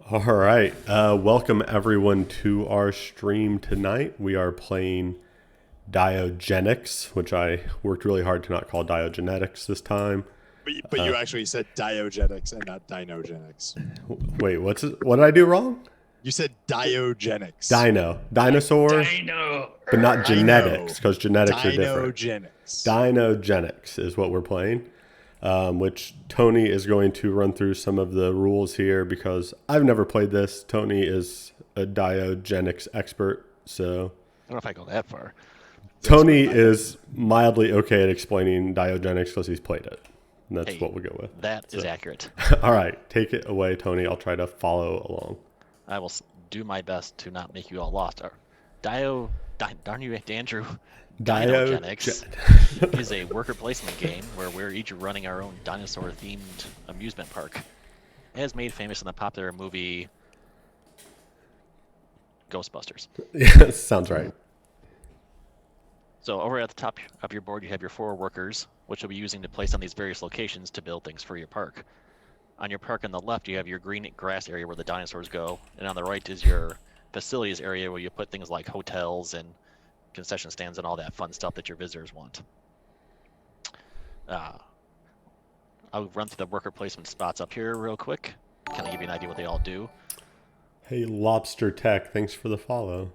All right. Welcome everyone to our stream tonight. We are playing Diogenics, which I worked really hard to not call Diogenetics this time. But you actually said Diogenics and not Dinogenics. Wait, what did I do wrong? You said Diogenics. Dinosaur, Dino. but not Dino. genetics because genetics are different. Dinogenics. Dinogenics is what we're playing, which Tony is going to run through some of the rules here because I've never played this. Tony is a Diogenics expert, so I don't know if I go that far. Tony is mildly okay at explaining Diogenics because he's played it. And that's Hey, what we go with. That is accurate. All right, take it away, Tony. I'll try to follow along. I will do my best to not make you all lost. Darn you, Andrew. Dinogenics is a worker placement game where we're each running our own dinosaur-themed amusement park. It is made famous in the popular movie Ghostbusters. Yeah, sounds right. So over at the top of your board, you have your 4 workers, which you'll be using to place on these various locations to build things for your park. On your park on the left, you have your green grass area where the dinosaurs go, and on the right is your facilities area where you put things like hotels and concession stands and all that fun stuff that your visitors want. I'll run through the worker placement spots up here real quick, kind of give you an idea what they all do. Hey, Lobster Tech, thanks for the follow.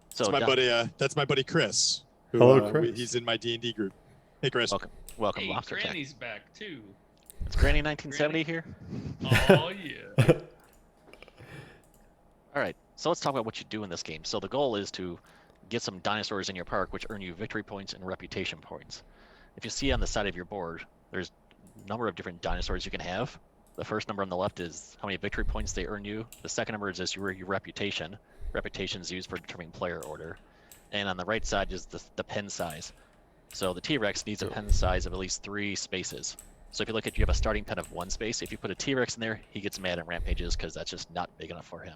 So That's my buddy Chris. Who, Hello, Chris. He's in my D&D group. Hey, Chris. Welcome, Hey, Lobster Tech. Granny's back too. It's Granny 1970 here. Oh yeah. All right, so let's talk about what you do in this game. So the goal is to get some dinosaurs in your park, which earn you victory points and reputation points. If you see on the side of your board, there's a number of different dinosaurs you can have. The first number on the left is how many victory points they earn you. The second number is just your reputation. Reputation is used for determining player order. And on the right side is the pen size. So the T-Rex needs a pen size of at least 3 spaces. So if you look at, you have a starting pen of 1 space. If you put a T-Rex in there, he gets mad and rampages because that's just not big enough for him.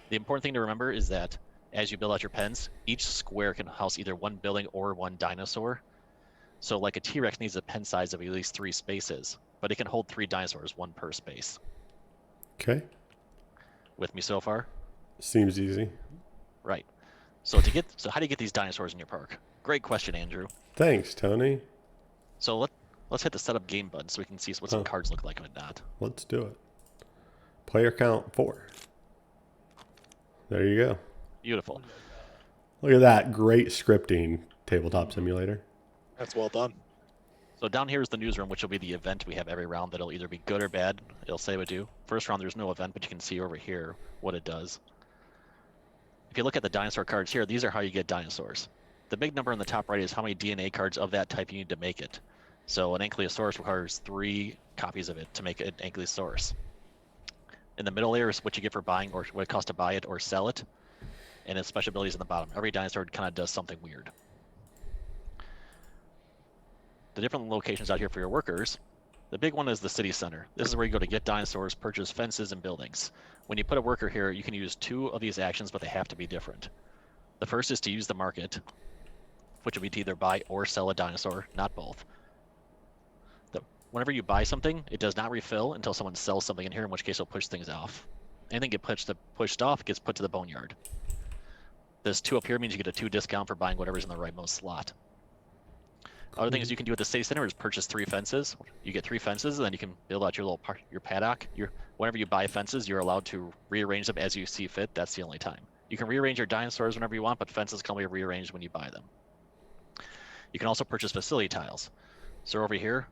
The important thing to remember is that as you build out your pens, each square can house either 1 building or 1 dinosaur. So like a T-Rex needs a pen size of at least 3 spaces, but it can hold 3 dinosaurs, 1 per space. Okay. With me so far? Seems easy. Right. So how do you get these dinosaurs in your park? Great question, Andrew. Thanks, Tony. So let's hit the setup game button so we can see what some cards look like and not. Let's do it. Player count 4. There you go. Beautiful. Look at that. Great scripting, Tabletop Simulator. That's well done. So down here is the newsroom, which will be the event we have every round that'll either be good or bad. It'll say what it do. First round, there's no event, but you can see over here what it does. If you look at the dinosaur cards here, these are how you get dinosaurs. The big number on the top right is how many DNA cards of that type you need to make it. So an Ankylosaurus requires 3 copies of it to make an Ankylosaurus. In the middle layer is what you get for buying or what it costs to buy it or sell it. And its special abilities in the bottom. Every dinosaur kind of does something weird. The different locations out here for your workers. The big one is the city center. This is where you go to get dinosaurs, purchase fences, and buildings. When you put a worker here, you can use 2 of these actions, but they have to be different. The first is to use the market, which would be to either buy or sell a dinosaur, not both. Whenever you buy something, it does not refill until someone sells something in here, in which case it'll push things off. Anything get pushed off gets put to the boneyard. This 2 up here means you get a 2 discount for buying whatever's in the rightmost slot. Other things you can do at the city center is purchase 3 fences. You get 3 fences, and then you can build out your little your paddock. Whenever you buy fences, you're allowed to rearrange them as you see fit. That's the only time. You can rearrange your dinosaurs whenever you want, but fences can be rearranged when you buy them. You can also purchase facility tiles. So over here,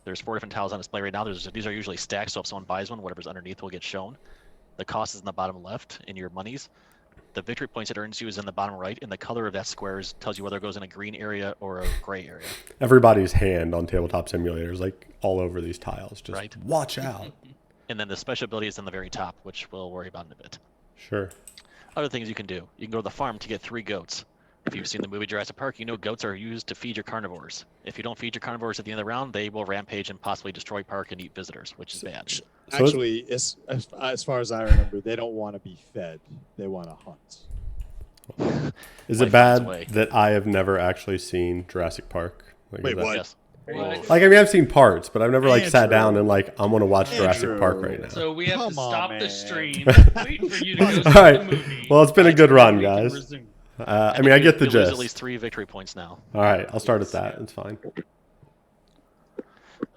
there's 4 different tiles on display right now. These are usually stacked, so if someone buys one, whatever's underneath will get shown. The cost is in the bottom left in your monies. The victory points it earns you is in the bottom right, and the color of that square tells you whether it goes in a green area or a gray area. Everybody's hand on Tabletop Simulator is like all over these tiles. Just right. Watch out. And then the special ability is in the very top, which we'll worry about in a bit. Sure. Other things you can do. You can go to the farm to get 3 goats. If you've seen the movie Jurassic Park, you know goats are used to feed your carnivores. If you don't feed your carnivores at the end of the round, they will rampage and possibly destroy park and eat visitors, which is bad. Actually, as far as I remember, they don't want to be fed. They want to hunt. Is it bad that I have never actually seen Jurassic Park? Like, Wait, what? Yes. What? Like, I mean, I've seen parts, but I've never like sat Andrew. down and like I'm gonna watch Jurassic Andrew. Park right now. So we have Come to on, stop the man. stream, wait for you to go see All right. the movie. Well, it's been a My good turn, run, we can guys. resume. I mean, I get the you lose at gist. least 3 victory points now. All right, I'll start at that. It's fine.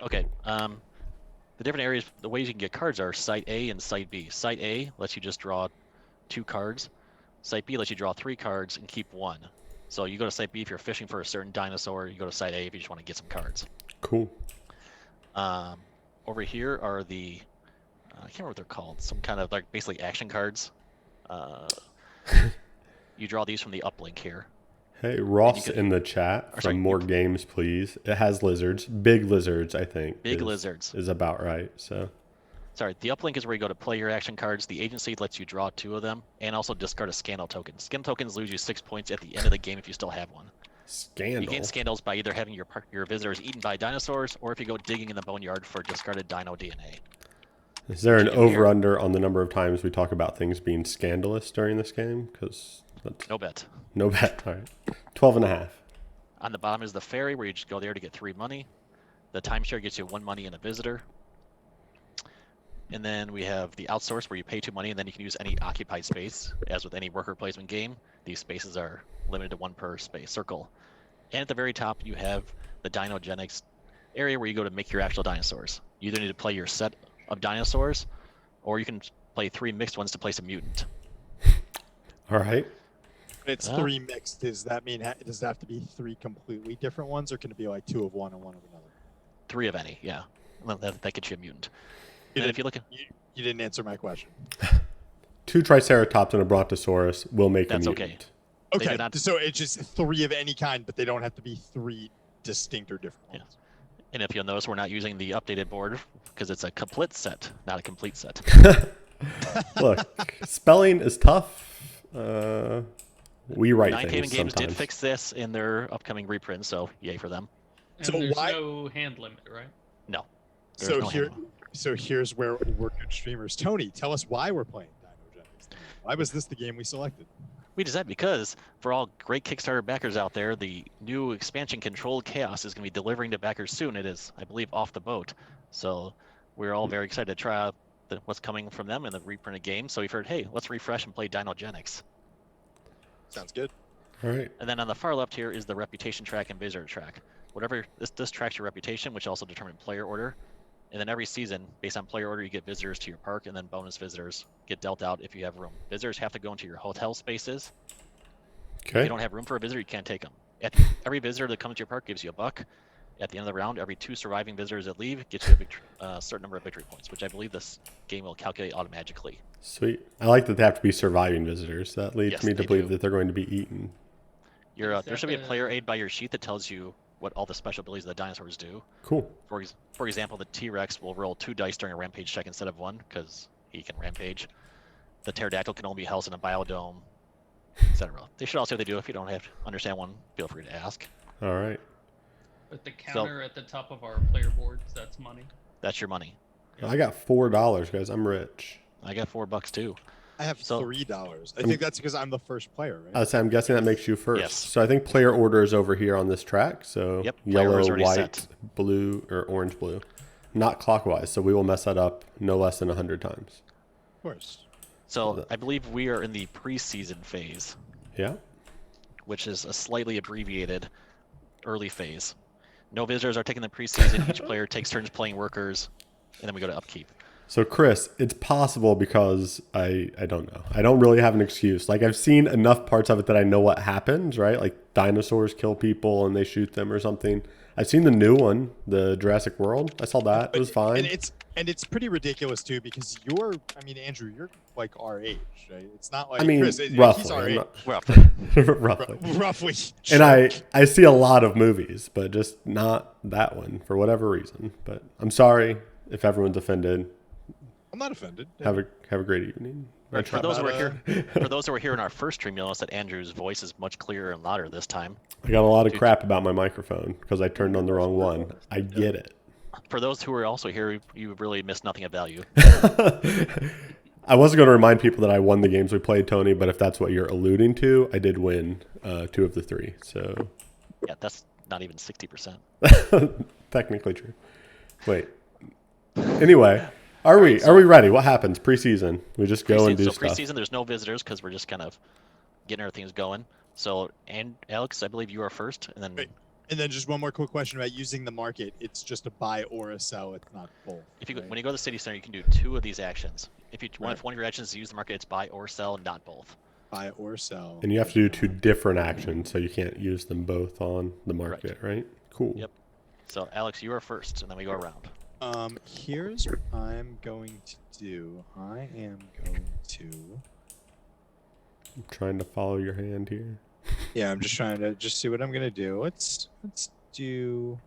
Okay. The different areas, the ways you can get cards are Site A and Site B. Site A lets you just draw 2 cards. Site B lets you draw 3 cards and keep 1. So you go to Site B if you're fishing for a certain dinosaur. You go to Site A if you just want to get some cards. Cool. Over here are the I can't remember what they're called. Some kind of like basically action cards. You draw these from the uplink here. Hey, Ross in the chat Or from sorry, More Games, please. It has lizards, big lizards, I think. Big lizards. is about right. So Sorry, the uplink is where you go to play your action cards. The agency lets you draw 2 of them and also discard a scandal token. Scandal tokens lose you 6 points at the end of the game if you still have one. scandal. You gain scandals by either having your visitors eaten by dinosaurs or if you go digging in the boneyard for discarded dino DNA. Is there an What you do here- over/under on the number of times we talk about things being scandalous during this game? Because that's No bet. no bet. All right, 12.5. On the bottom is the ferry where you just go there to get 3 money. The timeshare gets you 1 money and a visitor. And then we have the outsource where you pay 2 money and then you can use any occupied space. As with any worker placement game, these spaces are limited to 1 per space circle. And at the very top, you have the Dinogenics area where you go to make your actual dinosaurs. You either need to play your set of dinosaurs, or you can play 3 mixed ones to place a mutant. All right. It's Ah. 3 mixed. Does that mean does it have to be 3 completely different ones, or can it be like 2 of one and 1 of another? 3 of any, yeah. Well, that gets you a mutant. You And if didn't- you look at You didn't answer my question. 2 Triceratops and a Brontosaurus will make That's a okay. mutant. They do Okay, not- so it's just 3 of any kind, but they don't have to be 3 distinct or different Yeah. ones. And if you'll notice, we're not using the updated board because it's a complete set, not a complete set. Look, spelling is tough. We write Nine Haven things Games sometimes. did fix this in their upcoming reprint, so yay for them. And So there's why- no hand limit, right? No. There's So no here, handle. so here's where we're good streamers. Tony, tell us why we're playing Dinogenics. Why was this the game we selected? We decided because for all great Kickstarter backers out there, the new expansion Controlled Chaos is going to be delivering to backers soon. It is, I believe, off the boat. So we're all very excited to try out what's coming from them in the reprinted game. So we've heard, hey, let's refresh and play Dinogenics. Sounds good. All right. And then on the far left here is the reputation track and visitor track. Whatever this tracks your reputation, which also determines player order. And then every season, based on player order, you get visitors to your park, and then bonus visitors get dealt out if you have room. Visitors have to go into your hotel spaces. If Okay. you don't have room for a visitor, you can't take them. Every visitor that comes to your park gives you $1. At the end of the round, every 2 surviving visitors that leave gets you a certain number of victory points, which I believe this game will calculate automatically. Sweet. I like that they have to be surviving visitors. That leads Yes, me to they believe do. that they're going to be eaten. There Is should be a that player aid by your sheet that tells you what all the special abilities of the dinosaurs do. Cool. For example, the T-Rex will roll 2 dice during a rampage check instead of 1 because he can rampage. The pterodactyl can only be housed in a biodome, etc. They should also, if they do, if you don't understand one, feel free to ask. All right. But the counter at the top of our player boards, that's money. That's your money. I got $4, guys. I'm rich. I got $4 too. I have So- $3. I think that's because I'm the first player, right? I'm guessing that makes you first. Yes. So I think player order is over here on this track. So Yep, player order's yellow, already white, set. blue, or orange, blue. Not clockwise. So we will mess that up no less than 100 times. Of course. So I believe we are in the preseason phase, Yeah. which is a slightly abbreviated early phase. No visitors are taking the preseason. Each player takes turns playing workers, and then we go to upkeep. So Chris, it's possible because I don't know. I don't really have an excuse. Like I've seen enough parts of it that I know what happens, right? Like dinosaurs kill people and they shoot them or something. I've seen the new one, the Jurassic World. I saw that. It was fine. And it's pretty ridiculous too because Andrew, you're like our age, right? It's not like I mean, Chris, he's roughly. our I'm age. not- Well, roughly. Roughly. And I see a lot of movies, but just not that one for whatever reason. But I'm sorry if everyone's offended. I'm not offended. Have a great evening. I for try- those who were about, here, for those who were here in our first stream, you'll notice that Andrew's voice is much clearer and louder this time. I got a lot of crap about my microphone because I turned on the wrong one. I get it. For those who were also here, you really missed nothing of value. I wasn't going to remind people that I won the games we played, Tony, but if that's what you're alluding to, I did win 2 of the 3. So Yeah, Not even 60%. Technically true. Wait. Anyway, are we ready? What happens preseason? We just go and do stuff. Preseason, there's no visitors because we're just kind of getting everything going. So, and Alex, I believe you are first, and then. Wait. And then just one more quick question about using the market. It's just a buy or a sell. It's not both. If you right? when you go to the city center, you can do 2 of these actions. If you want one of your actions to use the market, it's buy or sell, not both. Buy or sell. And you have to do 2 different actions, so you can't use them both on the market, right? Cool. Yep. So, Alex, you are first, and then we go around. Here's what I'm going to do. I am going to. I'm trying to follow your hand here. Yeah, I'm just trying to see what I'm gonna do. Let's do.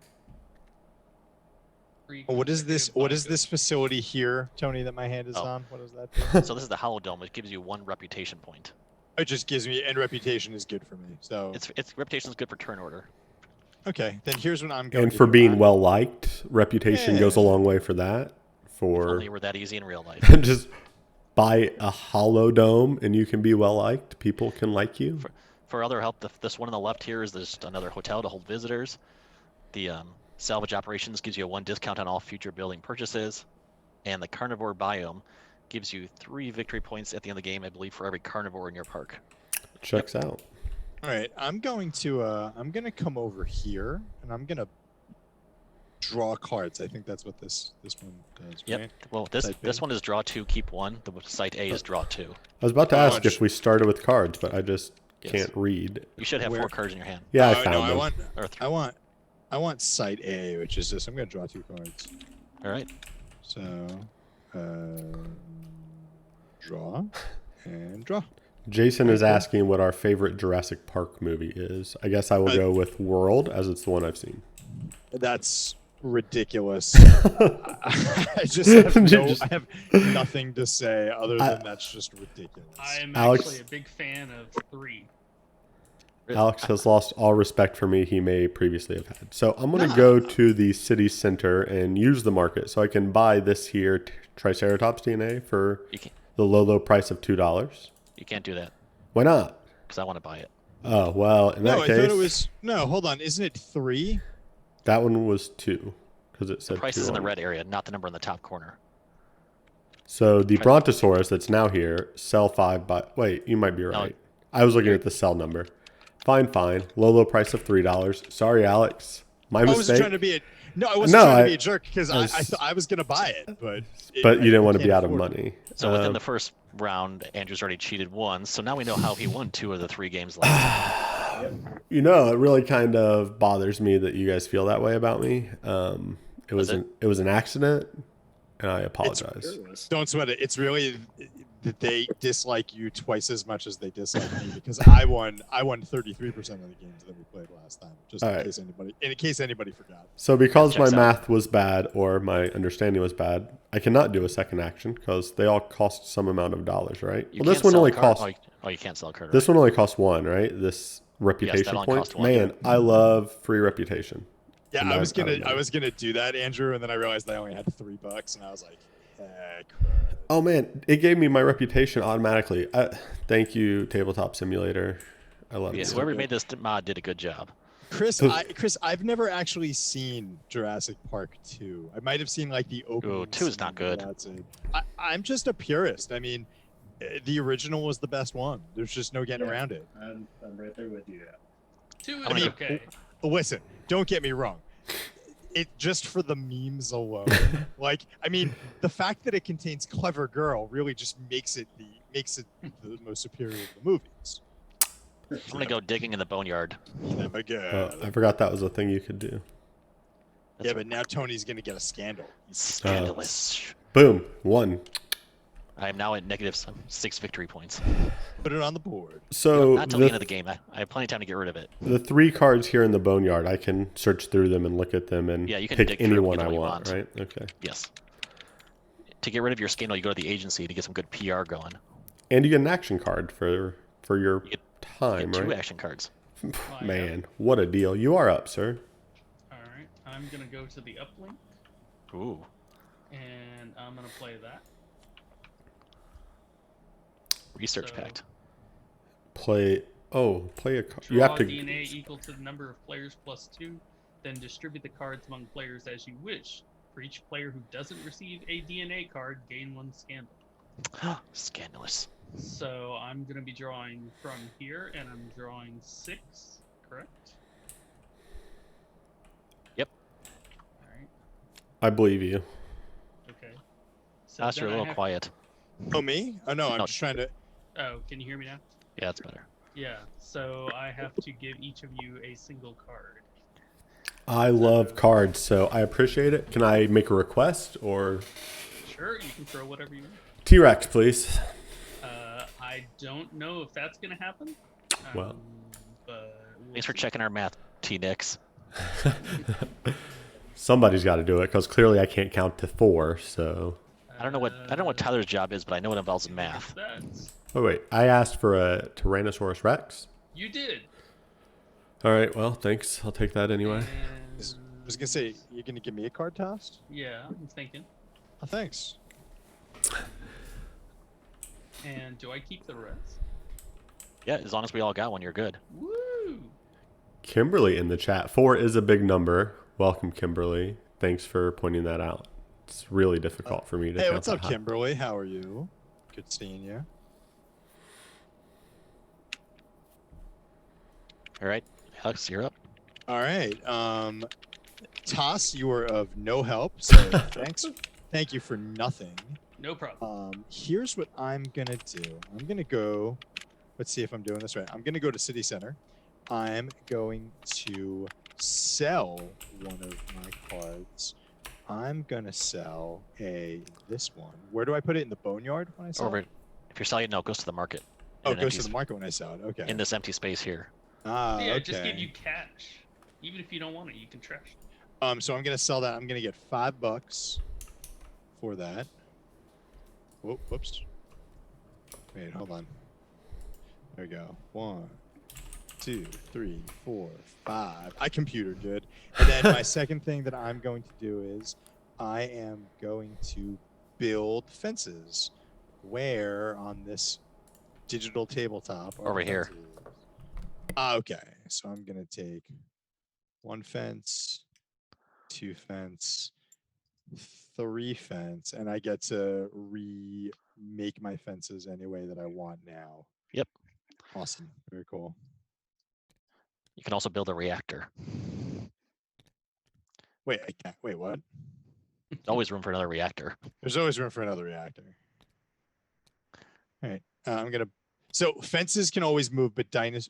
Oh, what is this? What is this facility here, Tony? That my hand is on. What does that do? So this is the Hollow Dome, which gives you 1 reputation point. It just gives me, and reputation is good for me. So Its reputation is good for turn order. okay, then here's what I'm going. And to for do. being well liked, reputation goes a long way for that. If For only were that easy in real life. just buy a hollow dome and you can be well liked. People can like you. For other help, this one on the left here is just another hotel to hold visitors. The salvage operations gives you a 1 discount on all future building purchases, and the carnivore biome gives you 3 victory points at the end of the game, I believe, for every carnivore in your park. Checks out. All right, I'm gonna come over here, and I'm gonna draw cards. I think that's what this one does. Yep. Right? Well, this one is draw 2, keep 1. The site A is draw 2. I was about to ask if we started with cards, but I just Yes. can't read. You should have Where? 4 cards in your hand. Yeah, I no, found I them. want, Or 3. I want site A, which is this. I'm gonna draw 2 cards. All right. So, draw and draw. Jason is asking what our favorite Jurassic Park movie is. I guess I will go with World, as it's the one I've seen. That's ridiculous. I just have I have nothing to say other than that's just ridiculous. I'm Alex- actually a big fan of 3. Alex has lost all respect for me he may previously have had. So I'm going to go to the city center and use the market so I can buy this here Triceratops DNA for the low price of $2. You can't do that Why not? because I want to buy it. Oh, well, in that I case, thought it was hold on, isn't it 3? that one was 2 because it said The price 2 is in the on it. red area, not the number in the top corner. So the Brontosaurus that's now here, sell 5 by... Wait, you might be right. I was looking at the sell number. Fine. Low price of $3. Sorry, Alex. My mistake. I wasn't trying to be trying to be a jerk because I thought I was going to buy it, but you didn't want to be out of money. So within the first round, Andrew's already cheated 1, so now we know how he won 2 of the 3 games last time. You know, it really kind of bothers me that you guys feel that way about me. It was an accident, and I apologize. Don't sweat it. It's really that they dislike you twice as much as they dislike me because I won 33% of the games that we played last time. Just in case anybody forgot. So because my math was bad or my understanding was bad, I cannot do a second action because they all cost some amount of dollars, right? You Well, this can't one sell only a card. costs. Oh, you can't sell a card. This one only costs 1, right? This reputation only point. costs 1. Man, I love free reputation. Yeah, And I was gonna do that, Andrew, and then I realized I only had $3, and I was like, heck. Oh man, it gave me my reputation automatically. Thank you, Tabletop Simulator. I love it. Whoever made this mod did a good job. Chris, I've never actually seen Jurassic Park 2. I might have seen like the opening. 2 is not good. That's it. I'm just a purist. I mean, the original was the best one. There's just no getting around it. I'm right there with you. 2 is okay. Listen, don't get me wrong. It just for the memes alone. Like, I mean, the fact that it contains Clever Girl really just makes it the most superior of the movies. I'm gonna go digging in the boneyard. I forgot that was a thing you could do. Yeah, but now Tony's gonna get a scandal. It's scandalous. Boom, 1. I am now at -6 victory points. Put it on the board. So Not till the end of the game. I have plenty of time to get rid of it. the 3 cards here in the boneyard, I can search through them and look at them and Yeah, you can pick dig through any and one get I what you want, want. right? Okay. Yes. To get rid of your scandal, you go to the agency to get some good PR going. And you get an action card for your You time, get 2 right? action cards. Man, what a deal. You are up, sir. Alright, I'm gonna go to the uplink, Ooh. and I'm gonna play that. Research So- pact. Play Oh, play a card. Draw You have to. DNA equal to the number of players plus 2, then distribute the cards among players as you wish. For each player who doesn't receive a DNA card, gain 1 scandal. Scandalous. So I'm going to be drawing from here, and I'm drawing 6, correct? Yep. Alright, I believe you. okay. So Josh, you're a then I little have- quiet. Oh, me? Oh, no, I'm No. just trying to... Oh, can you hear me now? Yeah, that's better. Yeah, so I have to give each of you a single card. I love cards, so I appreciate it. Can I make a request or Sure, you can throw whatever you want. T-Rex, please? I don't know if that's going to happen. Well. But we'll Thanks for see. checking our math, T-Nix. Somebody's got to do it because clearly I can't count to 4. So. I don't know what Tyler's job is, but I know it involves math. That's... Oh wait, I asked for a Tyrannosaurus Rex. You did. All right, well, thanks. I'll take that anyway. And... I was gonna say, you're gonna give me a card toss? Yeah, I'm thinking. Oh, thanks. And do I keep the rest? Yeah, as long as we all got one, you're good. Woo! Kimberly in the chat. 4 is a big number. Welcome, Kimberly. Thanks for pointing that out. It's really difficult for me to. Hey, count what's that up, high. Kimberly? How are you? Good seeing you. All right, Alex, you're up. All right. Toss, you were of no help, so thanks. Thank you for nothing. No problem. Here's what I'm gonna do. I'm gonna go. Let's see if I'm doing this right. I'm gonna go to City Center. I'm going to sell one of my cards. I'm gonna sell this one. Where do I put it? In the boneyard when I sell Over. it? If you're selling it, no, it goes to the market. Oh, In it an goes to empty the market when I sell it. Okay. in this empty space here. Ah, Yeah, okay. just give you cash. Even if you don't want it, you can trash it. So I'm gonna sell that. I'm gonna get $5 for that. Whoops. Wait, hold on. There we go. 1, 2, 3, 4, 5. I computered good. And then my second thing that I'm going to do is I am going to build fences. Where on this digital tabletop are Over the here. fences? Okay, so I'm gonna take 1 fence, 2 fence, 3 fence, and I get to remake my fences any way that I want now. Yep. Awesome. Very cool. You can also build a reactor. Wait, I can't. Wait, what? There's always room for another reactor. There's always room for another reactor. All right. I'm gonna. So fences can always move, but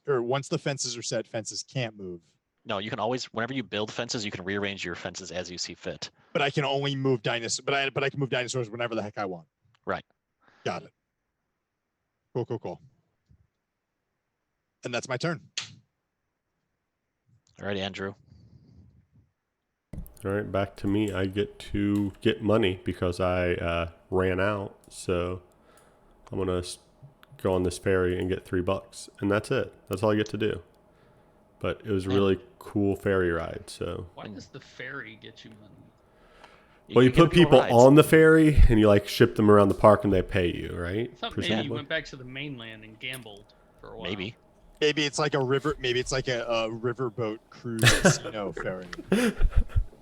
once the fences are set, fences can't move. No, you can always, whenever you build fences, you can rearrange your fences as you see fit. But I can only move dinosaurs. But I can move dinosaurs whenever the heck I want. Right. Got it. Cool. And that's my turn. All right, Andrew. All right, back to me. I get to get money because I ran out. So I'm gonna go on this ferry and get $3, and that's it. That's all I get to do. But it was a really cool ferry ride. So. Why does the ferry get you money? Well, you can put give people rides. on the ferry and you like ship them around the park and they pay you, right? I thought maybe Presumably. you went back to the mainland and gambled for a while. Maybe. Maybe it's like a river. Maybe it's like a riverboat cruise casino ferry.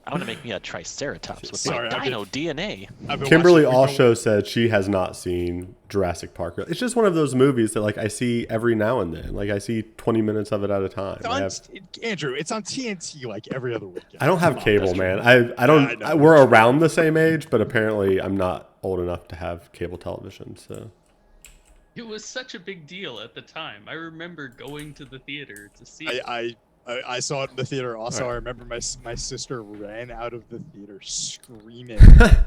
I want to make me a Triceratops with Sorry, my I've been- dino DNA. I've been Kimberly watching- also said she has not seen Jurassic Park. It's just one of those movies that like I see every now and then. Like I see 20 minutes of it at a time. Andrew, it's on TNT like every other weekend. I don't have Come on, cable, that's man. true. I don't. Yeah, I know. We're around the same age, but apparently I'm not old enough to have cable television. So It was such a big deal at the time. I remember going to the theater to see it. I saw it in the theater. Also, All right. I remember my sister ran out of the theater screaming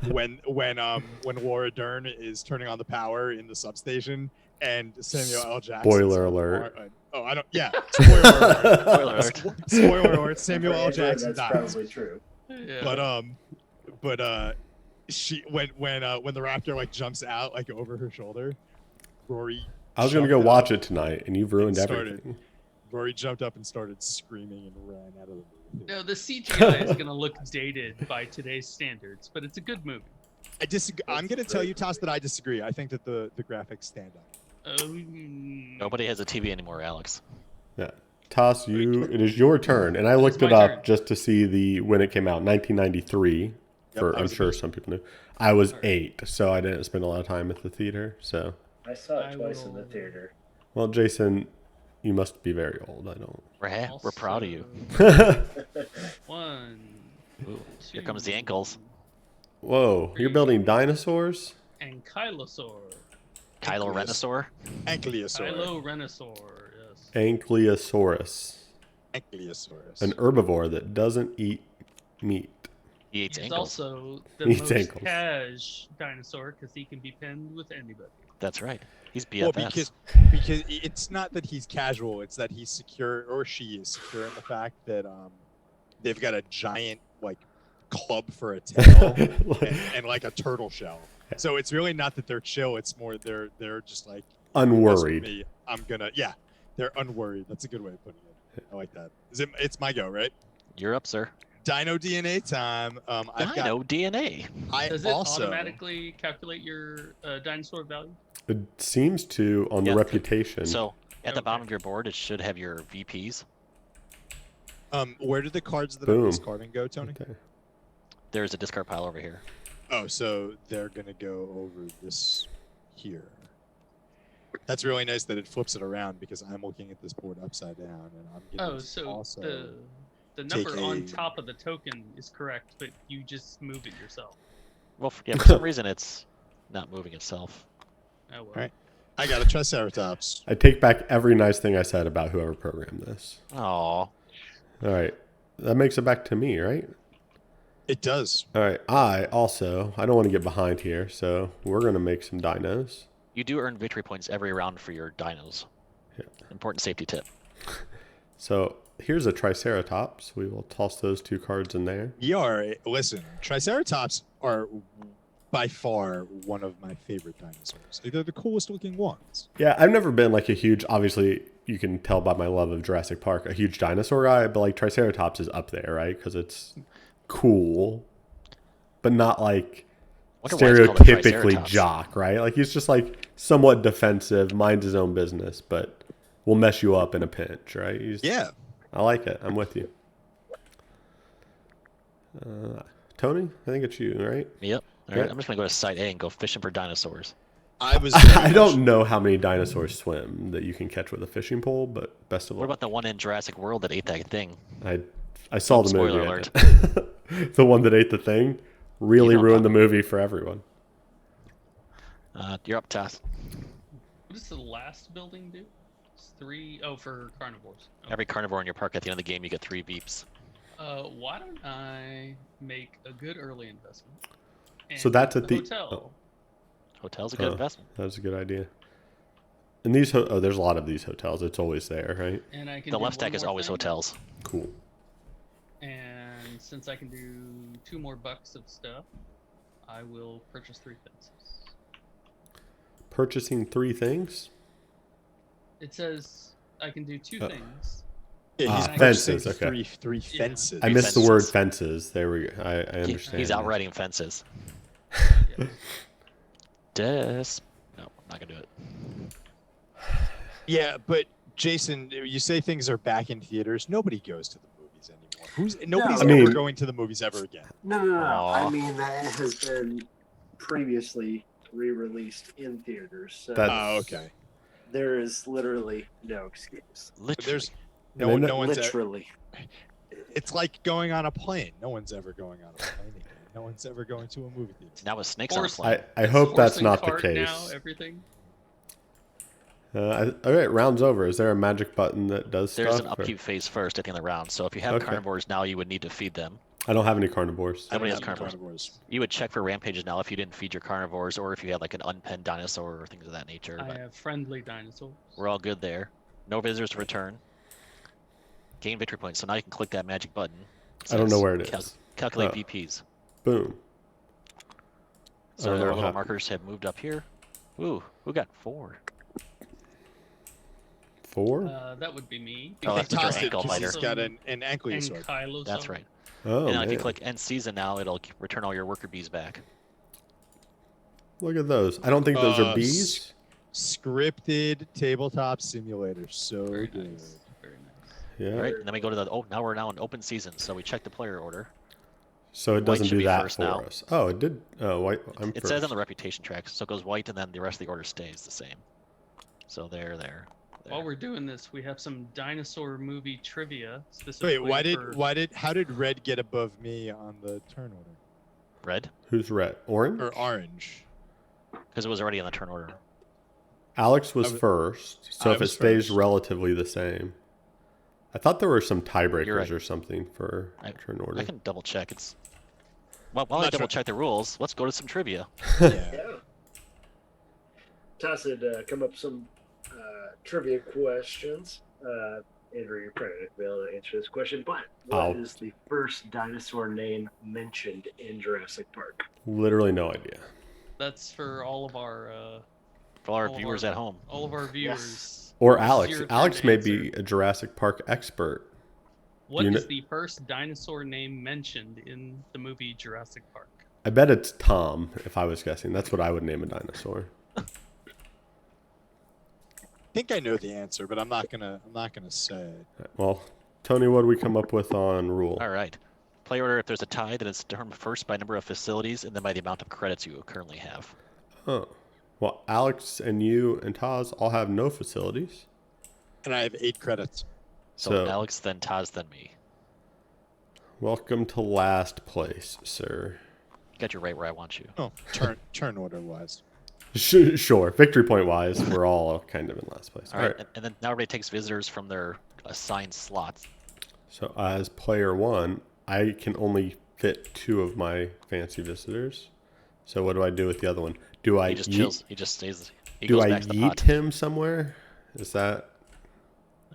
when Laura Dern is turning on the power in the substation and Samuel L. Jackson. Spoiler alert. Oh, I don't. Yeah. Spoiler alert. Spoiler alert. Spoiler alert. Samuel L. Jackson That's dies. probably true. Yeah. But she when the raptor like jumps out like over her shoulder, Rory. I was gonna jumped go up- watch it tonight, and you've ruined started. everything. Rory jumped up and started screaming and ran out of the movie. No, the CGI is going to look dated by today's standards, but it's a good movie. I disagree. I'm going to tell you, Toss, that I disagree. I think that the graphics stand up. Um, Nobody has a TV anymore, Alex. Yeah. Toss, it is your turn. And I It's looked it my up turn. just to see when it came out, 1993. Yep, I I'm was sure about- some people knew. I was Alright. 8, so I didn't spend a lot of time at the theater. So, I saw it I twice in the will- theater. well, Jason, you must be very old. I don't. We're proud of you. Also, 1, Ooh, 2, here comes the ankles. Whoa, you're building dinosaurs? and Kylosaur. Kylo Ankylosaur. Renosaur. Ankylosaur. Kylo-Renosaur, yes. Ankylosaurus. Ankylosaurus. An herbivore that doesn't eat meat. He eats He's ankles. also the Eats most ankles. cash dinosaur because he can be pinned with anybody. That's right. He's Well, BFS. because it's not that he's casual; it's that he's secure, or she is secure in the fact that they've got a giant like club for a tail and like a turtle shell. So it's really not that they're chill; it's more they're just like Unworried. me. I'm gonna they're unworried. That's a good way of putting it. I like that. It's my go, right? You're up, sir. Dino DNA time. I've got. Dino DNA. I Does it also automatically calculate your dinosaur value? It seems to on the Yeah. reputation. So at the Okay. bottom of your board, it should have your VPs. where did the cards that Boom. I'm discarding go, Tony? Right there. There's a discard pile over here. Oh, so they're gonna go over this here. That's really nice that it flips it around because I'm looking at this board upside down and I'm getting Oh, so also the take number on a- top of the token is correct, but you just move it yourself. Well, yeah, for some reason it's not moving itself. Oh well. Right. I got a Triceratops. I take back every nice thing I said about whoever programmed this. Oh, All right. That makes it back to me, right? It does. All right. I don't want to get behind here, so we're going to make some dinos. you do earn victory points every round for your dinos. Yeah. Important safety tip. So here's a Triceratops. We will toss those 2 cards in there. Listen, Triceratops are by far one of my favorite dinosaurs. They're the coolest looking ones. Yeah, I've never been like a huge, obviously you can tell by my love of Jurassic Park, a huge dinosaur guy, but like Triceratops is up there, right? Because it's cool, but not like Wonder why it's called a stereotypically Triceratops. jock, right? Like he's just like somewhat defensive, minds his own business, but will mess you up in a pinch, right? Yeah. I like it. I'm with you. Tony, I think it's you, right? Yep. All right, Yeah. I'm just gonna go to site A and go fishing for dinosaurs. I was I don't know how many dinosaurs swim that you can catch with a fishing pole, but best of What luck. about the one in Jurassic World that ate that thing? I saw the Spoiler movie. The one that ate the thing really You don't ruined know. the movie for everyone. You're up, Tess. What does the last building do? It's 3. Oh, for carnivores. Oh. Every carnivore in your park at the end of the game, you get 3 beeps. Why don't I make a good early investment? So and that's put at the the- hotel. Hotel's a good Oh. investment. That was a good idea. And these, there's a lot of these hotels. It's always there, right? And I can The do left stack one is more always thing, hotels. Cool. And since I can do 2 more bucks of stuff, I will purchase 3 fences. Purchasing 3 things? It says I can do 2 Oh. things. Yeah, he's Ah, purchasing fences, okay. three Yeah. fences. I missed the word fences. fences. There we go. I He- understand. He's now. outrighting fences. Yes. Des. No, I'm not gonna do it. Yeah, but Jason, you say things are back in theaters. Nobody goes to the movies anymore. Nobody's I mean- ever going to the movies ever again. No. Aw. I mean, that has been previously re-released in theaters, so That- Oh, okay. there is literally no excuse. Literally. There's And then no one's. Literally. It's like going on a plane. No one's ever going on a plane again. No one's ever going to a movie theater. Now with snakes on a Horse- plane. I hope Horse that's and not the cart Now, case. everything. All right, round's over. Is there a magic button that does There's stuff? an or- upkeep phase first at the end of the round. So if you have Okay. carnivores now, you would need to feed them. I don't have any carnivores. Nobody has Not carnivores. You would check for rampages now if you didn't feed your carnivores or if you had like an unpenned dinosaur or things of that nature. I But have friendly dinosaurs. we're all good there. No visitors to return. Gain victory points. So now you can click that magic button. I don't know Says where it is. Calculate Oh. VPs. Boom. So don't our know little how- markers have moved up here. Ooh, who got 4? 4? That would be me. Oh, He that's your tossed it ankle because he's biter. got an and ankylosaur. Kylo. That's right. Oh, and now if you man. click end season now, it'll return all your worker bees back. Look at those. I don't think those are Uh, bees. Scripted tabletop simulator. So Very good. nice. Very Yeah. All right, and then we go to the. Oh, now we're in open season, so we check the player order. So it White doesn't should do be that first for now. us. Oh, it did. Oh, white. I'm It first. says on the reputation track, so it goes white, and then the rest of the order stays the same. So there. While we're doing this, we have some dinosaur movie trivia specifically Wait, how did red get above me on the turn order? Red, Who's red? Orange? Or orange? because it was already in the turn order. Alex was I w- first. So I if it was stays first. relatively the same. I thought there were some tiebreakers right. or something for turn order. I can double check. It's while I Not double sure. check the rules, let's go to some trivia. Yeah. Yeah. Toss had come up with some trivia questions. Andrew, you're probably not going to be able to answer this question, but what is the first dinosaur name mentioned in Jurassic Park? Literally no idea. That's for all of our Viewers at home. all of our viewers. Yes. Or This is Alex. your turn Alex to may answer. be a Jurassic Park expert. What You is kn- the first dinosaur name mentioned in the movie Jurassic Park? I bet it's Tom, if I was guessing. That's what I would name a dinosaur. I think I know the answer, but I'm not gonna say it. Well, Tony, what do we come up with on rule? All right. Play order, if there's a tie, then it's determined first by number of facilities and then by the amount of credits you currently have. Oh. Well, Alex and you and Taz all have no facilities. And I have 8 credits. So Alex, then Taz, then me. Welcome to last place, sir. Got you right where I want you. Oh, turn order wise. Sure. Victory point wise, we're all kind of in last place. All right. And then now everybody takes visitors from their assigned slots. So as player one, I can only fit 2 of my fancy visitors. So what do I do with the other one? Do I He just yeet- chills. He just stays. He Do goes I back to the yeet pot. him somewhere? Is that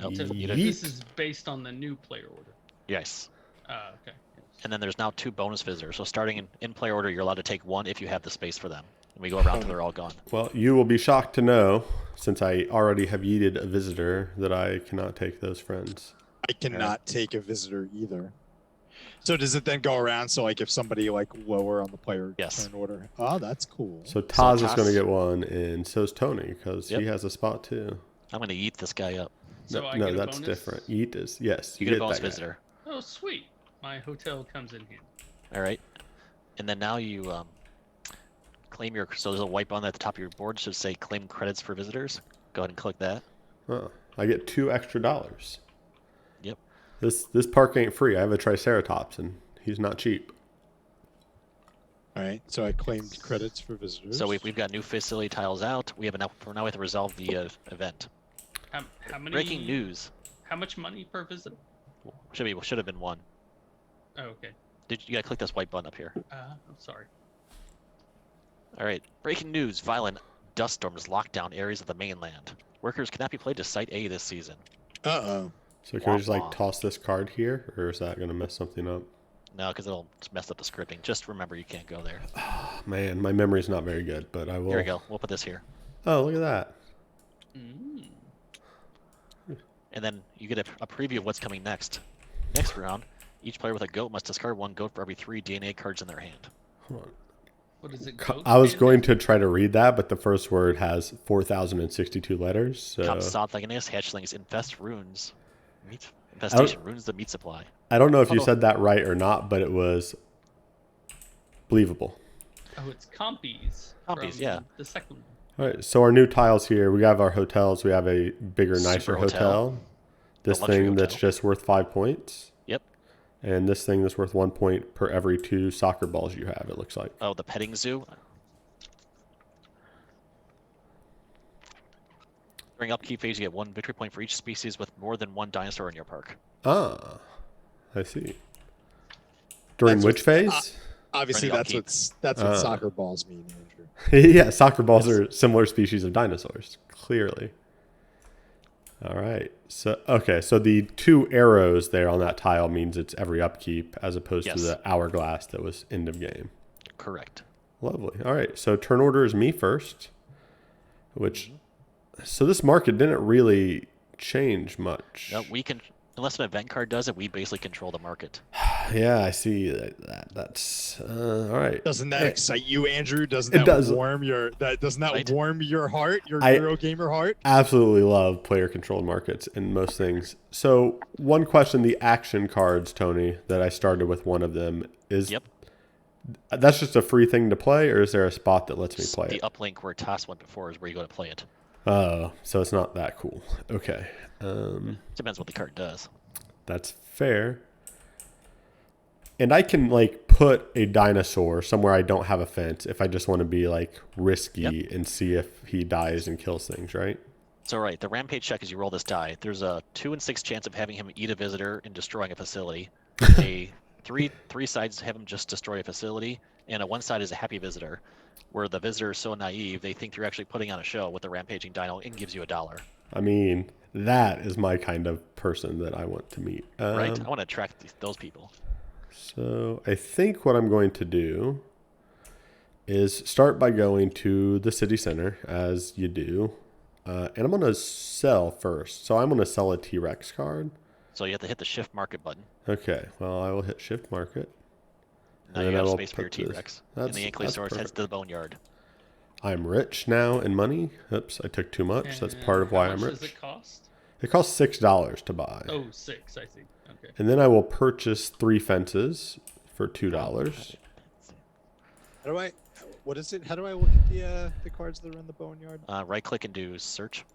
Nope, So you yeet? don't- this is based on the new player order. Yes. Okay. And then there's now 2 bonus visitors. So starting in player order, you're allowed to take 1 if you have the space for them. And we go around till they're all gone. Well, you will be shocked to know, since I already have yeeted a visitor, that I cannot take those friends. I cannot take a visitor either. So does it then go around? So like if somebody like lower on the player Yes. turn order, oh, that's cool. So Taz is Taz- going to get one, and so's Tony, because Yep. he has a spot too. I'm going to eat this guy up. So No, I no, get a that's bonus? different. Yeet is, yes. You get a get bonus that guy. visitor. Oh, sweet. My hotel comes in here. All right. And then now you claim your. So there's a white button at the top of your board. Should say claim credits for visitors. Go ahead and click that. Oh, I get $2 extra. Yep. This park ain't free. I have a Triceratops, and he's not cheap. All right. So I claimed credits for visitors. So we've got new facility tiles out. We have now we have to resolve the event. How many? Breaking news. How much money per visit? Should have been 1. Oh, okay. You gotta click this white button up here. I'm sorry. All right. Breaking news. Violent dust storms lock down areas of the mainland. Workers cannot be played to Site A this season. Uh-oh. So can we just like Wah-wah. toss this card here, or is that going to mess something up? No, because it'll mess up the scripting. Just remember you can't go there. Oh, man, my memory's not very good, but I will. Here we go. We'll put this here. Oh, look at that. Mm. And then you get a preview of what's coming next. Next round, each player with a goat must discard 1 goat for every 3 DNA cards in their hand. Hold on. What is it? I was going to try to read that, but the first word has 4,062 letters. So Compsognathus, hatchlings, infest runes. Infestation ruins the meat supply. I don't know if you Oh. said that right or not, but it was believable. Oh, it's Compies. Compies, from yeah. The second one. All right, so our new tiles here, we have our hotels. We have a bigger, nicer Super hotel. hotel. This luxury thing that's hotel. just worth 5 points. Yep. And this thing that's worth 1 point per every 2 soccer balls you have, it looks like. Oh, the petting zoo. During upkeep phase, you get 1 victory point for each species with more than 1 dinosaur in your park. Ah, I see. During That's which phase? Obviously, Running that's what soccer balls mean, Andrew. Yeah, soccer balls are similar species of dinosaurs, clearly. All right. So, okay, so the 2 arrows there on that tile means it's every upkeep as opposed to Yes. the hourglass that was end of game. Correct. Lovely. All right, so turn order is me first, which, so this market didn't really change much. No, we can, unless an event card does it, we basically control the market. Yeah, I see that's all right. Doesn't that excite you, Andrew? Doesn't It that does. warm your Right. warm your heart, your I- Eurogamer heart? Absolutely love player controlled markets in most things. So one question, the action cards, Tony, that I started with one of them is Yep. that's just a free thing to play, or is there a spot that lets me play The it? uplink where Toss went before is where you go to play it. Oh, so it's not that cool. Okay. Depends what the card does. That's fair. And I can like put a dinosaur somewhere I don't have a fence if I just want to be like risky and see if he dies and kills things, right? So right, the rampage check is you roll this die. There's a 2 in 6 chance of having him eat a visitor and destroying a facility. A three sides have him just destroy a facility, and a one side is a happy visitor, where the visitor is so naive they think you're actually putting on a show with the rampaging dino and gives you $1. I mean, that is my kind of person that I want to meet. Right? I want to attract those people. So I think what I'm going to do is start by going to the city center, as you do. And I'm going to sell first. So I'm going to sell a T-Rex card. So you have to hit the shift market button. Okay, well, I will hit shift market. Now And you I have will space for your put this- T-Rex. And that's- the that's Ankylosaurus heads perfect. to the boneyard. I'm rich now in money. Oops, I took too much. That's And part of why how I'm much rich. does it cost? It costs $6 to buy. Oh, 6, I see. Okay. And then I will purchase 3 fences for $2. How do I? What is it? How do I look at the cards that are in the boneyard? Right click and do search.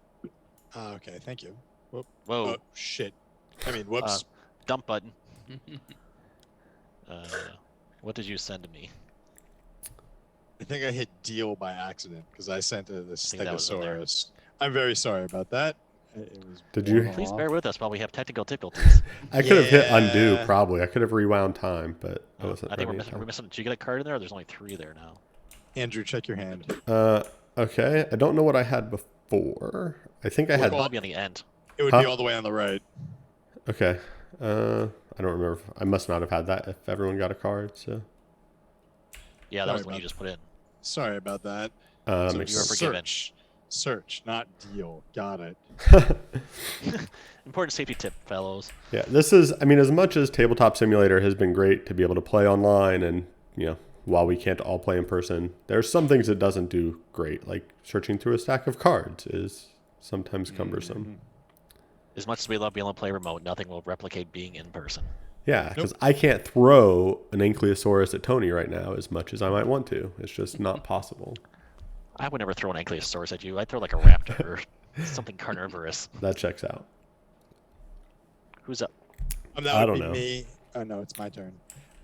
Okay, thank you. Whoa. Oh shit. I mean, whoops. Dump button. What did you send to me? I think I hit deal by accident because I sent the think that was in there. Stegosaurus. I'm very sorry about that. It was Did you- one Please off. bear with us while we have technical difficulties. I could have hit undo, Yeah. probably. I could have rewound time, but I wasn't I think ready. we're missing. Did you get a card in there? There's only 3 there now. Andrew, check your hand. Okay, I don't know what I had before. I think I It'll had. probably be on the end. It would Huh? be all the way on the right. Okay, I don't remember. I must not have had that if everyone got a card. So Yeah, that Sorry was the one you about just put in. Sorry about that. um, So you are forgiven. search, not deal. Got it. Important safety tip, fellows. yeah, this is. I mean, as much as Tabletop Simulator has been great to be able to play online, and while we can't all play in person, there's some things it doesn't do great, like searching through a stack of cards is sometimes cumbersome. As much as we love being able to play remote, nothing will replicate being in person. Yeah, because I can't throw an Ankylosaurus at Tony right now as much as I might want to. It's just not possible. I would never throw an Ankylosaurus at you. I'd throw like a raptor or something carnivorous. That checks out. Who's up? That I would don't be know. me. Oh no, it's my turn.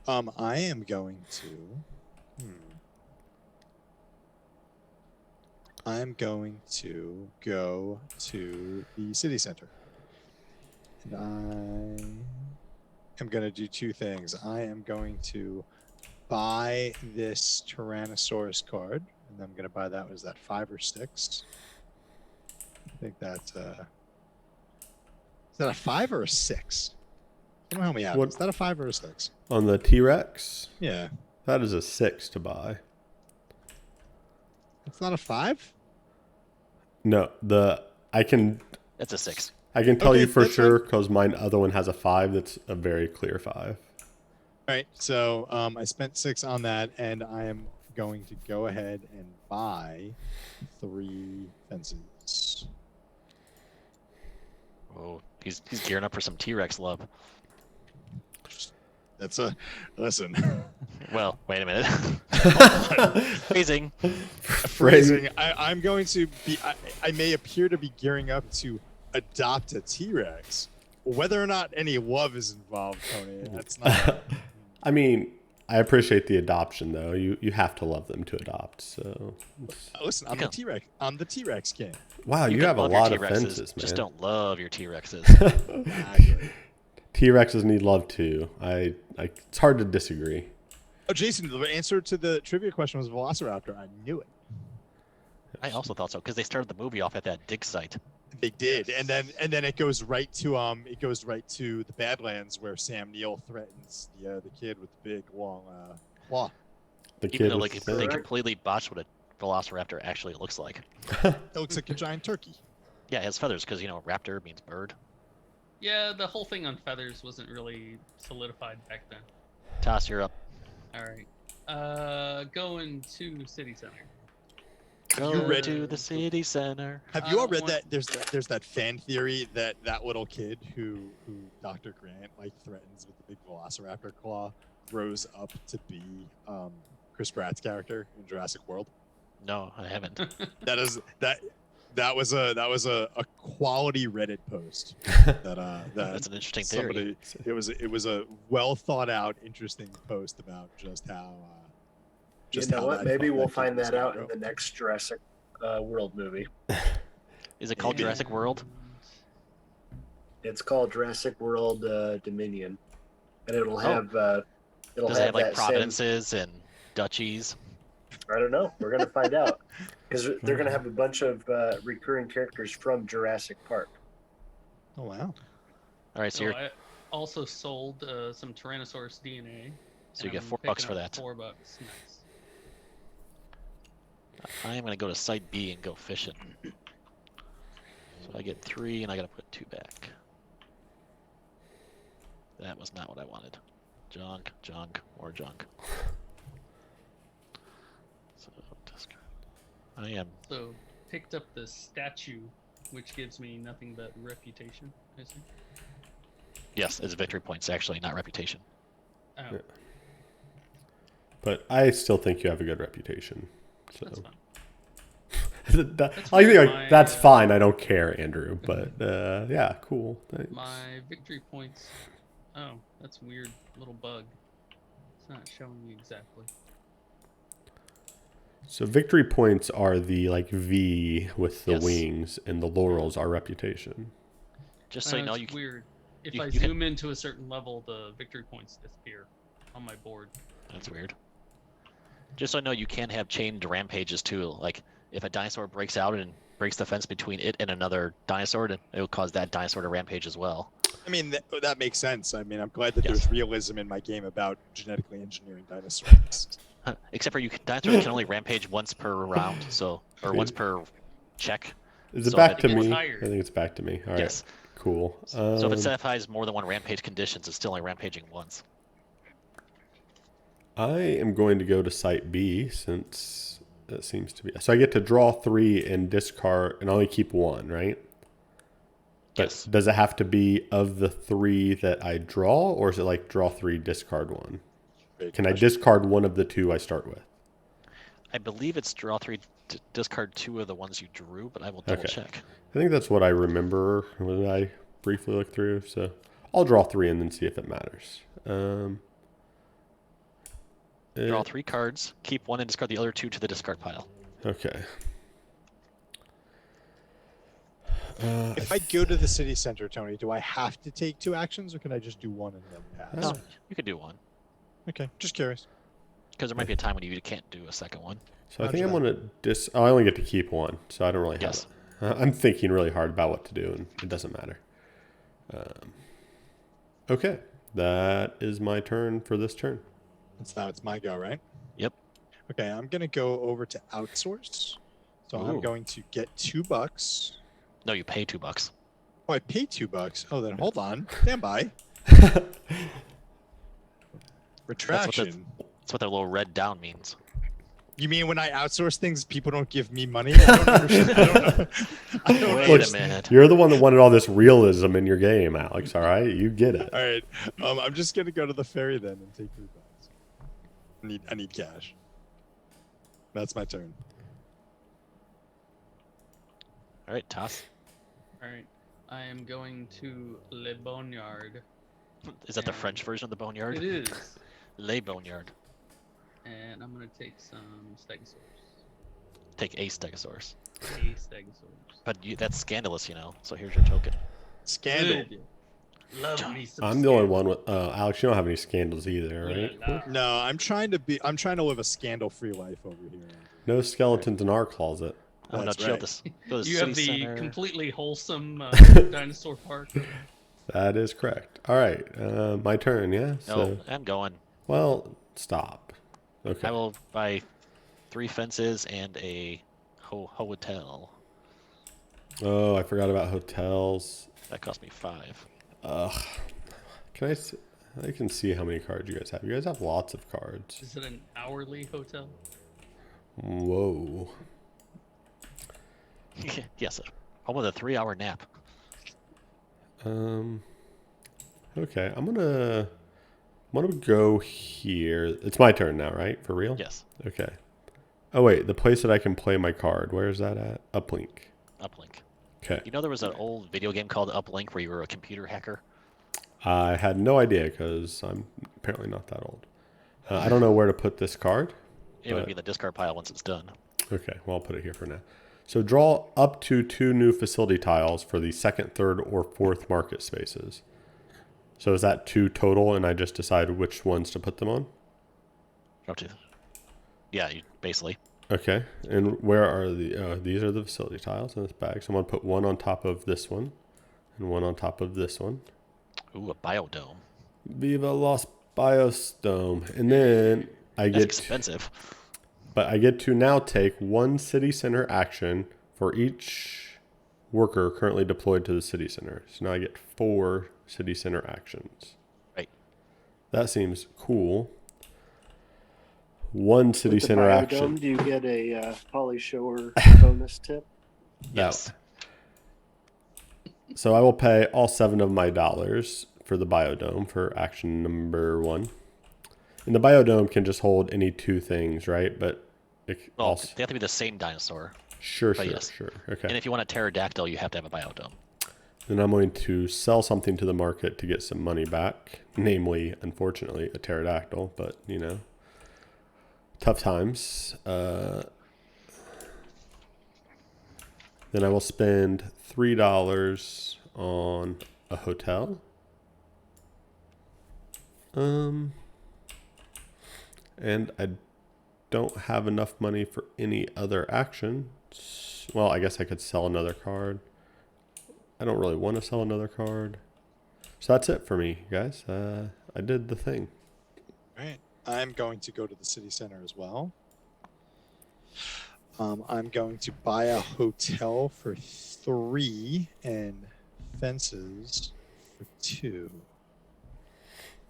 I am going to. I'm going to go to the city center. And I am going to do 2 things. I am going to buy this Tyrannosaurus card, and I'm going to buy that. Was that 5 or 6? I think that's is that a 5 or a 6? Someone help me out. What- Is that a 5 or a 6? On the T-Rex, Yeah. that is a 6 to buy. It's not a 5? No, I can It's a 6. tell Okay, you for that's sure because mine other one has a 5. That's a very clear 5. All right. So I spent 6 on that, and I am going to go ahead and buy 3 fences. Oh, he's gearing up for some T-Rex love. That's a listen. Well, wait a minute. Phrasing. Phrasing. I'm going to be. I may appear to be gearing up to adopt a T-Rex. Whether or not any love is involved, Tony, that's not. I mean, I appreciate the adoption though. You have to love them to adopt. So Listen, I'm the T-Rex. I'm the T-Rex king. wow, you can have a love your lot of T-Rexes, fences, man. Just don't love your T-Rexes. Exactly. T-Rexes need love too. It's hard to disagree. Oh, Jason, the answer to the trivia question was Velociraptor. I knew it. I also thought so because they started the movie off at that dig site. They did, and then it goes right to the Badlands where Sam Neill threatens the kid with the big long claw. The Even kid though with they completely botched what a Velociraptor actually looks like. It looks like a giant turkey. Yeah, it has feathers because raptor means bird. Yeah, the whole thing on feathers wasn't really solidified back then. Toss, you're up. All right. Going to city center. Go you read- to the city center. Have I you all don't read want- that? There's that fan theory that little kid who Dr. Grant like threatens with the big Velociraptor claw grows up to be Chris Pratt's character in Jurassic World. No, I haven't. That was a quality Reddit post that That's an interesting theory. somebody it was a well thought out interesting post about just how You know what? Maybe we'll find that out in grow. the next Jurassic World movie. Is it called Yeah. Jurassic World? It's called Jurassic World Dominion, and it'll have it'll Does it have like that same. providences and duchies? I don't know. We're gonna find out because they're gonna have a bunch of recurring characters from Jurassic Park. Oh wow! All right, so So you're I also sold some Tyrannosaurus DNA. so you and get I'm $4 picking for up that. $4. Nice. I am gonna go to site B and go fishing. So I get 3, and I gotta put 2 back. That was not what I wanted. Junk, junk, more junk. So discard. I am. So picked up the statue, which gives me nothing but reputation. I see. Yes, it's victory points actually, not reputation. Oh, Yeah. But I still think you have a good reputation. So that's fine. I think fine. that's fine. I don't care, Andrew. But yeah, cool. Thanks. My victory points. Oh, that's a weird little bug. It's not showing me exactly. So victory points are the like V with the Yes. wings, and the laurels are reputation. Just so you know, it's you can. weird. If you- I you can- zoom into a certain level, the victory points disappear on my board. That's weird. Just so I know, you can have chained rampages too. Like if a dinosaur breaks out and breaks the fence between it and another dinosaur, then it'll cause that dinosaur to rampage as well. I mean that makes sense. I mean I'm glad that Yes. there's realism in my game about genetically engineering dinosaurs. Except for dinosaurs can only rampage once per round, so or once per check. Is it So back if to it gets me? higher- I think it's back to me. All right. Yes. Cool. So if it satisfies more than one rampage conditions, it's still only rampaging once. I am going to go to site B since that seems to be. So I get to draw 3 and discard and only keep 1, right? But Yes. does it have to be of the 3 that I draw, or is it like draw 3, discard 1? Great Can I question. discard one of the 2 I start with? I believe it's draw 3, discard 2 of the ones you drew, but I will double Okay. check. I think that's what I remember when I briefly looked through. So I'll draw 3 and then see if it matters. Draw 3 cards, keep 1 and discard the other 2 to the discard pile. Okay. If I go to the city center, Tony, do I have to take 2 actions, or can I just do 1 and then pass? No, you could do 1. Okay, just curious. Because there might be a time when you can't do a second one. So I Roger think I'm that. going to I only get to keep 1, so I don't really have Yes. it. I'm thinking really hard about what to do, and it doesn't matter. Okay, that is my turn for this turn. Now it's my go, right? Yep. Okay, I'm gonna go over to outsource. So I'm Ooh. going to get $2. No, you pay $2. Oh, I paid $2. Oh, then hold on. Stand by. Retraction. That's what that little red down means. You mean when I outsource things, people don't give me money? I don't understand. I don't know. I don't Wait Look, a minute. You're the one that wanted all this realism in your game, Alex. All right, you get it. All right. I'm just gonna go to the ferry then and take $3. I need cash. That's my turn. All right, toss. All right. I am going to Le Boneyard. Is that the And French version of the boneyard? It is. Le boneyard. And I'm going to take some Stegosaurus. Take a Stegosaurus. A Stegosaurus. But that's scandalous, you know. So here's your token. Scandal. Good. Love me some I'm the only scandal. one with Alex. You don't have any scandals either, Ooh la right? la. No, I'm trying to live a scandal-free life over here. Andrew. No skeletons in our closet. Oh no, That's chill right. this. Go to the You city have the center. completely wholesome dinosaur park. That is correct. All right, my turn. Yeah. No, So, I'm going. well, stop. Okay. I will buy 3 fences and a hotel. Oh, I forgot about hotels. That cost me 5. Can I can see how many cards you guys have. You guys have lots of cards. Is it an hourly hotel? Whoa. Yes, home with a 3-hour nap. Okay, I'm gonna go here. It's my turn now, right? For real? Yes, Okay. Oh wait, the place that I can play my card. Where is that at? Uplink. Uplink. Okay. You know there was an old video game called Uplink where you were a computer hacker? I had no idea because I'm apparently not that old. I don't know where to put this card. It would be in the discard pile once it's done. Okay, well, I'll put it here for now. So draw up to 2 new facility tiles for the second, third, or fourth market spaces. So is that 2 total, and I just decide which ones to put them on? Up to, yeah, basically. Okay, and where are these are the facility tiles in this bag. So I'm going to put one on top of this one, and one on top of this one. Ooh, a biodome. Viva Los Biosdome. And then That's expensive. But I get to now take 1 city center action for each worker currently deployed to the city center. So now I get 4 city center actions. Right. That seems cool. 1 city With the center biodome, action. do you get a Polly Shore bonus tip? Yes. So I will pay all 7 of my dollars for the biodome for action number 1. And the biodome can just hold any 2 things, right? But it Well, also... they have to be the same dinosaur. Sure. Yes. Okay. And if you want a pterodactyl, you have to have a biodome. Then I'm going to sell something to the market to get some money back. Namely, unfortunately, a pterodactyl. But, you know, tough times. Then I will spend $3 on a hotel. And I don't have enough money for any other actions. Well, I guess I could sell another card. I don't really want to sell another card. So that's it for me, guys. I did the thing. All right. I'm going to go to the city center as well. I'm going to buy a hotel for 3 and fences for 2.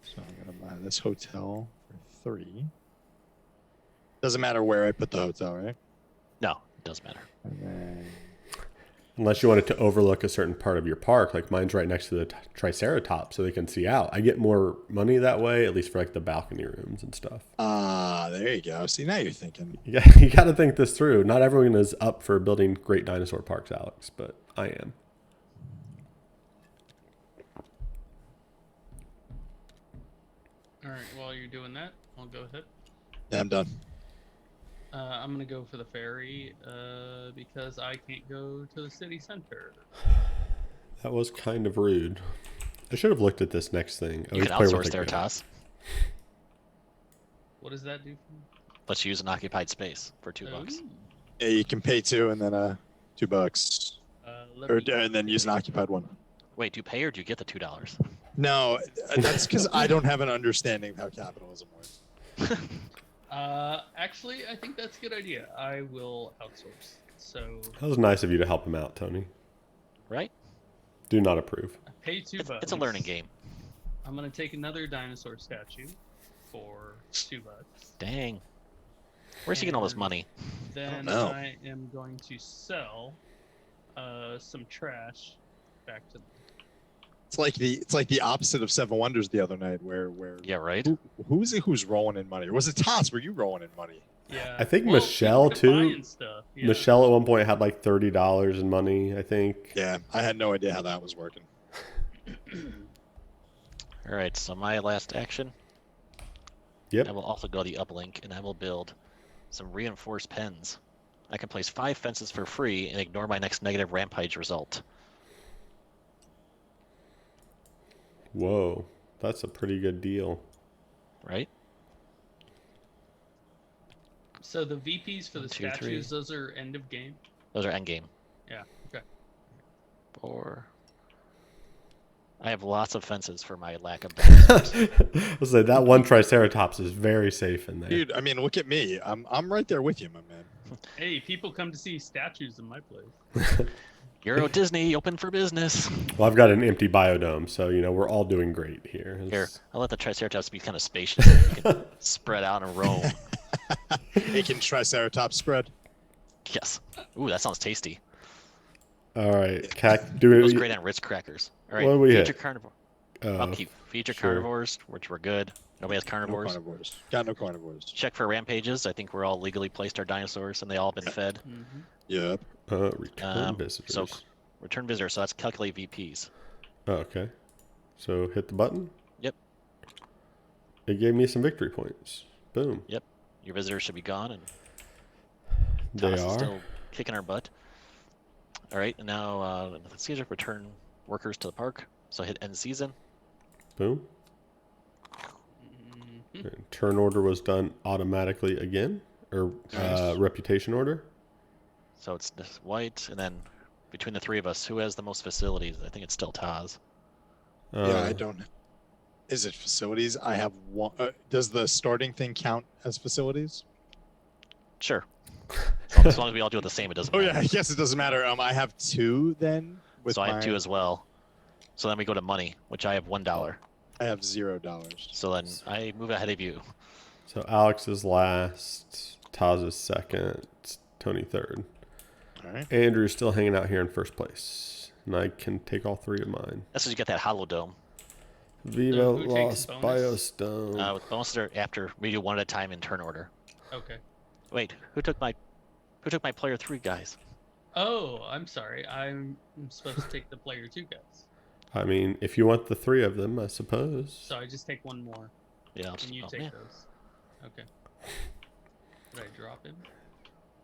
So I'm going to buy this hotel for 3. Doesn't matter where I put the hotel, right? No, it doesn't matter. And then Unless you want it to overlook a certain part of your park, like mine's right next to the Triceratops, so they can see out. I get more money that way, at least for like the balcony rooms and stuff. there you go. See, now you're thinking. Yeah, you got to think this through. Not everyone is up for building great dinosaur parks, Alex, but I am. All right, while you're doing that, I'll go ahead. Yeah, I'm done. I'm gonna go for the ferry because I can't go to the city center. That was kind of rude. I should have looked at this next thing. You can outsource their toss. What does that do for me? Let's use an occupied space for $2. Ooh. Yeah, you can pay 2 and then $2, and then use an occupied one. Wait, do you pay or do you get the $2? No, that's because I don't have an understanding of how capitalism works. Actually, I think that's a good idea. I will outsource. So That was nice of you to help him out, Tony. Right? Do not approve. I pay $2. It's a learning game. I'm gonna take another dinosaur statue for $2. Dang. Where's he getting all this money? Then know. I am going to sell some trash back to them. It's like the opposite of Seven Wonders the other night, where Yeah, right? who's it who's rolling in money? Or was it Toss? Were you rolling in money? Yeah. I think Well, Michelle, people kept too. buying Stuff. Yeah. Michelle at one point had like $30 in money, I think. Yeah, I had no idea how that was working. All right, so my last action. Yep. I will also go the uplink, and I will build some reinforced pens. I can place 5 fences for free and ignore my next negative rampage result. Whoa, that's a pretty good deal. Right? So the VPs for the 1, 2, 3. statues, those are end of game. Those are endgame. Yeah. Okay. 4. I have lots of fences for my lack of dinosaurs. I'll say that one Triceratops is very safe in there. Dude, I mean, look at me. I'm right there with you, my man. Hey, people come to see statues in my place. Euro Disney, open for business. Well, I've got an empty biodome, so we're all doing great here. Here, I'll let the Triceratops be kind of spacious. So you can spread out and roam. It can Triceratops spread. Yes. Ooh, that sounds tasty. All right, It do was it. great on Ritz crackers. All right, What do we feed hit? your carnivore. Oh, Upkeep. Feed your sure. carnivores, which were good. Nobody has No carnivores. carnivores. Got no carnivores. Check for rampages. I think we're all legally placed our dinosaurs, and they all been fed. Mm-hmm. Yep. Return visitors. So return visitor. So that's calculate VPs. Oh, okay. So hit the button. Yep. It gave me some victory points. Boom. Yep. Your visitors should be gone, and They Thomas is are. still kicking our butt. All right, and now let's see if return workers to the park. So hit end season. Boom. Mm-hmm. And turn order was done automatically again, or Nice. reputation order. So it's this white, and then between the three of us, who has the most facilities? I think it's still Taz. Yeah, I don't. Is it facilities? I have one. Does the starting thing count as facilities? Sure. As long as we all do it the same, it doesn't Oh matter. yeah, I guess it doesn't matter. I have 2 then. With So I my, have 2 as well. So then we go to money, which I have $1. I have $0. So then I move ahead of you. So Alex is last, Taz is second, Tony third. All right. Andrew's still hanging out here in first place, and I can take all 3 of mine. That's because you get that hollow dome. Viva So who Los takes bonus? Biostone. With bonuses are after we do one at a time in turn order. Okay. Wait, who took my player 3 guys? Oh, I'm sorry. I'm supposed to take the player 2 guys. I mean, if you want the 3 of them, I suppose. So I just take one more, Yeah. and you oh, take man. those. Okay. Did I drop him?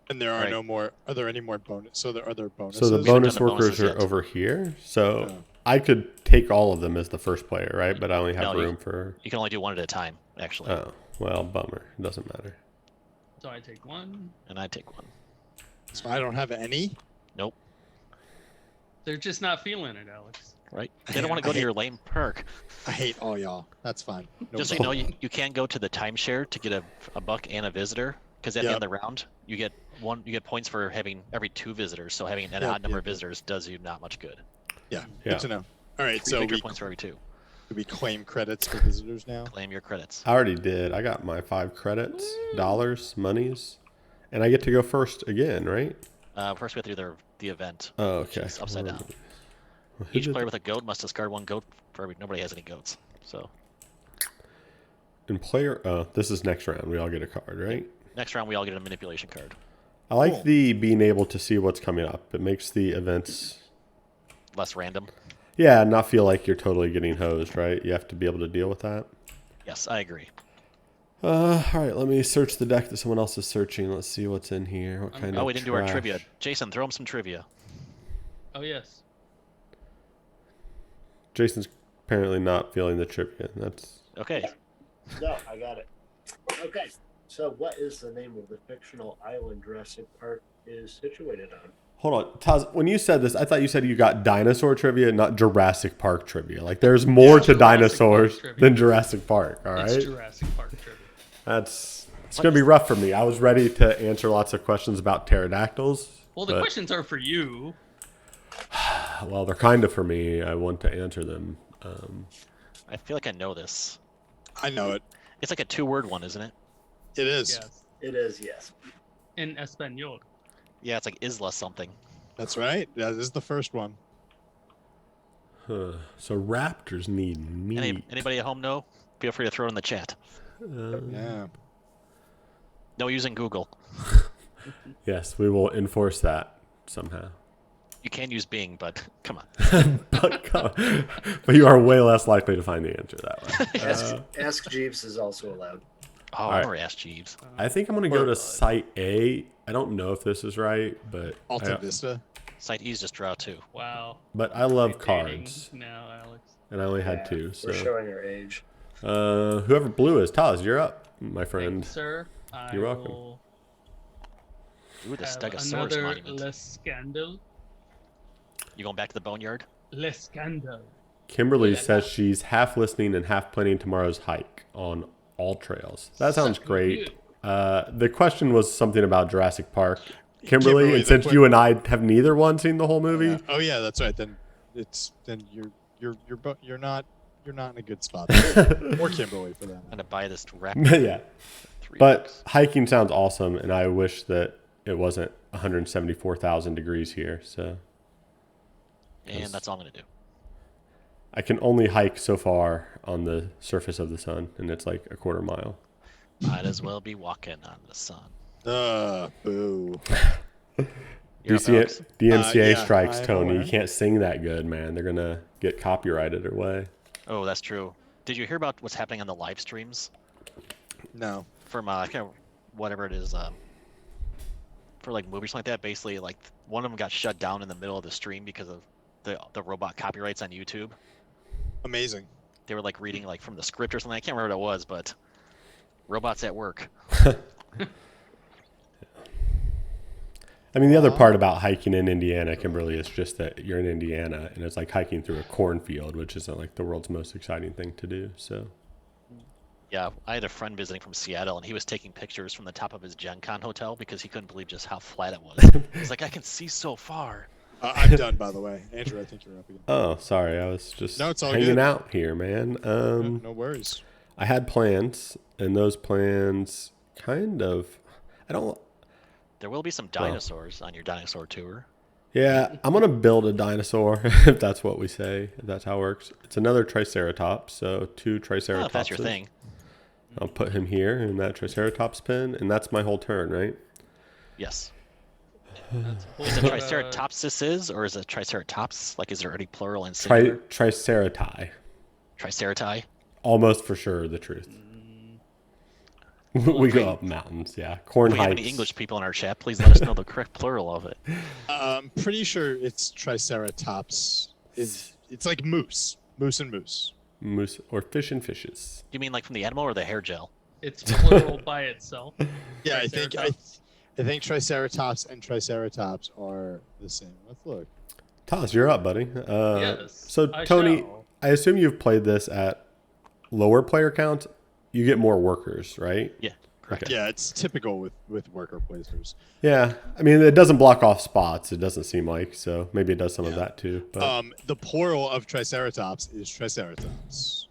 And there are Right. no more. Are there any more bonus? So there are there bonuses. So the We haven't bonus done the workers bonuses are yet. over here. So Oh. I could take all of them as the first player, right? But I only have No, you- room for. You can only do one at a time, actually. Oh, well, bummer. It doesn't matter. So I take one. And I take one. So I don't have any. Nope. They're just not feeling it, Alex. Right? They don't want to go to your lame perk. I hate all y'all. That's fine. No Just so you know, you can go to the timeshare to get a buck and a visitor. Because at the end of the round, you get points for having every 2 visitors. So having an Yep, odd number yep, of visitors does you not much good. Yeah. Yeah. Good to know. All right. 3 So victory we points for every 2. we claim credits for visitors now. Claim your credits. I already did. I got my 5 credits, dollars, monies, and I get to go first again, right? First, we have to do the event. Oh, which okay. is upside down. Who Each did player that? with a goat must discard 1 goat for every. Nobody has any goats. So And player. Oh, this is next round. We all get a card, right? next round, we all get a manipulation card. I like Cool. the being able to see what's coming up. It makes the events, Less random. yeah, not feel like you're totally getting hosed, right? You have to be able to deal with that. Yes, I agree. All right, let me search the deck that someone else is searching. Let's see what's in here. What kind of Oh, we didn't do our trash. trivia. Jason, throw him some trivia. Oh yes. Jason's apparently not feeling the trivia. That's Okay. No, I got it. Okay, so what is the name of the fictional island Jurassic Park is situated on? hold on, Taz. When you said this, I thought you said you got dinosaur trivia, not Jurassic Park trivia. Like there's more to Jurassic dinosaurs Park trivia. than Jurassic Park. All It's right, Jurassic Park trivia. it's gonna be rough for me. I was ready to answer lots of questions about pterodactyls. Well, the but- questions are for you. Well, they're kind of for me. I want to answer them. I feel like I know this. I know it. It's like a 2-word one, isn't it? It is. Yes. It is, yes. In Espanol. Yeah, it's like Isla something. That's right. That is the first one. So raptors need meat. Anybody at home know? Feel free to throw it in the chat. Yeah. No using Google. Yes, we will enforce that somehow. You can use Bing, but come on. but you are way less likely to find the answer that way. Ask Jeeves is also allowed. Oh, I never asked Jeeves. I think I'm going to go to Site A. I don't know if this is right, but Alta Vista. Site E's just draw 2. Wow. I love You're dating cards, now, Alex. and I only had Yeah, 2. We're So showing our age. whoever blue is, Taz, you're up, my Thank friend. you, sir. I You're welcome. will Ooh, the have Stegosaurus another monument. Le Scandal. You going back to the boneyard? Le Scandal. Kimberly Yeah. says she's half listening and half planning tomorrow's hike on all trails. That sounds Suck great. you. The question was something about Jurassic Park. Kimberly, and the since quick- you and I have neither one seen the whole movie, Yeah. Oh yeah, that's right. Then you're not in a good spot. Or Kimberly for that. I'm gonna buy this raptor. yeah. $3. But hiking sounds awesome, and I wish that it wasn't 174,000 degrees here. So And that's all I'm gonna do. I can only hike so far on the surface of the sun, and it's like a quarter mile. Might as well be walking on the sun. Boo. You're up, Alex. DMCA Yeah, strikes, I'm Tony. aware. You can't sing that good, man. They're gonna get copyrighted away. Oh, that's true. Did you hear about what's happening on the live streams No. from whatever it is, for like movies like that? Basically, like one of them got shut down in the middle of the stream because of the robot copyrights on YouTube. Amazing. They were like reading like from the script or something. I can't remember what it was, but robots at work. I mean, the other part about hiking in Indiana, Kimberly, is just that you're in Indiana, and it's like hiking through a cornfield, which isn't like the world's most exciting thing to do. So Yeah, I had a friend visiting from Seattle, and he was taking pictures from the top of his Gen Con hotel because he couldn't believe just how flat it was. He's like, I can see so far. I'm done, by the way. Andrew, I think you're up again. oh, sorry, I was just No, it's all hanging good. out here, man. No worries. I had plans, and those plans kind of, I don't. There will be some dinosaurs on your dinosaur tour. Yeah, I'm gonna build a dinosaur if that's what we say. If that's how it works. It's another Triceratops, so 2 Oh, Triceratopses. if that's your thing. I'll put him here in that Triceratops pin, and that's my whole turn, right? Yes. That's a Is it whole, Triceratopses, or is it Triceratops? Like, is there already plural and singular? Tricerati. Tricerati? Almost for sure the truth. we go up mountains, yeah. Corn If we have heights. any English people in our chat, please let us know the correct plural of it. I'm pretty sure it's Triceratops. It's like moose. Moose and moose. Moose or fish and fishes. You mean like from the animal or the hair gel? It's plural by itself. Yeah, I think Triceratops. Triceratops and Triceratops are the same. Let's look. Toss, you're up, buddy. Yes, So I Tony, shall. I assume you've played this at lower player count. You get more workers, right? Yeah, correct. Okay. Yeah, it's typical with worker placers. Yeah, I mean it doesn't block off spots. It doesn't seem like so. Maybe it does some of that too. But The plural of Triceratops is Triceratops.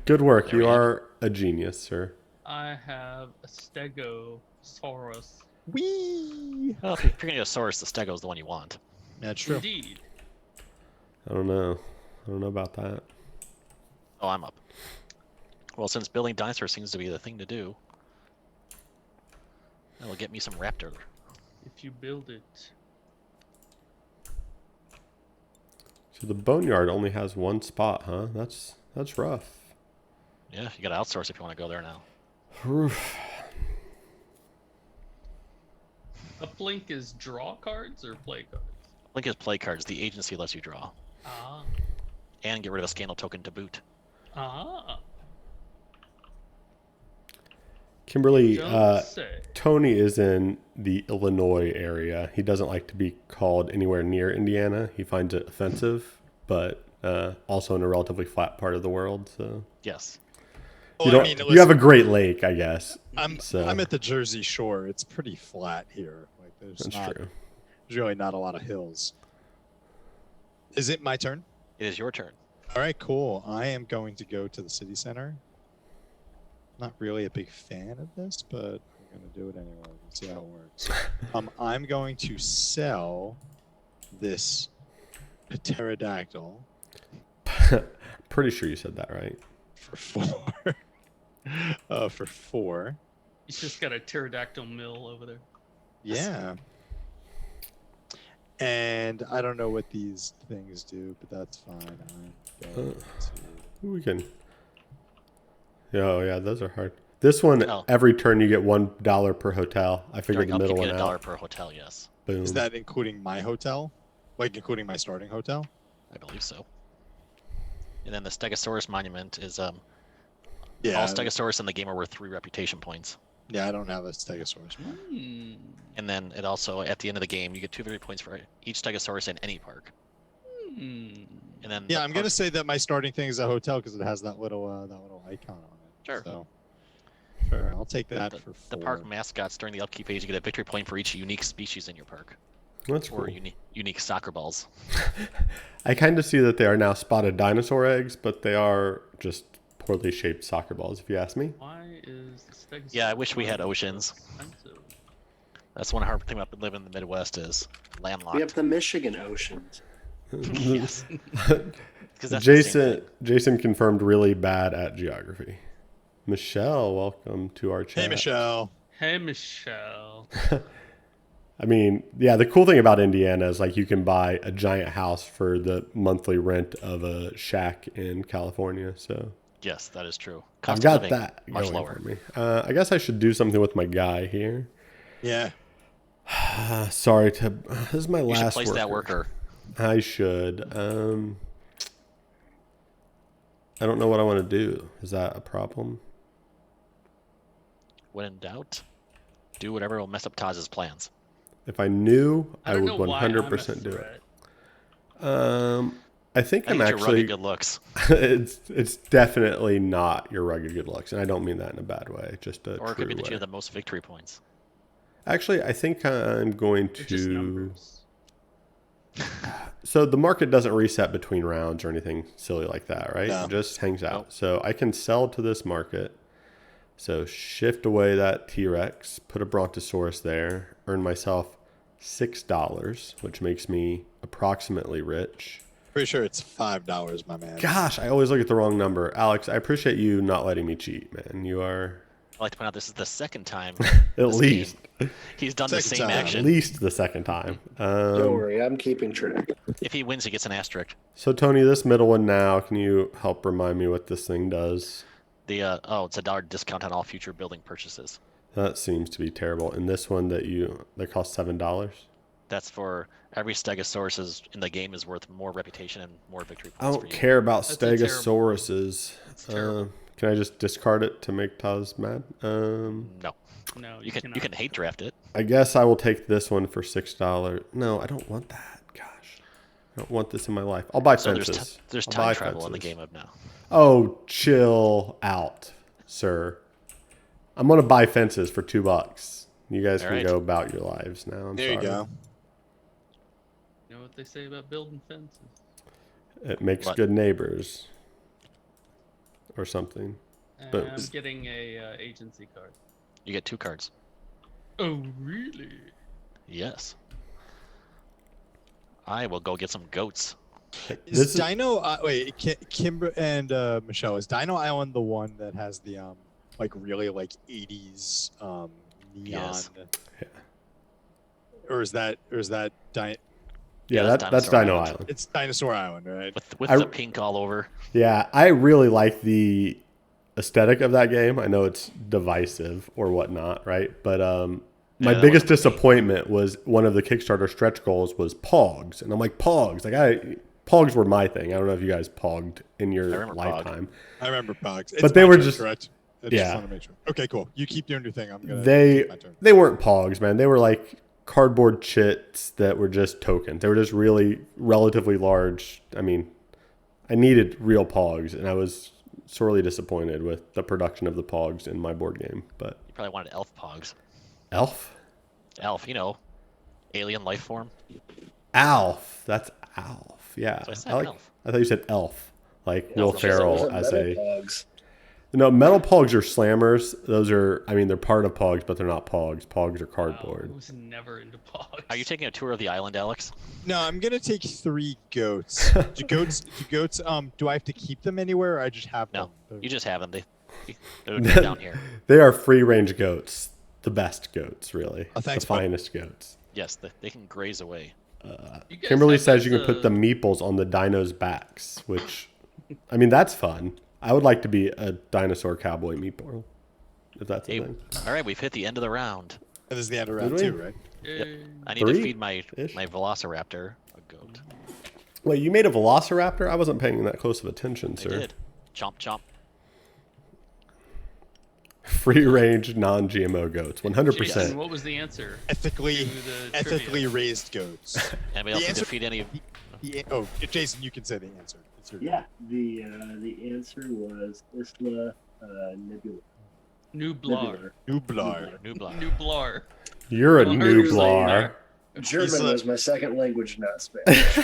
good work. There You we go. are a genius, sir. I have a Stegosaurus. Whee! Well, if you're going to go Saurus, the Stego's the one you want. That's true. Indeed. I don't know. I don't know about that. Oh, I'm up. Well, since building dinosaurs seems to be the thing to do, that will get me some raptor. If you build it. So the boneyard only has 1 spot, huh? That's rough. Yeah, you got to outsource if you want to go there now. Uplink is draw cards or play cards? Link is play cards. The agency lets you draw. Ah. And get rid of a scandal token to boot. Ah. Kimberly, Don't say. Tony is in the Illinois area. He doesn't like to be called anywhere near Indiana. He finds it offensive, but also in a relatively flat part of the world. So Yes. you, Well, don't, you have a Great Lake, I guess. I'm at the Jersey Shore. It's pretty flat here. Like That's true. There's really not a lot of hills. Is it my turn? It is your turn. All right, cool. I am going to go to the city center. Not really a big fan of this, but I'm going to do it anyway. Let's see how it works. I'm going to sell this pterodactyl Pretty sure you said that right. for 4. For 4. He's just got a pterodactyl mill over there. Yeah. And I don't know what these things do, but that's fine. I'm going to... We can. Oh yeah, those are hard. This one, Oh. every turn you get $1 per hotel. I figured During the upkeep, middle you one get $1 out. per hotel, yes. Boom. Is that including my hotel? Like including my starting hotel? I believe so. And then the Stegosaurus monument is Yeah. all Stegosaurus in the game are worth 3 reputation points. Yeah, I don't have a Stegosaurus. Hmm. And then it also, at the end of the game, you get 2 victory points for each Stegosaurus in any park. Hmm. And then Yeah, the I'm gonna park- say that my starting thing is a hotel because it has that little icon on it. Sure. So Sure, I'll take that The, for 4. the park mascots during the upkeep phase, you get a victory point for each unique species in your park. That's Or cool. unique soccer balls. I kind of see that they are now spotted dinosaur eggs, but they are just poorly shaped soccer balls, if you ask me. Why is the Stegosaurus Yeah, I wish we had so oceans. expensive? That's one hard thing about living in the Midwest is We have landlocked. the Michigan oceans. Yes. 'Cause that's the same thing. Jason confirmed really bad at geography. Michelle, welcome to our chat. Hey, Michelle. Hey, Michelle. I mean, yeah, the cool thing about Indiana is like you can buy a giant house for the monthly rent of a shack in California. So Yes, that is true. I've Cost of got living, that much going lower. for me. I guess I should do something with my guy here. Yeah. Sorry to. This is my You should last place that worker. I should. I don't know what I want to do. Is that a problem? When in doubt, do whatever will mess up Taz's plans. If I knew, I don't would know why I'm a 100% do it. threat. I think I I'm think your actually. rugged good looks. it's definitely not your rugged good looks, and I don't mean that in a bad way. Just a Or it true could be that way. you have the most victory points. Actually, I think I'm going It's just to. numbers. So the market doesn't reset between rounds or anything silly like that, right? No. It just hangs out. Nope. So I can sell to this market. So shift away that T-Rex, put a Brontosaurus there, earn myself $6, which makes me approximately rich. Pretty sure it's $5, my man. Gosh, I always look at the wrong number. Alex, I appreciate you not letting me cheat, man. You are I'd like to point out this is the second time at this least game he's done the Second same time. at action. least the second time. Don't worry, I'm keeping track. If he wins, he gets an asterisk. So Tony, this middle one now, can you help remind me what this thing does? It's a $1 discount on all future building purchases. That seems to be terrible. And this one that costs $7. That's for every Stegosaurus in the game is worth more reputation and more victory I points for don't you. care about That's a terrible Stegosauruses. That's terrible. Can I just discard it to make Taz mad? No, No, you can cannot. hate draft it. I guess I will take this one for $6. No, I don't want that. Gosh, I don't want this in my life. I'll buy So fences. there's I'll time buy travel in the fences. game of now. Oh, chill out, sir. I'm gonna buy fences for $2. You guys All can right. go about your lives now. I'm There you sorry. go. You know what they say about building fences? It makes What? good neighbors, or something. But- I'm getting a agency card. You get 2 cards. Oh, really? Yes. I will go get some goats. Is Dino? Wait, Kimber and Michelle. Is Dino Island the one that has the like really like 80s neon? Yes. Yeah. Or is that Yeah, that's that's Dinosaur Dino Island. Island. It's Dinosaur Island, right? With I- the pink all over. Yeah, I really like the aesthetic of that game. I know it's divisive or whatnot, right? But my that biggest wasn't me. disappointment was one of the Kickstarter stretch goals was Pogs, and I'm like, Pogs, Pogs were my thing. I don't know if you guys pogged in your remember Pog. lifetime. I remember Pogs. It's But they my were turn, just- correct. I yeah. just want to make sure. Okay, cool. You keep doing your thing. I'm gonna. They keep my turn. they weren't Pogs, man. They were like cardboard chits that were just tokens. They were just really relatively large. I mean, I needed real Pogs, and I was sorely disappointed with the production of the Pogs in my board game. But You probably wanted elf pogs. Elf? Elf, alien life form. Alf. That's Alf. Yeah. So I said Elf. I thought you said Elf. Like No, Will no, Ferrell Those are as metal a... Pogs. No, metal Pogs are slammers. Those are, I mean, they're part of Pogs, but they're not Pogs. Pogs are Wow, cardboard. I was never into pogs. Are you taking a tour of the island, Alex? No, I'm gonna take 3 goats. Do goats? Do I have to keep them anywhere, or I just have No, them? you just have them. They're down here. They are free range goats. The best goats, really. Oh, thanks, the bud. finest goats. Yes, they can graze away. You guys Kimberly have says those, you can put the meeples on the dinos' backs, which, I mean, that's fun. I would like to be a dinosaur cowboy meatball, if that's a Hey, thing. all right, we've hit the end of the round. And this is the end of Did round we? 2, right? Yay. I need to 3 feed my -ish? Velociraptor a goat. Wait, you made a velociraptor? I wasn't paying that close of attention, I sir. did. Chomp chomp. Free range, non GMO goats, 100%. Jason, what was the answer? Ethically, To the ethically trivia. raised goats. Anybody else can answer- defeat any? Oh, Jason, you can say the answer. It's your Yeah, the answer was Isla Nebula. Nublar. Nublar. Nublar. Nublar. You're a Well, nooblar. German He's was my second language, not Spanish.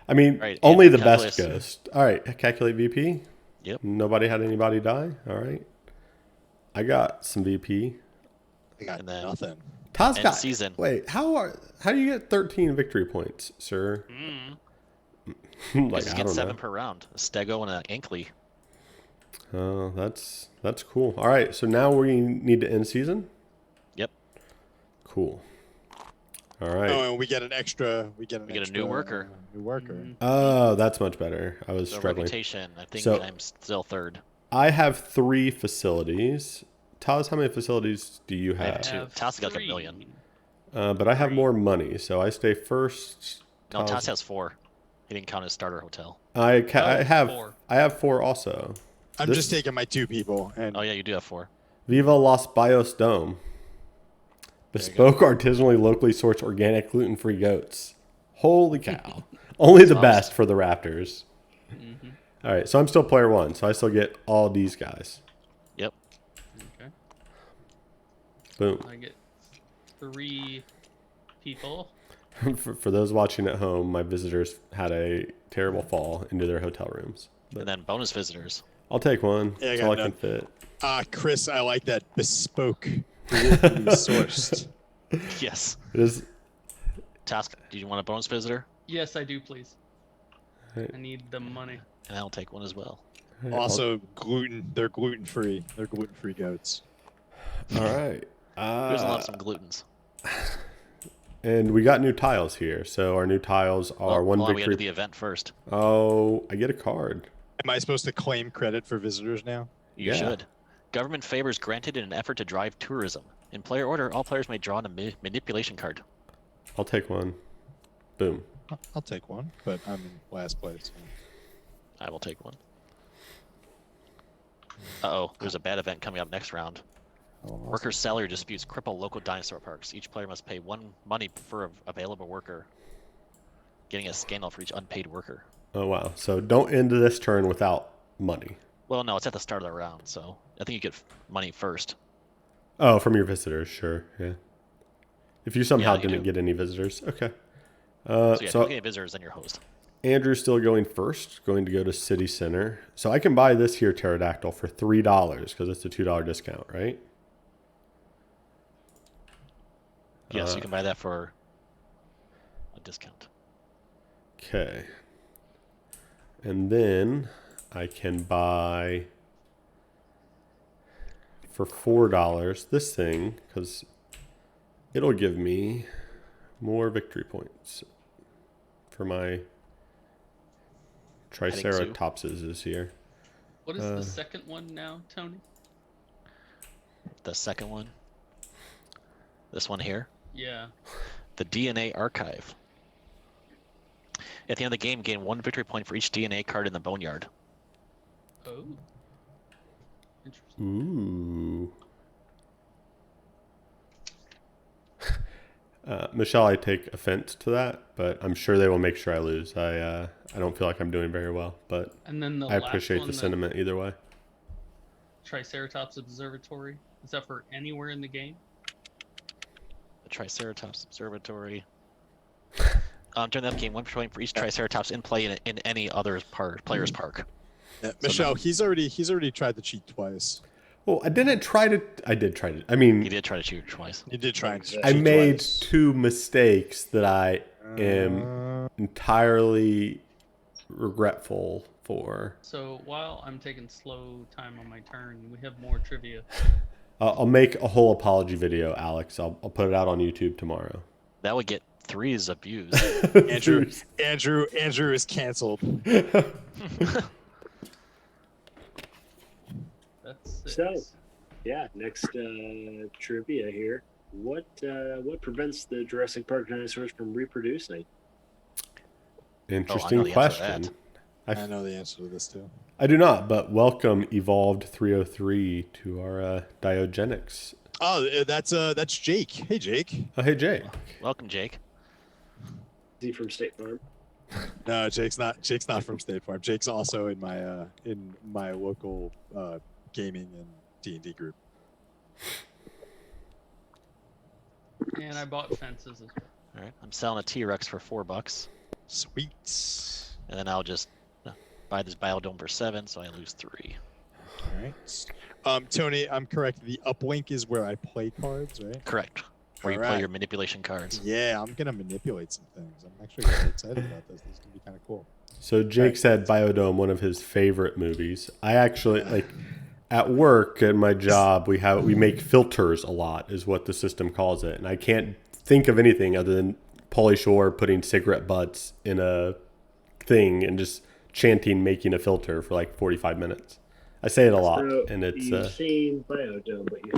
I mean, Right, only and the best calculus. ghost. All right, calculate VP. Yep. Nobody had anybody die. All right. I got some VP. I got And then- nothing. Todd's End got. season. Wait, how do you get 13 victory points, sir? Because Like you I get don't 7 know. per round. A Stego and an Ankley. Oh, that's cool. All right, so now we need to end season. Yep. Cool. All right. Oh, and we get an extra. We get get a extra, new worker. New worker. Mhm. Oh, that's much better. I was So struggling. reputation, I think So- I'm still third. I have 3 facilities. Taz, how many facilities do you I have have? two. Toss got like a million. But I have 3. more money, so I stay first. No, Taz- Toss has 4. He didn't count his starter hotel. I Oh, have 4. I have 4 also. I'm This- just taking my 2 people, and Oh yeah, you do have 4. Viva Los Bios Dome. Bespoke, artisanally, locally sourced, organic, gluten-free goats. Holy cow! Only the Awesome. best for the Raptors. Mm-hmm. All right, so I'm still player 1, so I still get all these guys. Yep. Okay. Boom. I get 3 people. For those watching at home, my visitors had a terrible fall into their hotel rooms. And then bonus visitors. I'll take one. Yeah, I That's got all I none. can fit. Chris, I like that bespoke, locally sourced. Yes. It is. Task. Do you want a bonus visitor? Yes, I do, please. Right. I need the money. And I'll take one as well. Also, they're gluten free. They're gluten free goats. All right. Who's allowed some glutens? And we got new tiles here. So our new tiles are Well, one hold on, we gotta do victory. the event first. Oh, I get a card. Am I supposed to claim credit for visitors now? You Yeah. should. Government favors granted in an effort to drive tourism. In player order, all players may draw a manipulation card. I'll take one. Boom. I'll take one, but I'm in last place. I will take one. Uh-oh, there's a bad event coming up next round. Oh, awesome. Workers' salary disputes cripple local dinosaur parks. Each player must pay 1 money per available worker, getting a scandal for each unpaid worker. Oh wow. So don't end this turn without money. Well, no, it's at the start of the round, so I think you get money first. Oh, from your visitors, sure. Yeah. If you somehow you didn't do. get any visitors, okay. So yeah, if So you get any visitors, then you're host. Andrew's still going first, going to go to City Center. So I can buy this here pterodactyl for $3 because it's a $2 discount, right? Yes, you can buy that for a discount. Okay. And then I can buy for $4 this thing because it'll give me more victory points for my Triceratopses is here. What is the second one now, Tony? The second one, this one here, Yeah. the DNA archive. At the end of the game, gain 1 victory point for each DNA card in the boneyard. Oh. Interesting. Ooh. Michelle, I take offense to that, but I'm sure they will make sure I lose. I don't feel like I'm doing very well, but And then the I last appreciate one, the sentiment either way. Triceratops Observatory. Is that for anywhere in the game? The Triceratops Observatory. During that game, 1 victory point for each Triceratops in play in any other player's park. Yeah, Michelle, he's already tried to cheat twice. Well, I did try to. I mean, He did try to cheat twice. You did try and cheat I made twice. 2 mistakes that I am entirely regretful for. So while I'm taking slow time on my turn, we have more trivia. I'll make a whole apology video, Alex. I'll put it out on YouTube tomorrow. That would get 3's abused. Andrew is canceled. That's 6. So, yeah, next trivia here. What prevents the Jurassic Park dinosaurs from reproducing? Interesting the answer to that. question. I know the answer to this too. I do not, but welcome Evolved 303 to our Dinogenics. Oh, that's Jake. Hey, Jake. Oh, hey Jay. Welcome, Jake. Is he from State Farm? No, Jake's not from State Farm. Jake's also in my local gaming and D&D group. And I bought fences as well. All right, I'm selling a T-Rex for $4, Sweet. and then I'll just buy this Biodome for 7, so I lose 3. All right. Tony, I'm correct. The uplink is where I play cards, right? Correct. Where you play your manipulation cards. Yeah, I'm gonna manipulate some things. I'm actually really excited about this. This is gonna be kind of cool. So Jake said Biodome, one of his favorite movies. I actually like at work at my job we make filters a lot is what the system calls it, and I can't think of anything other than Pauly Shore putting cigarette butts in a thing and just chanting making a filter for like 45 minutes. I say it a lot, So and it's you've seen Biodome, but you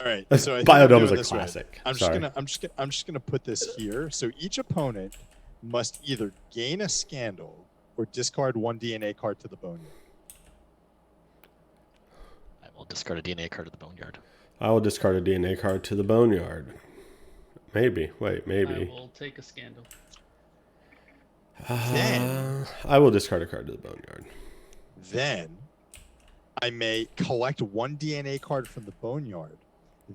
All right. So I think Biodome I'm is doing a this right. classic. I'm Sorry. just gonna put this here. So each opponent must either gain a scandal or discard 1 DNA card to the boneyard. I will discard a DNA card to the boneyard. I will discard a DNA card to the boneyard. Maybe. Wait, maybe. I will take a scandal. I will discard a card to the boneyard. Then I may collect 1 DNA card from the boneyard,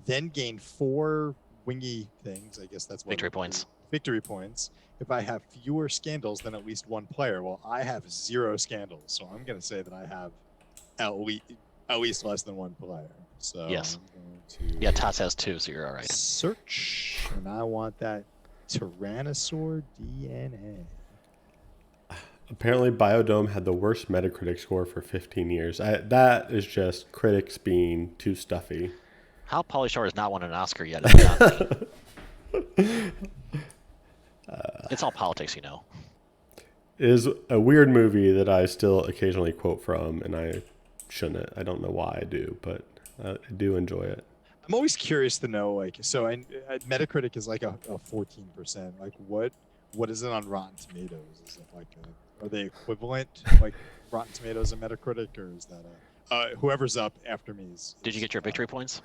then gain 4 wingy things. I guess that's what Victory points. Victory points. If I have fewer scandals than at least 1 player, well, I have 0 scandals, so I'm going to say that I have at least less than 1 player. So Yes. I'm going to Yeah, Tots has 2, so you're all right. search, and I want that Tyrannosaur DNA. Apparently, Biodome had the worst Metacritic score for 15 years. That is just critics being too stuffy. How Pauly Shore has not won an Oscar yet is beyond me. It's all politics, you know. It is a weird movie that I still occasionally quote from, and I shouldn't. I don't know why I do, but I do enjoy it. I'm always curious to know, like, so Metacritic is like a 14%. Like, what is it on Rotten Tomatoes? Is it like are they equivalent, like Rotten Tomatoes and Metacritic, or is that whoever's up after me is? Did you get your victory points?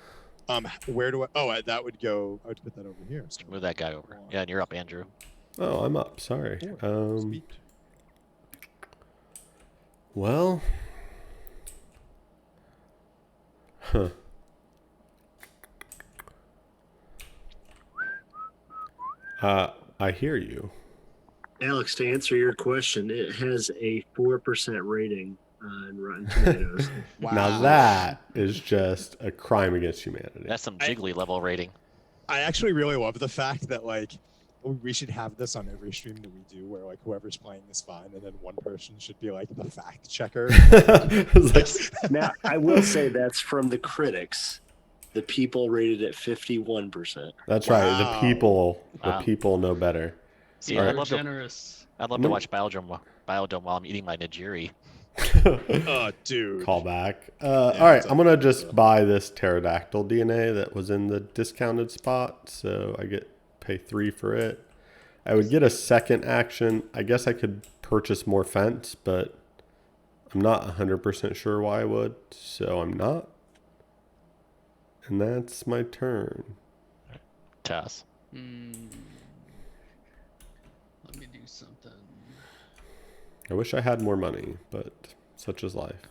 Where do I? Oh, that would go. I would put that over here. So. Move that guy over. Yeah, and you're up, Andrew. Oh, I'm up. Sorry. Sweet. Well, I hear you. Alex, to answer your question, it has a 4% rating on Rotten Tomatoes. Wow. Now that is just a crime against humanity. That's some Jiggly level rating. I actually really love the fact that like we should have this on every stream that we do, where like whoever's playing is fine, and then one person should be like the fact checker. It's like, Now, I will say that's from the critics. The people rated it 51%. that's right. Wow. Wow. The people know better. See, All I'd right. love to, Generous. I'd love to watch Biodome while I'm eating my nigiri. Oh, dude. Call back. All right, I'm gonna just buy this pterodactyl DNA that was in the discounted spot, so I pay 3 for it. I would get a second action. I guess I could purchase more fence, but I'm not 100% sure why I would, so I'm not. And that's my turn. Toss. Let me do something. I wish I had more money, but such is life.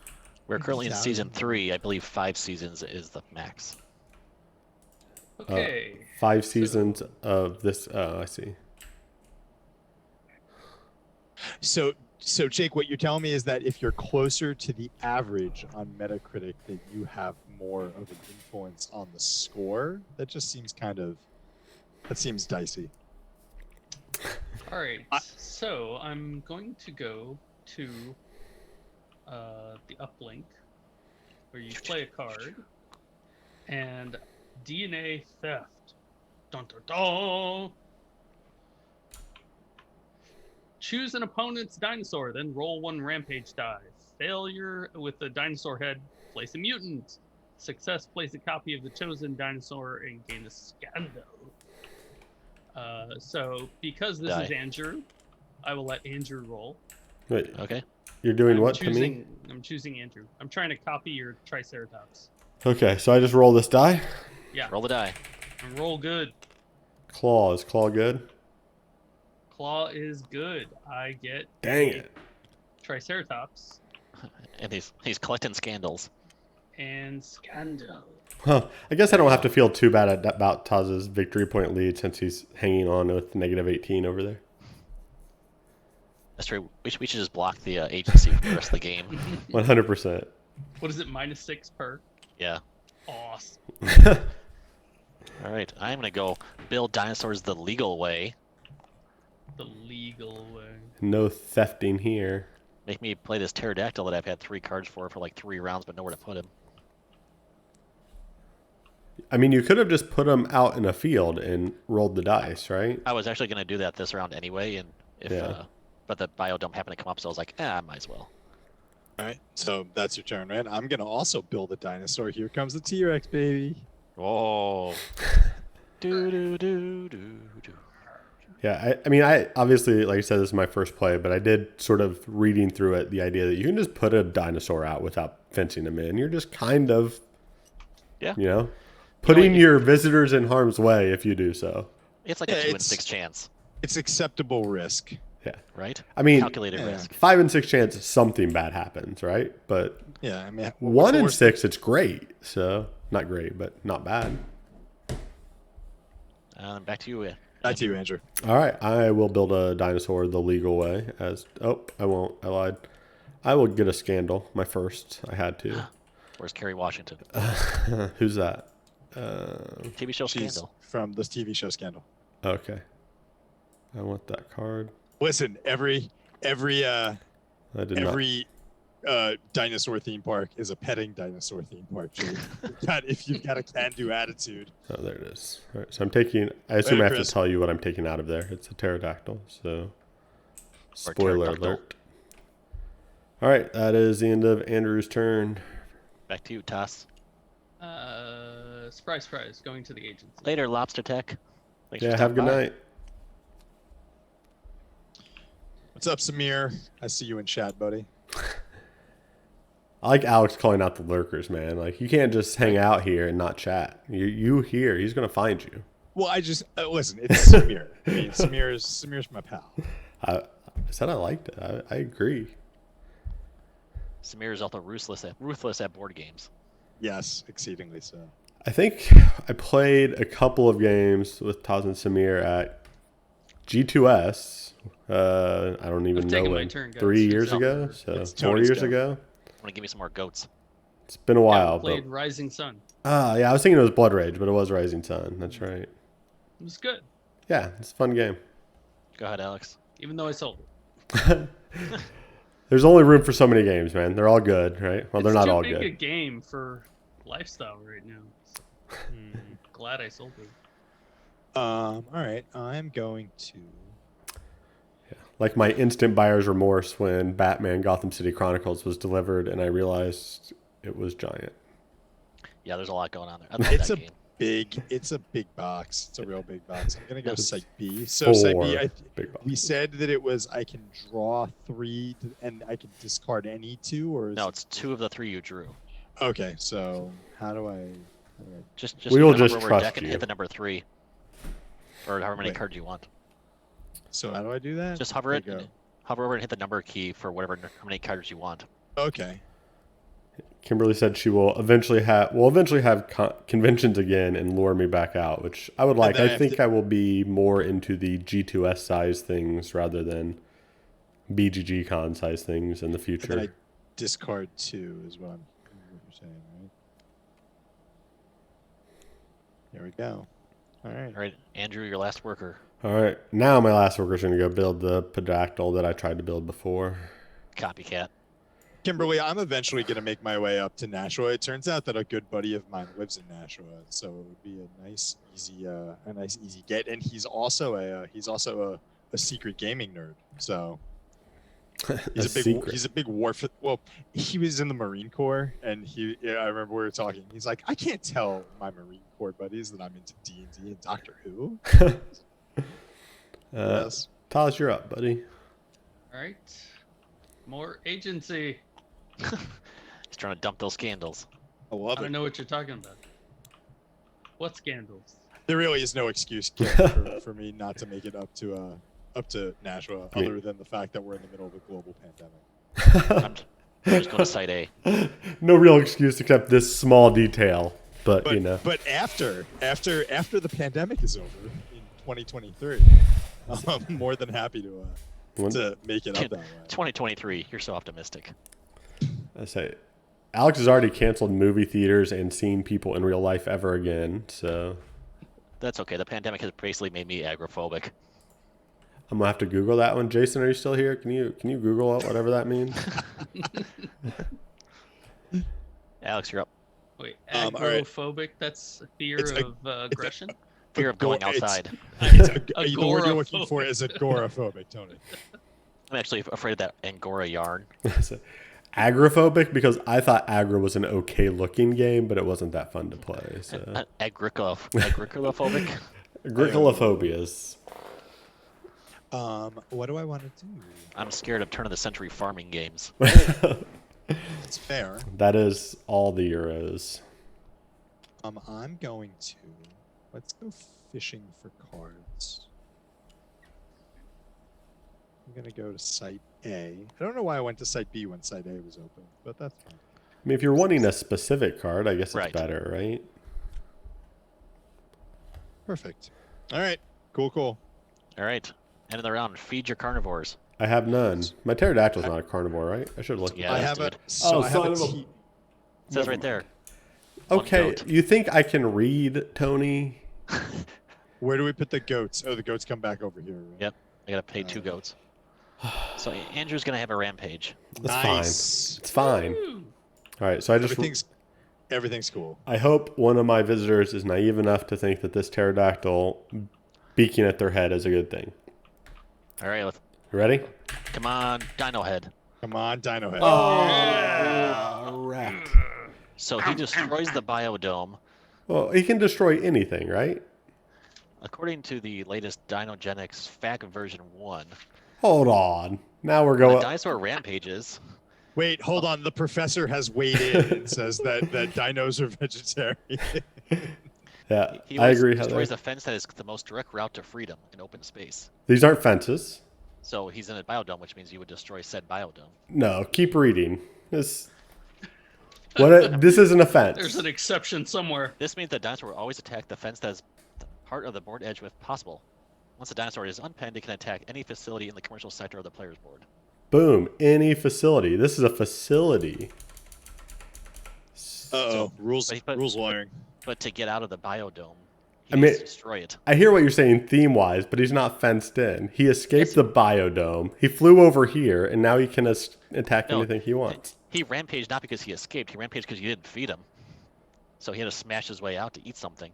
We're currently in season 3. I believe 5 seasons is the max. Okay. 5 seasons of this. Oh, I see. So Jake, what you're telling me is that if you're closer to the average on Metacritic, that you have more of an influence on the score. That just seems that seems dicey. All right. So I'm going to go to the uplink where you play a card and DNA theft. Dun, dun, dun. Choose an opponent's dinosaur, then roll 1 rampage die. Failure with the dinosaur head, place a mutant. Success, place a copy of the chosen dinosaur and gain a scandal. So because this is Andrew, I will let Andrew roll. Wait, Okay. you're doing what to me? I'm choosing Andrew. I'm trying to copy your Triceratops. Okay, so I just roll this die. Yeah. Roll the die. And roll good. Claw, is claw good? Claw is good. I get Dang it. Triceratops. And he's collecting scandals. and Scandal. Huh. I guess I don't have to feel too bad about Taz's victory point lead since he's hanging on with negative 18 over there. That's true. We should just block the agency for the rest of the game. 100%. What is it, -6 per? Yeah. Awesome. All right, I'm gonna go build dinosaurs the legal way. The legal way. No thefting here. Make me play this pterodactyl that I've had 3 cards for like 3 rounds, but nowhere to put him. I mean, you could have just put him out in a field and rolled the dice, right? I was actually gonna do that this round anyway, and if Yeah. but the biodome happened to come up, so I was like, I might as well. All right, so that's your turn, right? I'm gonna also build a dinosaur. Here comes the T-Rex, baby. Whoa. do do do do do. Yeah, I mean, I obviously, like I said, this is my first play, but I did sort of reading through it, the idea that you can just put a dinosaur out without fencing them in. You're just kind of, Yeah. you know, putting like- your visitors in harm's way if you do so. It's like Yeah, a 2 in it's- 6 chance, It's acceptable risk. Yeah. right? I mean, Calculated yeah. risk. 5 and 6 chance something bad happens, right? But Yeah, I mean, 1 in in 6, it's great. So, not great, but not bad. Back to you. Back to you, Andrew. All right, I will build a dinosaur the legal way. I won't. I lied. I will get a scandal. My first. I had to. Where's Kerry Washington? Who's that? TV show She's Scandal. from the TV show Scandal. Okay. I want that card. Listen, every I did not. dinosaur theme park is a petting dinosaur theme park. If you've got a can-do attitude. Oh, there it is. All right, so I'm taking. I assume I have Chris. to tell you what I'm taking out of there. It's a pterodactyl. So, spoiler pterodactyl. alert. All right, that is the end of Andrew's turn. Back to you, Toss. Surprise, surprise. Going to the agency. Later, Lobster Tech. Thanks for Yeah, have a stopping good by. night. What's up, Samir? I see you in chat, buddy. I like Alex calling out the lurkers, man. Like, you can't just hang out here and not chat. You here, he's gonna find you. Well, I just listen. It's Samir. I mean, Samir's my pal. I said I liked it. I agree. Samir is also ruthless at board games. Yes, exceedingly so. I think I played a couple of games with Taz and Samir at G2S. I don't even I'm know taking my when. turn, guys. 3 Who's years up ago, first? so It's 4 Tony's years go. ago. Want to give me some more goats? It's been a Yeah, while, played but Rising Sun. yeah, I was thinking it was Blood Rage, but it was Rising Sun. That's right. It was good, Yeah, it's a fun game. Go ahead, Alex. even though I sold it. There's only room for so many games, man. They're all good, right? Well, they're It's not too all big a good. game for lifestyle right now. So, glad I sold it. All right, I'm going to. Like my instant buyer's remorse when Batman Gotham City Chronicles was delivered and I realized it was giant. Yeah, there's a lot going on there. I love It's that a game. It's a big box. It's a real big box. I'm gonna go It's Site B. So Site B, 4 big box. we said that it was I can draw 3 and I can discard any 2, or is No, it- it's 2 of the 3 you drew. okay. So how do I? Just We will hover just over a trust deck and you. hit the number 3, or however many Wait. cards you want. So how do I do that? Just hover I it, go. and hover over and hit the number key for how many cards you want. Okay. Kimberly said she will eventually have conventions again and lure me back out, which I would like. then I I have think to- I will be more into the G2S size things rather than BGG con size things in the And future. then I discard 2 is what you're saying, right? There we go. All right. All right, Andrew, your last worker. All right, now my last worker's going to go build the pterodactyl that I tried to build before. Copycat. Kimberly, I'm eventually going to make my way up to Nashua. It turns out that a good buddy of mine lives in Nashua, so it would be a nice, easy get. And he's also a secret gaming nerd. So he's a big warf. Well, he was in the Marine Corps, and I remember we were talking. He's like, I can't tell my Marine Corps buddies that I'm into D&D and Doctor Who. Yes. Taz, you're up, buddy. All right. More agency. He's trying to dump those scandals. I love I it. don't know what you're talking about. What scandals? There really is no excuse Kim, for me not to make it up to Nashua, I mean- other than the fact that we're in the middle of a global pandemic. Just go to site A. No real excuse except this small detail, but you know. But after the pandemic is over in 2023, I'm more than happy to make it up that way. 2023. You're so optimistic. I say, Alex has already canceled movie theaters and seen people in real life ever again, so That's okay. The pandemic has basically made me agoraphobic. I'm gonna have to Google that one. Jason, are you still here? Can you Google it, whatever that means? Alex, you're up. Wait, all right. agoraphobic? That's a fear It's of aggression? Fear of going outside. The word you're looking for is agoraphobic, Tony. I'm actually afraid of that Angora yarn. Agoraphobic because I thought Agra was an okay looking game, but it wasn't that fun to play. So Agricolophobic. Agricolaphobia. What do I want to do? I'm scared of turn of the century farming games. It's fair. That is all the Euros. I'm going to let's go fishing for cards. I'm gonna go to site A. I don't know why I went to site B when site A was open, but that's fine. I mean, if you're wanting a specific card, I guess it's Right. better, right? Perfect. All right. Cool. All right. End of the round. Feed your carnivores. I have none. My pterodactyl's not a carnivore, right? I should look. Yeah, I that's have a. good. So Oh, I have son a of a- T- It says right there. One Okay, goat. you think I can read, Tony? Where do we put the goats? Oh, the goats come back over here. Right? Yep. I gotta pay 2 goats. So Andrew's gonna have a rampage. That's Nice. fine. It's fine. Woo! All right, so I just Everything's cool. I hope one of my visitors is naive enough to think that this pterodactyl beaking at their head is a good thing. All right. You ready? Come on, Dino Head. Come on, Dino Head. Wrecked. So he destroys the biodome. Well, he can destroy anything, right? According to the latest Dinogenics FAQ version 1, Hold on. Now we're when going. a dinosaur rampages, Wait, hold on. The professor has weighed in and says that dinos are vegetarian. Yeah, he I always agree. destroys Heather. a fence that is the most direct route to freedom in open space. These aren't fences. So he's in a biodome, which means you would destroy said biodome. No, keep reading. This isn't a fence. There's an exception somewhere. This means that dinosaur will always attack the fence that is part of the board edge if possible. Once a dinosaur is unpenned, it can attack any facility in the commercial sector of the player's board. Boom. Any facility. This is a facility. Uh-oh. Rules but- lawyering. But to get out of the biodome, he I needs mean- to destroy it. I hear what you're saying theme-wise, but he's not fenced in. He escaped the biodome. He flew over here, and now he can attack No, anything he wants. He rampaged not because he escaped. He rampaged because you didn't feed him. So he had to smash his way out to eat something,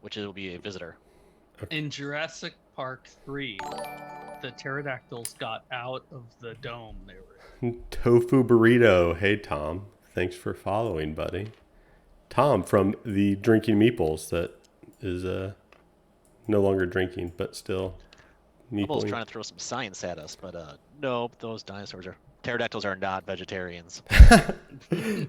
which will be a visitor. In Jurassic Park 3, the pterodactyls got out of the dome they were in. Tofu burrito. Hey, Tom. Thanks for following, buddy. Tom from the Drinking Meeples that is no longer drinking, but still Almost meepling. trying to throw some science at us, but no, those pterodactyls are not vegetarians.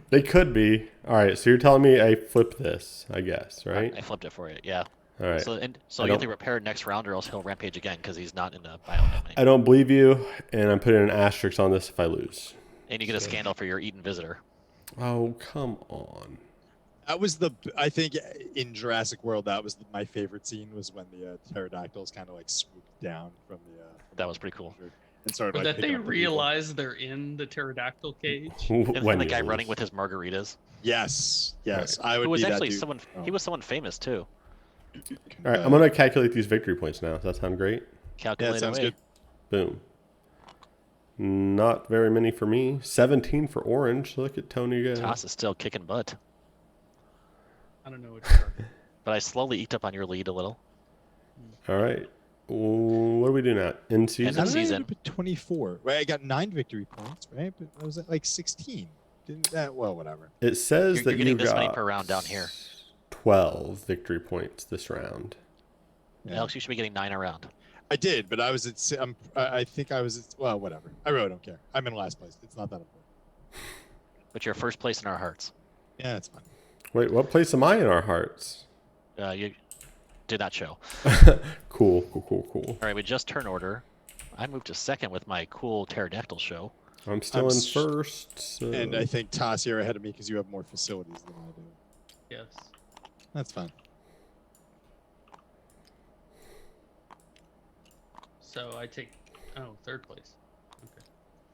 They could be. All right, so you're telling me I flip this, I guess, right? I flipped it for you, yeah. All right. So I you have to don't- repair next round, or else he'll rampage again because he's not in a biodome I anymore. don't believe you, and I'm putting an asterisk on this if I lose. And you get a scandal for your eaten visitor. Oh, come on. That was I think in Jurassic World, that was my favorite scene was when the pterodactyls kind of like swooped down from the. That was pretty cool. And started, But like, that picking they up the people. realize they're in the pterodactyl cage. And When the you guy lose. running with his margaritas. Yes. I would Who was be actually that dude. someone. Oh. He was someone famous too. All right, I'm going to calculate these victory points now. Does that sound great? Calculate sounds away. good. Boom. Not very many for me. 17 for orange. Look at Tony go. Toss is still kicking butt. I don't know what you're talking But I slowly eked up on your lead a little. All right. What do we do now? In End season? of How did I season. end up at 24? Right, I got 9 victory points, right? But I was at like 16. Didn't that? Well, whatever. It says You're that getting you this many got per round down here. 12 victory points this round. Yeah. Alex, you should be getting 9 a round. I did, but I was at. I think I was at. Well, whatever. I really don't care. I'm in last place. It's not that important. But you're first place in our hearts. Yeah, it's fine. Wait, what place am I in our hearts? You did not show. Cool. All right, we just turn order. I moved to second with my cool pterodactyl show. I'm still in first. So. And I think Toss, you're ahead of me because you have more facilities than I do. Yes. That's fine. So I take third place. Okay.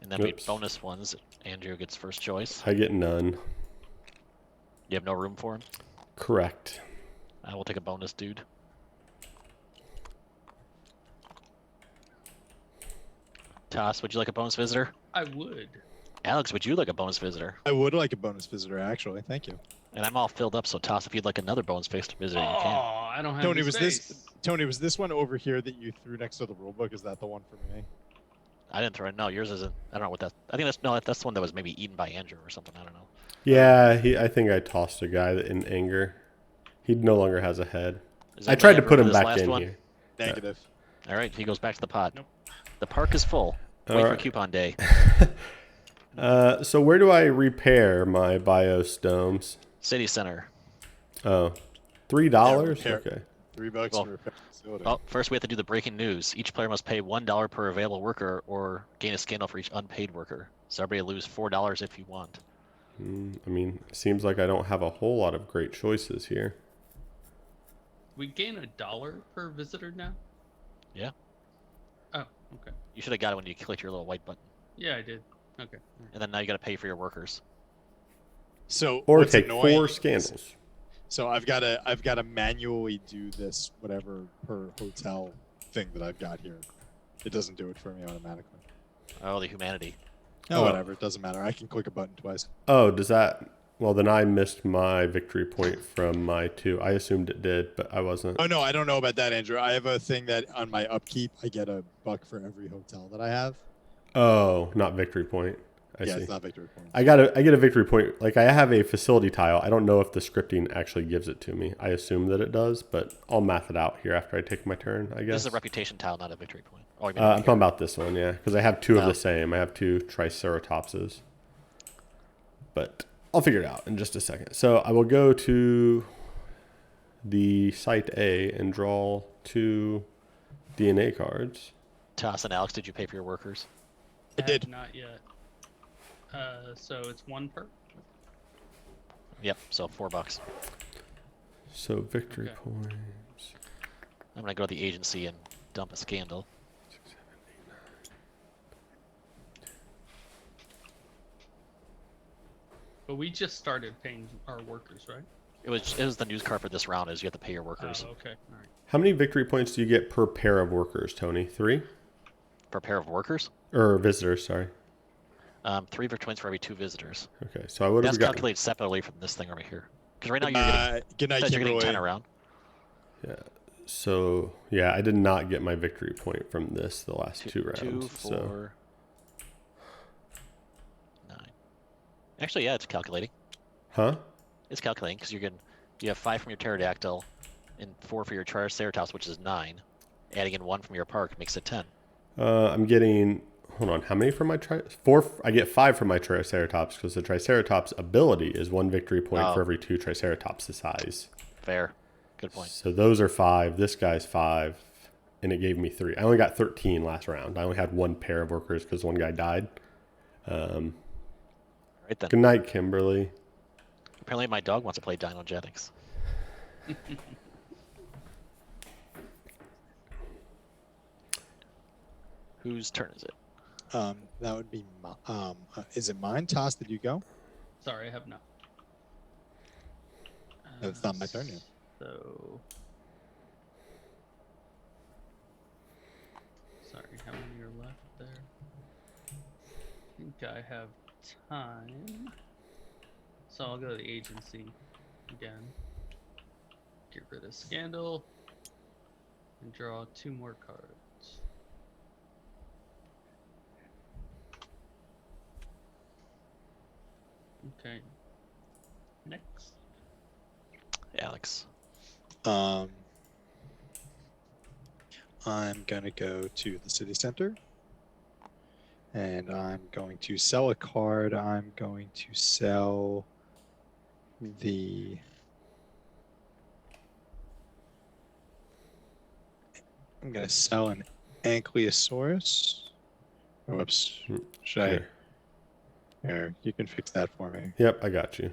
And then we bonus ones. Andrew gets first choice. I get none. You have no room for him? Correct. I will take a bonus, dude. Toss, would you like a bonus visitor? I would. Alex, would you like a bonus visitor? I would like a bonus visitor, actually. Thank you. And I'm all filled up, so Toss, if you'd like another bonus visitor, you can. I don't have Tony, any space. Tony, was this one over here that you threw next to the rulebook? Is that the one for me? I didn't throw it. No, yours isn't. I don't know what that. I think that's the one that was maybe eaten by Andrew or something. I don't know. Yeah, I think I tossed a guy in anger. He no longer has a head. Is I tried to everybody put him for this back last in one? here. Negative. All right, he goes back to the pot. Nope. The park is full. Wait All for right. coupon day. So where do I repair my bios domes? City center. Oh, $3? repair. Okay. $3 Well, to repair the facility. Oh, first we have to do the breaking news. Each player must pay $1 per available worker or gain a scandal for each unpaid worker. So everybody lose $4 if you want. I mean, it seems like I don't have a whole lot of great choices here. We gain $1 per visitor now? Yeah. Oh, okay. You should have got it when you clicked your little white button. Yeah, I did. Okay. And then now you got to pay for your workers. So Or what's take annoying 4 is- scandals. So I've got to manually do this whatever per hotel thing that I've got here. It doesn't do it for me automatically. Oh, the humanity. No, Oh. whatever. It doesn't matter. I can click a button twice. Oh, does that... Well, then I missed my victory point from my 2. I assumed it did, but I wasn't. Oh no, I don't know about that, Andrew. I have a thing that on my upkeep, I get $1 for every hotel that I have. Oh, not victory point. I Yeah, see. it's not victory point. I get a victory point. Like, I have a facility tile. I don't know if the scripting actually gives it to me. I assume that it does, but I'll math it out here after I take my turn, I This guess. is a reputation tile, not a victory point. Oh, you mean I'm talking about this one, yeah, because I have 2 of Oh. the same. I have 2 Triceratopses. But I'll figure it out in just a second. So I will go to the site A and draw 2 DNA cards. Toss and Alex, did you pay for your workers? I did. Not yet. So it's 1 per? Yep, so $4. So victory Okay. points. I'm going to go to the agency and dump a scandal. 6, 7, 8, 9. But we just started paying our workers, right? It was the news card for this round is you have to pay your workers Oh, okay. All right. How many victory points do you get per pair of workers, Tony? 3? per pair of workers. Or visitors, sorry. 3 victory points for every 2 visitors. Okay, so I would have That's got... calculated separately from this thing over here. Because right now Good night, you're getting Kimberly. 10 around. Yeah. So, yeah, I did not get my victory point from this the last 2 rounds. 2, So 4, 9. Actually, yeah, it's calculating. Huh? It's calculating because you have 5 from your pterodactyl and 4 for your triceratops, which is 9. Adding in 1 from your park makes it 10. I'm getting... Hold on, how many from my 4? I get 5 from my Triceratops because the Triceratops ability is 1 victory point Oh. for every 2 Triceratops the size. Fair. Good point. So those are 5. This guy's 5, and it gave me 3. I only got 13 last round. I only had 1 pair of workers because one guy died. Right then. Good night, Kimberly. Apparently my dog wants to play Dinogenics. Whose turn is it? That would be. Is it mine? Toss? Did you go? Sorry, I have not. No, it's not my turn yet. So. Sorry, how many are left there? I think I have time. So I'll go to the agency again. Get rid of Scandal. And draw 2 more cards. Okay. Next. Alex. I'm gonna go to the city center, and I'm going to sell a card. I'm going to sell the. I'm gonna sell an Ankylosaurus. Oh, whoops. Should I? Here. Here, you can fix that for me. Yep, I got you.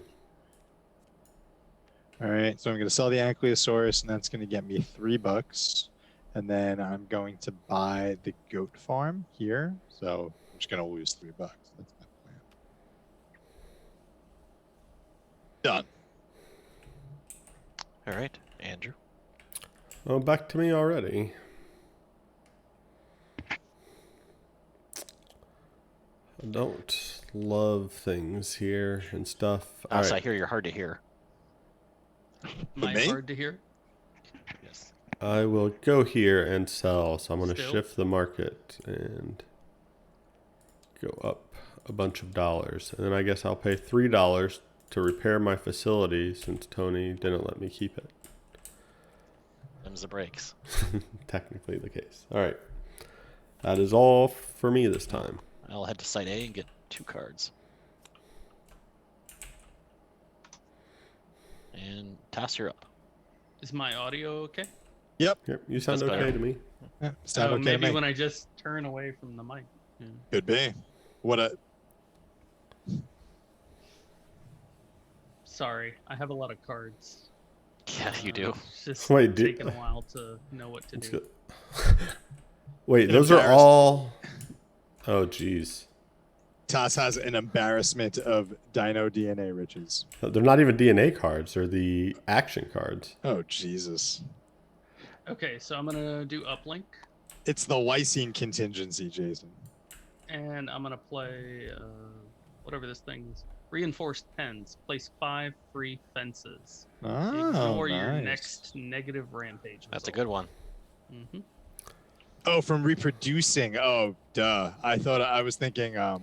All right, so I'm going to sell the Ankylosaurus, and that's going to get me $3. And then I'm going to buy the goat farm here. So I'm just going to lose $3. That's my plan. Done. All right, Andrew. Oh, back to me already. I don't love things here and stuff. All So I right. hear you're hard to hear. Am I me? hard to hear? Yes. I will go here and sell. So I'm going to Still? shift the market and go up a bunch of dollars. And then I guess I'll pay $3 to repair my facility since Tony didn't let me keep it. Them's the breaks. Technically the case. All right. That is all for me this time. I'll head to site A and get 2 cards. And Toss, you're up. Is my audio okay? Yep, you sound That's okay better. to me. Yeah, sound okay to maybe me. when I just turn away from the mic. Yeah. Could be. What a Sorry, I have a lot of cards. Yeah, you do. It's just Wait, taking a while to know what to Let's do. go. Wait, those are Embarrassed. all. Oh, geez. Toss has an embarrassment of dino DNA riches. They're not even DNA cards. They're the action cards. Oh Jesus! Okay, so I'm gonna do uplink, It's the lysine contingency, Jason. and I'm gonna play whatever this thing is. Reinforced pens. Place 5 free fences. Oh, Ignore your nice. next negative rampage. That's a good one. Mm-hmm. Oh, from reproducing. Oh, duh. I was thinking the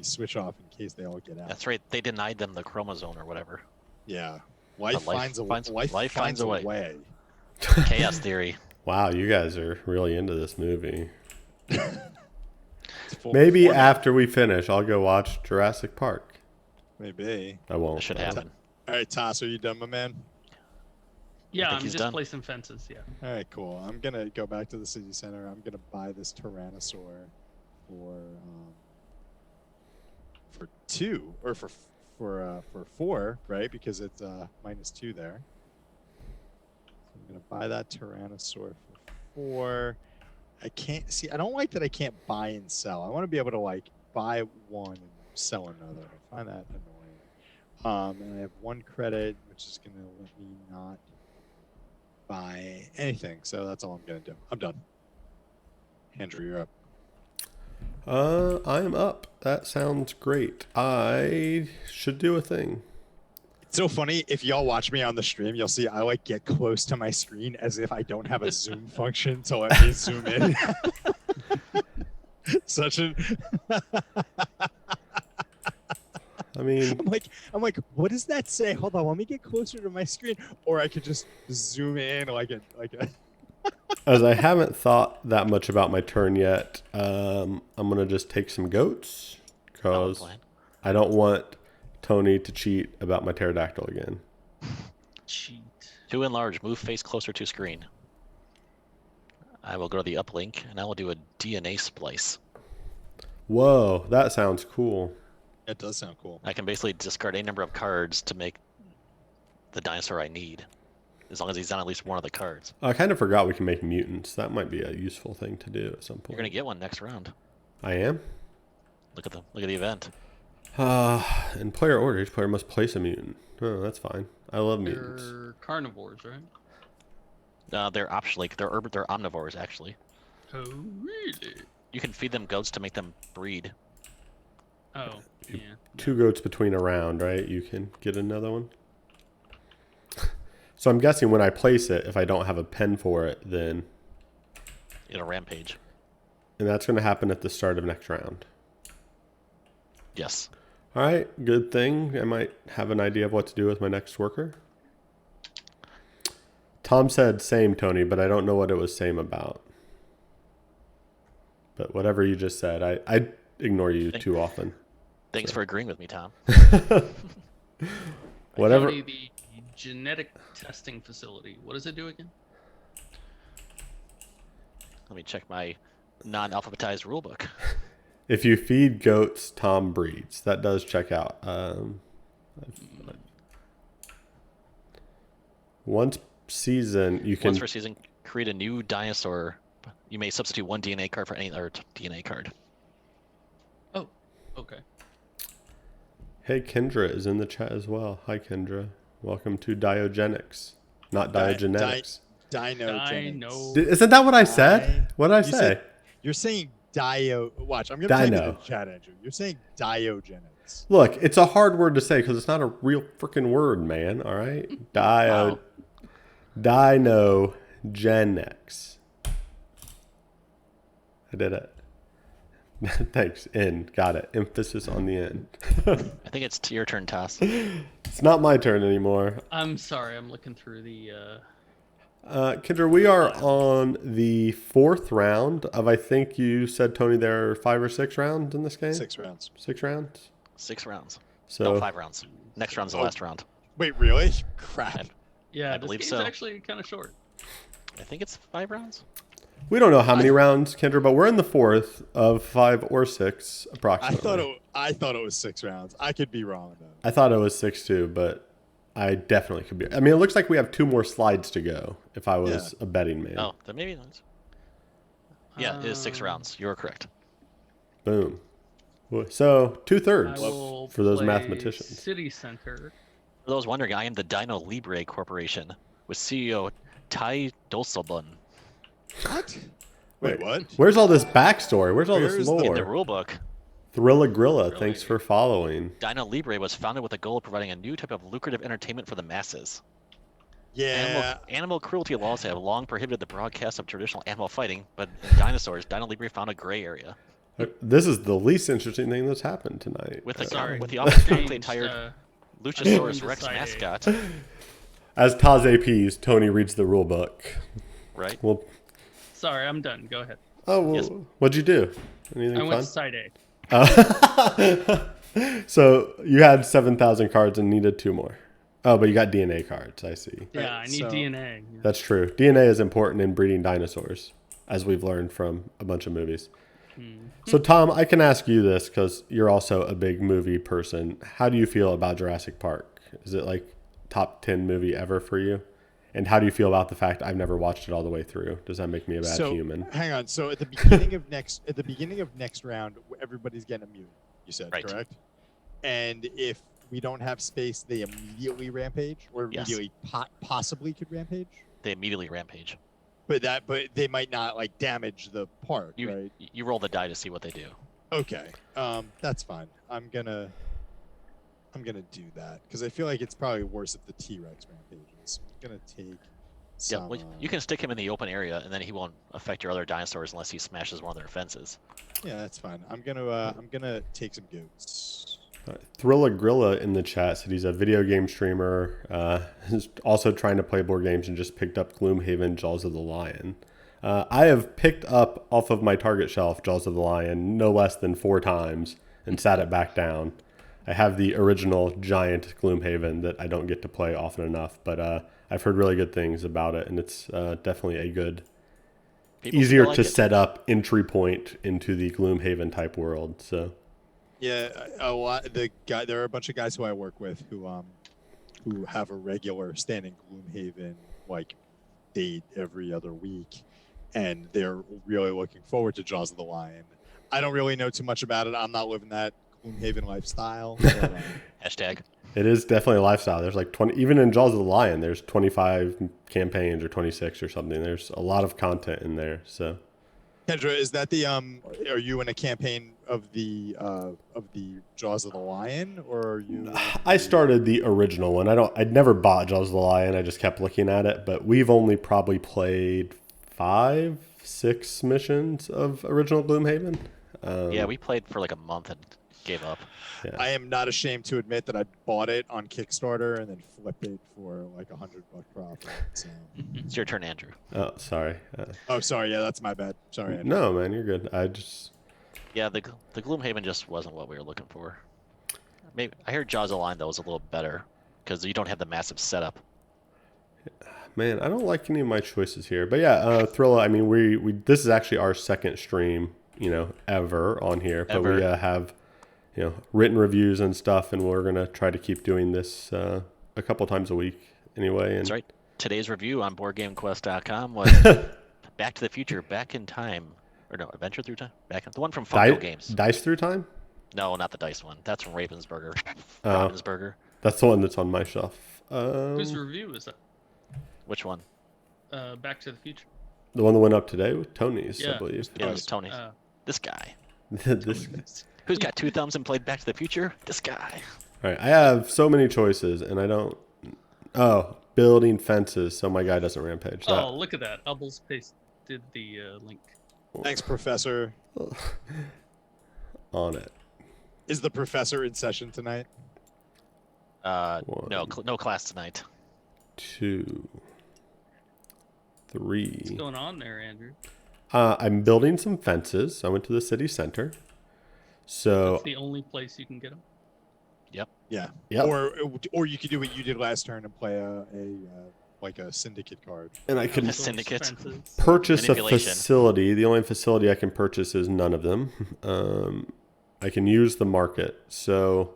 switch off in case they all get out. That's right. They denied them the chromosome or whatever. Yeah. Life life finds a way. way. Chaos theory. Wow, you guys are really into this movie. It's full Maybe format. after we finish, I'll go watch Jurassic Park. Maybe. I won't. That should though. happen. All right, Toss, are you done, my man? Yeah, think I'm he's just done. placing fences. Yeah. All right, cool. I'm gonna go back to the city center. I'm gonna buy this Tyrannosaur for 2 or for 4, right? Because it's -2 there. So I'm gonna buy that Tyrannosaur for 4. I don't like that I can't buy and sell. I want to be able to like buy one and sell another. I find that annoying. And I have 1 credit, which is gonna let me not buy anything. So that's all I'm gonna do. I'm done. Andrew, you're up. I am up. That sounds great. I should do a thing. It's so funny. If y'all watch me on the stream, you'll see I like get close to my screen as if I don't have a zoom function to let me zoom in. Such an I mean, I'm like, what does that say? Hold on, let me get closer to my screen, or I could just zoom in like a. as I haven't thought that much about my turn yet, I'm going to just take some goats Solid because plan. I don't want Tony to cheat about my pterodactyl again. Cheat. 2 enlarge. Move face closer to screen. I will go to the uplink and I will do a DNA splice. Whoa, that sounds cool. It does sound cool. I can basically discard a number of cards to make the dinosaur I need, as long as he's on at least one of the cards. I kind of forgot we can make mutants. That might be a useful thing to do at some point. You're gonna get one next round. I am? Look at the event. In player order, each player must place a mutant. Oh, that's fine. I love mutants. They're carnivores, right? They're optionally they're omnivores actually. Oh, really? You can feed them goats to make them breed. Oh, yeah. 2 goats between a round, right? You can get another one. So I'm guessing when I place it, if I don't have a pen for it, then... It'll rampage. And that's going to happen at the start of next round. Yes. All right, good thing. I might have an idea of what to do with my next worker. Tom said same, Tony, but I don't know what it was same about. But whatever you just said, I ignore you too often. Thanks for agreeing with me, Tom. Whatever. Tony, the genetic testing facility. What does it do again? Let me check my non-alphabetized rulebook. If you feed goats, Tom breeds. That does check out. Once season, you can. Once per season, create a new dinosaur. You may substitute one DNA card for any other DNA card. Oh, okay. Hey, Kendra is in the chat as well. Hi, Kendra. Welcome to Diogenics, not Diogenetics. Dinogenics. Isn't that what I said? What did I say? You're saying Watch, I'm going to type it in the chat, Andrew. You're saying Diogenics. Look, it's a hard word to say because it's not a real freaking word, man. All right? Dinogenics. I did it. Thanks. N. Got it. Emphasis on the N. I think it's your turn, Toss. It's not my turn anymore. I'm sorry, I'm looking through the. Kendra, we are on the 4th round of, I think you said, Tony, there are 5 or 6 rounds in this game? 6 rounds. 6 rounds? 6 rounds. So, No, 5 rounds. Next round's the last round. Wait, really? Crap. Yeah, I this believe game's so. actually kind of short. I think it's 5 rounds. we don't know how many rounds, Kendra, but we're in the 4th of 5 or 6, approximately. I thought it was 6 rounds. I could be wrong, though. I thought it was 6 too, but I definitely could be. I mean, it looks like we have 2 more slides to go if I was a betting man. Oh, then maybe not. Yeah, it is 6 rounds. You're correct. Boom. So, 2/3 I will for those play mathematicians. City Center. For those wondering, I am the Dino Libre Corporation with CEO Tai Dolsobun. What? Wait, what? Where's all this backstory? Where's all this Where's the- In the lore? rulebook, Thrilla Grilla, Really? thanks for following. Dino Libre was founded with the goal of providing a new type of lucrative entertainment for the masses. Yeah. Animal cruelty laws have long prohibited the broadcast of traditional animal fighting, but in dinosaurs, Dino Libre found a gray area. This is the least interesting thing that's happened tonight. With the, Sorry. with the almost completely Changed, tired Luchasaurus to Rex side A. mascot, As Taz APs, Tony reads the rule book. right? Well, Sorry, I'm done. Go ahead. well, what'd you do? Anything I fun? went to side A. So you had 7,000 cards and needed 2 more. Oh, but you got DNA cards. I see. Yeah, I need so- DNA. Yeah. That's true. DNA is important in breeding dinosaurs, as we've learned from a bunch of movies. So, Tom, I can ask you this because you're also a big movie person. How do you feel about Jurassic Park? Is it like top 10 movie ever for you? And how do you feel about the fact I've never watched it all the way through? Does that make me a bad human? Hang on. So at the beginning of next round, everybody's getting a mutant. You said Right. correct. And if we don't have space, they immediately rampage, or Yes. immediately possibly could rampage. They immediately rampage. But they might not like damage the park, You right? you roll the die to see what they do. Okay. That's fine. I'm gonna do that because I feel like it's probably worse if the T-Rex rampages. I'm gonna take. Yeah, Some, well, you can stick him in the open area, and then he won't affect your other dinosaurs unless he smashes one of their fences. Yeah, that's fine. I'm gonna take some goats. Thrilla Grilla in the chat said he's a video game streamer. He's also trying to play board games and just picked up Gloomhaven Jaws of the Lion. I have picked up off of my Target shelf Jaws of the Lion no less than 4 times and sat it back down. I have the original giant Gloomhaven that I don't get to play often enough, but I've heard really good things about it, and it's definitely a good, People easier still like to it. set up entry point into the Gloomhaven type world. So Yeah, a lot. There are a bunch of guys who I work with who have a regular standing Gloomhaven like date every other week, and they're really looking forward to Jaws of the Lion. I don't really know too much about it. I'm not living that Gloomhaven lifestyle. But, Hashtag. it is definitely a lifestyle. There's like 20, even in Jaws of the Lion, there's 25 campaigns or 26 or something. There's a lot of content in there. So Kendra, is that the Are you in a campaign of the Jaws of the Lion, or are you? I started the original one. I'd never bought Jaws of the Lion. I just kept looking at it, but we've only probably played 5, 6 missions of original Gloomhaven. Yeah, we played for like a month and gave up. I am not ashamed to admit that I bought it on Kickstarter and then flipped it for like $100 profit. So. It's your turn, Andrew. Oh, sorry. Oh, sorry. Yeah, that's my bad. Sorry. Andrew. No, man, you're good. Yeah, the Gloomhaven just wasn't what we were looking for. Maybe I heard Jaws of the Lion though was a little better because you don't have the massive setup. Man, I don't like any of my choices here. But yeah, Thrilla, I mean, we this is actually our second stream ever on here, but Ever. we have written reviews and stuff, and we're gonna try to keep doing this a couple times a week anyway. And That's right. Today's review on BoardGameQuest.com was Back to the Future, Back in Time, or no, Adventure Through Time, the one from Funko Games. Dice Through Time. No, not the dice one. That's from Ravensburger. Oh. Ravensburger. That's the one that's on my shelf. Whose review is that? Which one? Back to the Future. The one that went up today with Tony's, I Yeah. believe. Yeah, it was Tony's. This guy. This. Who's got 2 thumbs and played Back to the Future? This guy. All right, I have so many choices, and I don't. Oh, building fences, so my guy doesn't rampage. Oh, look at that. Ubbles pasted the link. Thanks, Professor. On it. Is the professor in session tonight? No class tonight. 2, What's 3. going on there, Andrew? I'm building some fences. I went to the city center. So That's the only place you can get them. Yeah. Yep. Or you could do what you did last turn and play a syndicate card. and I could A syndicate. Fences. purchase a Manipulation. facility. The only facility I can purchase is none of them. I can use the market. So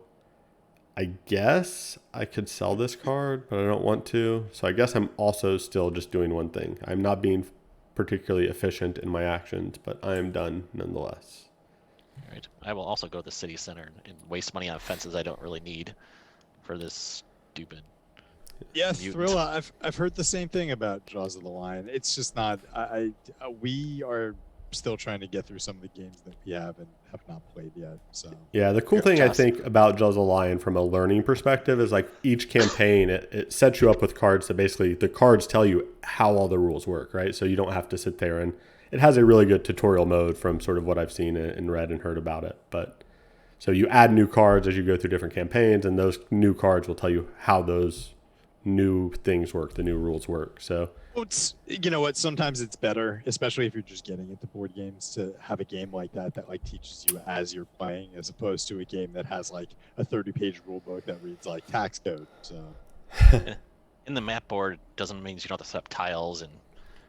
I guess I could sell this card, but I don't want to. So I guess I'm also still just doing one thing. I'm not being particularly efficient in my actions, but I am done nonetheless. Right. I will also go to the city center and waste money on fences I don't really need for this stupid. Yeah, Mutant. Thrilla, I've heard the same thing about Jaws of the Lion. It's just not. We are still trying to get through some of the games that we have and have not played yet. So Yeah, the cool Here, thing I Joss. think about Jaws of the Lion from a learning perspective is like each campaign, it sets you up with cards that basically the cards tell you how all the rules work, right? So you don't have to sit there and it has a really good tutorial mode from sort of what I've seen and read and heard about it. But so you add new cards as you go through different campaigns, and those new cards will tell you how those new things work, the new rules work. So it's, you know what? Sometimes it's better, especially if you're just getting into board games, to have a game like that like teaches you as you're playing, as opposed to a game that has like a 30-page rule book that reads like tax code. So In the map board doesn't mean you don't have to set up tiles and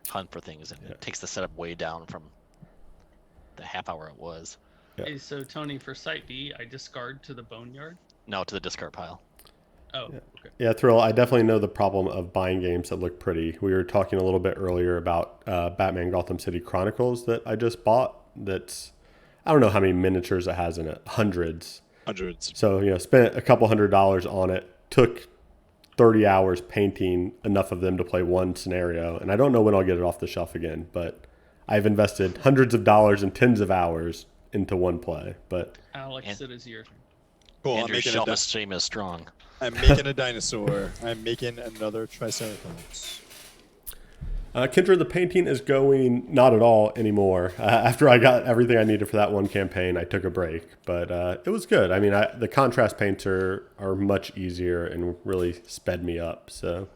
hunt for things, and it takes the setup way down from the half hour it was. Yeah. Okay, so Tony, for Site B, I discard to the boneyard. No, to the discard pile. Oh, Yeah. okay. yeah, Thrill, I definitely know the problem of buying games that look pretty. We were talking a little bit earlier about Batman Gotham City Chronicles that I just bought. That's, I don't know how many miniatures it has in it, hundreds. So, spent a couple $100 on it, took 30 hours painting enough of them to play one scenario. And I don't know when I'll get it off the shelf again, but I've invested hundreds of dollars and tens of hours into one play. But Alex, it is your turn. cool. Andrew's shelf of shame is strong. I'm making a dinosaur. I'm making another Triceratops. Kindred, the painting is going not at all anymore. After I got everything I needed for that one campaign, I took a break, but it was good. I mean, the contrast paints are much easier and really sped me up. So,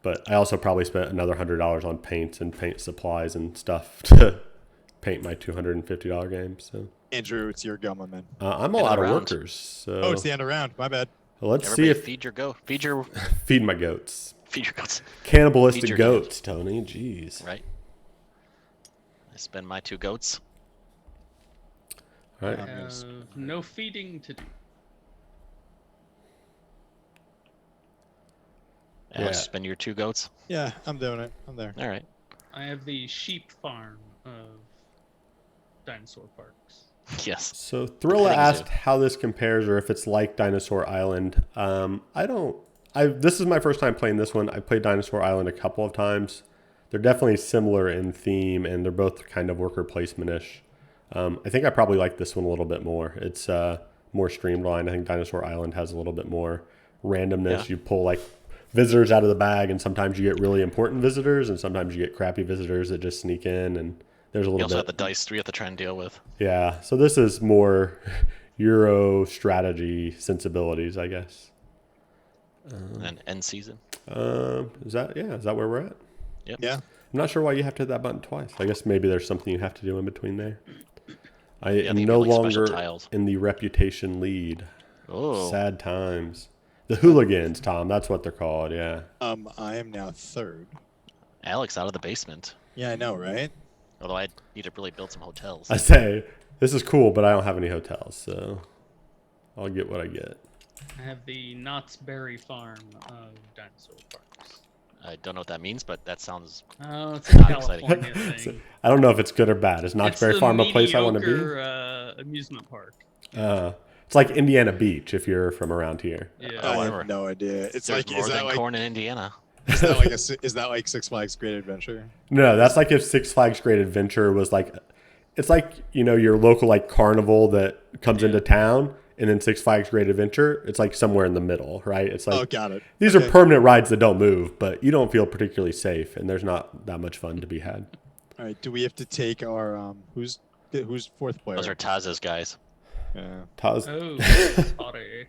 but I also probably spent another $100 on paints and paint supplies and stuff to paint my $250 game. So, Andrew, it's your go, my man. I'm a End of lot the of round. workers. So Oh, it's the end of round. My bad. let's Everybody see if feed my goats. feed your goats. Cannibalistic Feed your goats, Tony. Jeez. Right. I spend my 2 goats. All I right. have no feeding to do. Alex, Yeah. spend your 2 goats. Yeah, I'm doing it. I'm there. All right. I have the sheep farm of dinosaur parks. Yes. So Thrilla Petting asked zoo. how this compares or if it's like Dinosaur Island. This is my first time playing this one. I played Dinosaur Island a couple of times. They're definitely similar in theme, and they're both kind of worker placement-ish. I think I probably like this one a little bit more. It's more streamlined. I think Dinosaur Island has a little bit more randomness. Yeah. You pull like visitors out of the bag, and sometimes you get really important visitors, and sometimes you get crappy visitors that just sneak in, and there's a You little also bit. have the dice we have to try and deal with. Yeah, so this is more Euro strategy sensibilities, I guess. And end season. Is that where we're at? Yep. Yeah. I'm not sure why you have to hit that button twice. I guess maybe there's something you have to do in between there. I Yeah, am they no have, like, special longer tiles. in the reputation lead. Oh. Sad times. The hooligans, Tom. That's what they're called. Yeah. I am now third. Alex out of the basement. Yeah, I know, right? Although I need to really build some hotels. I say, this is cool, but I don't have any hotels, so I'll get what I get. I have the Knott's Berry Farm of dinosaur parks. I don't know what that means, but that sounds... Oh, it's a Not exciting. California thing. I don't know if it's good or bad. Is Knott's It's Berry the Farm a place I want to mediocre, amusement park. be? It's like Indiana Beach if you're from around here. Yeah. Oh, I whatever. have no idea. It's There's like more is that than like corn in Indiana. is that like is that like Six Flags Great Adventure? No, that's like if Six Flags Great Adventure was like, it's like, you know, your local like carnival that comes into town, and then Six Flags Great Adventure, it's like somewhere in the middle, right? It's like, Oh, got it. these are permanent rides that don't move, but you don't feel particularly safe, and there's not that much fun to be had. All right. Do we have to take our who's fourth player? Those are Taz's guys. Yeah. Taz, Oh, sorry.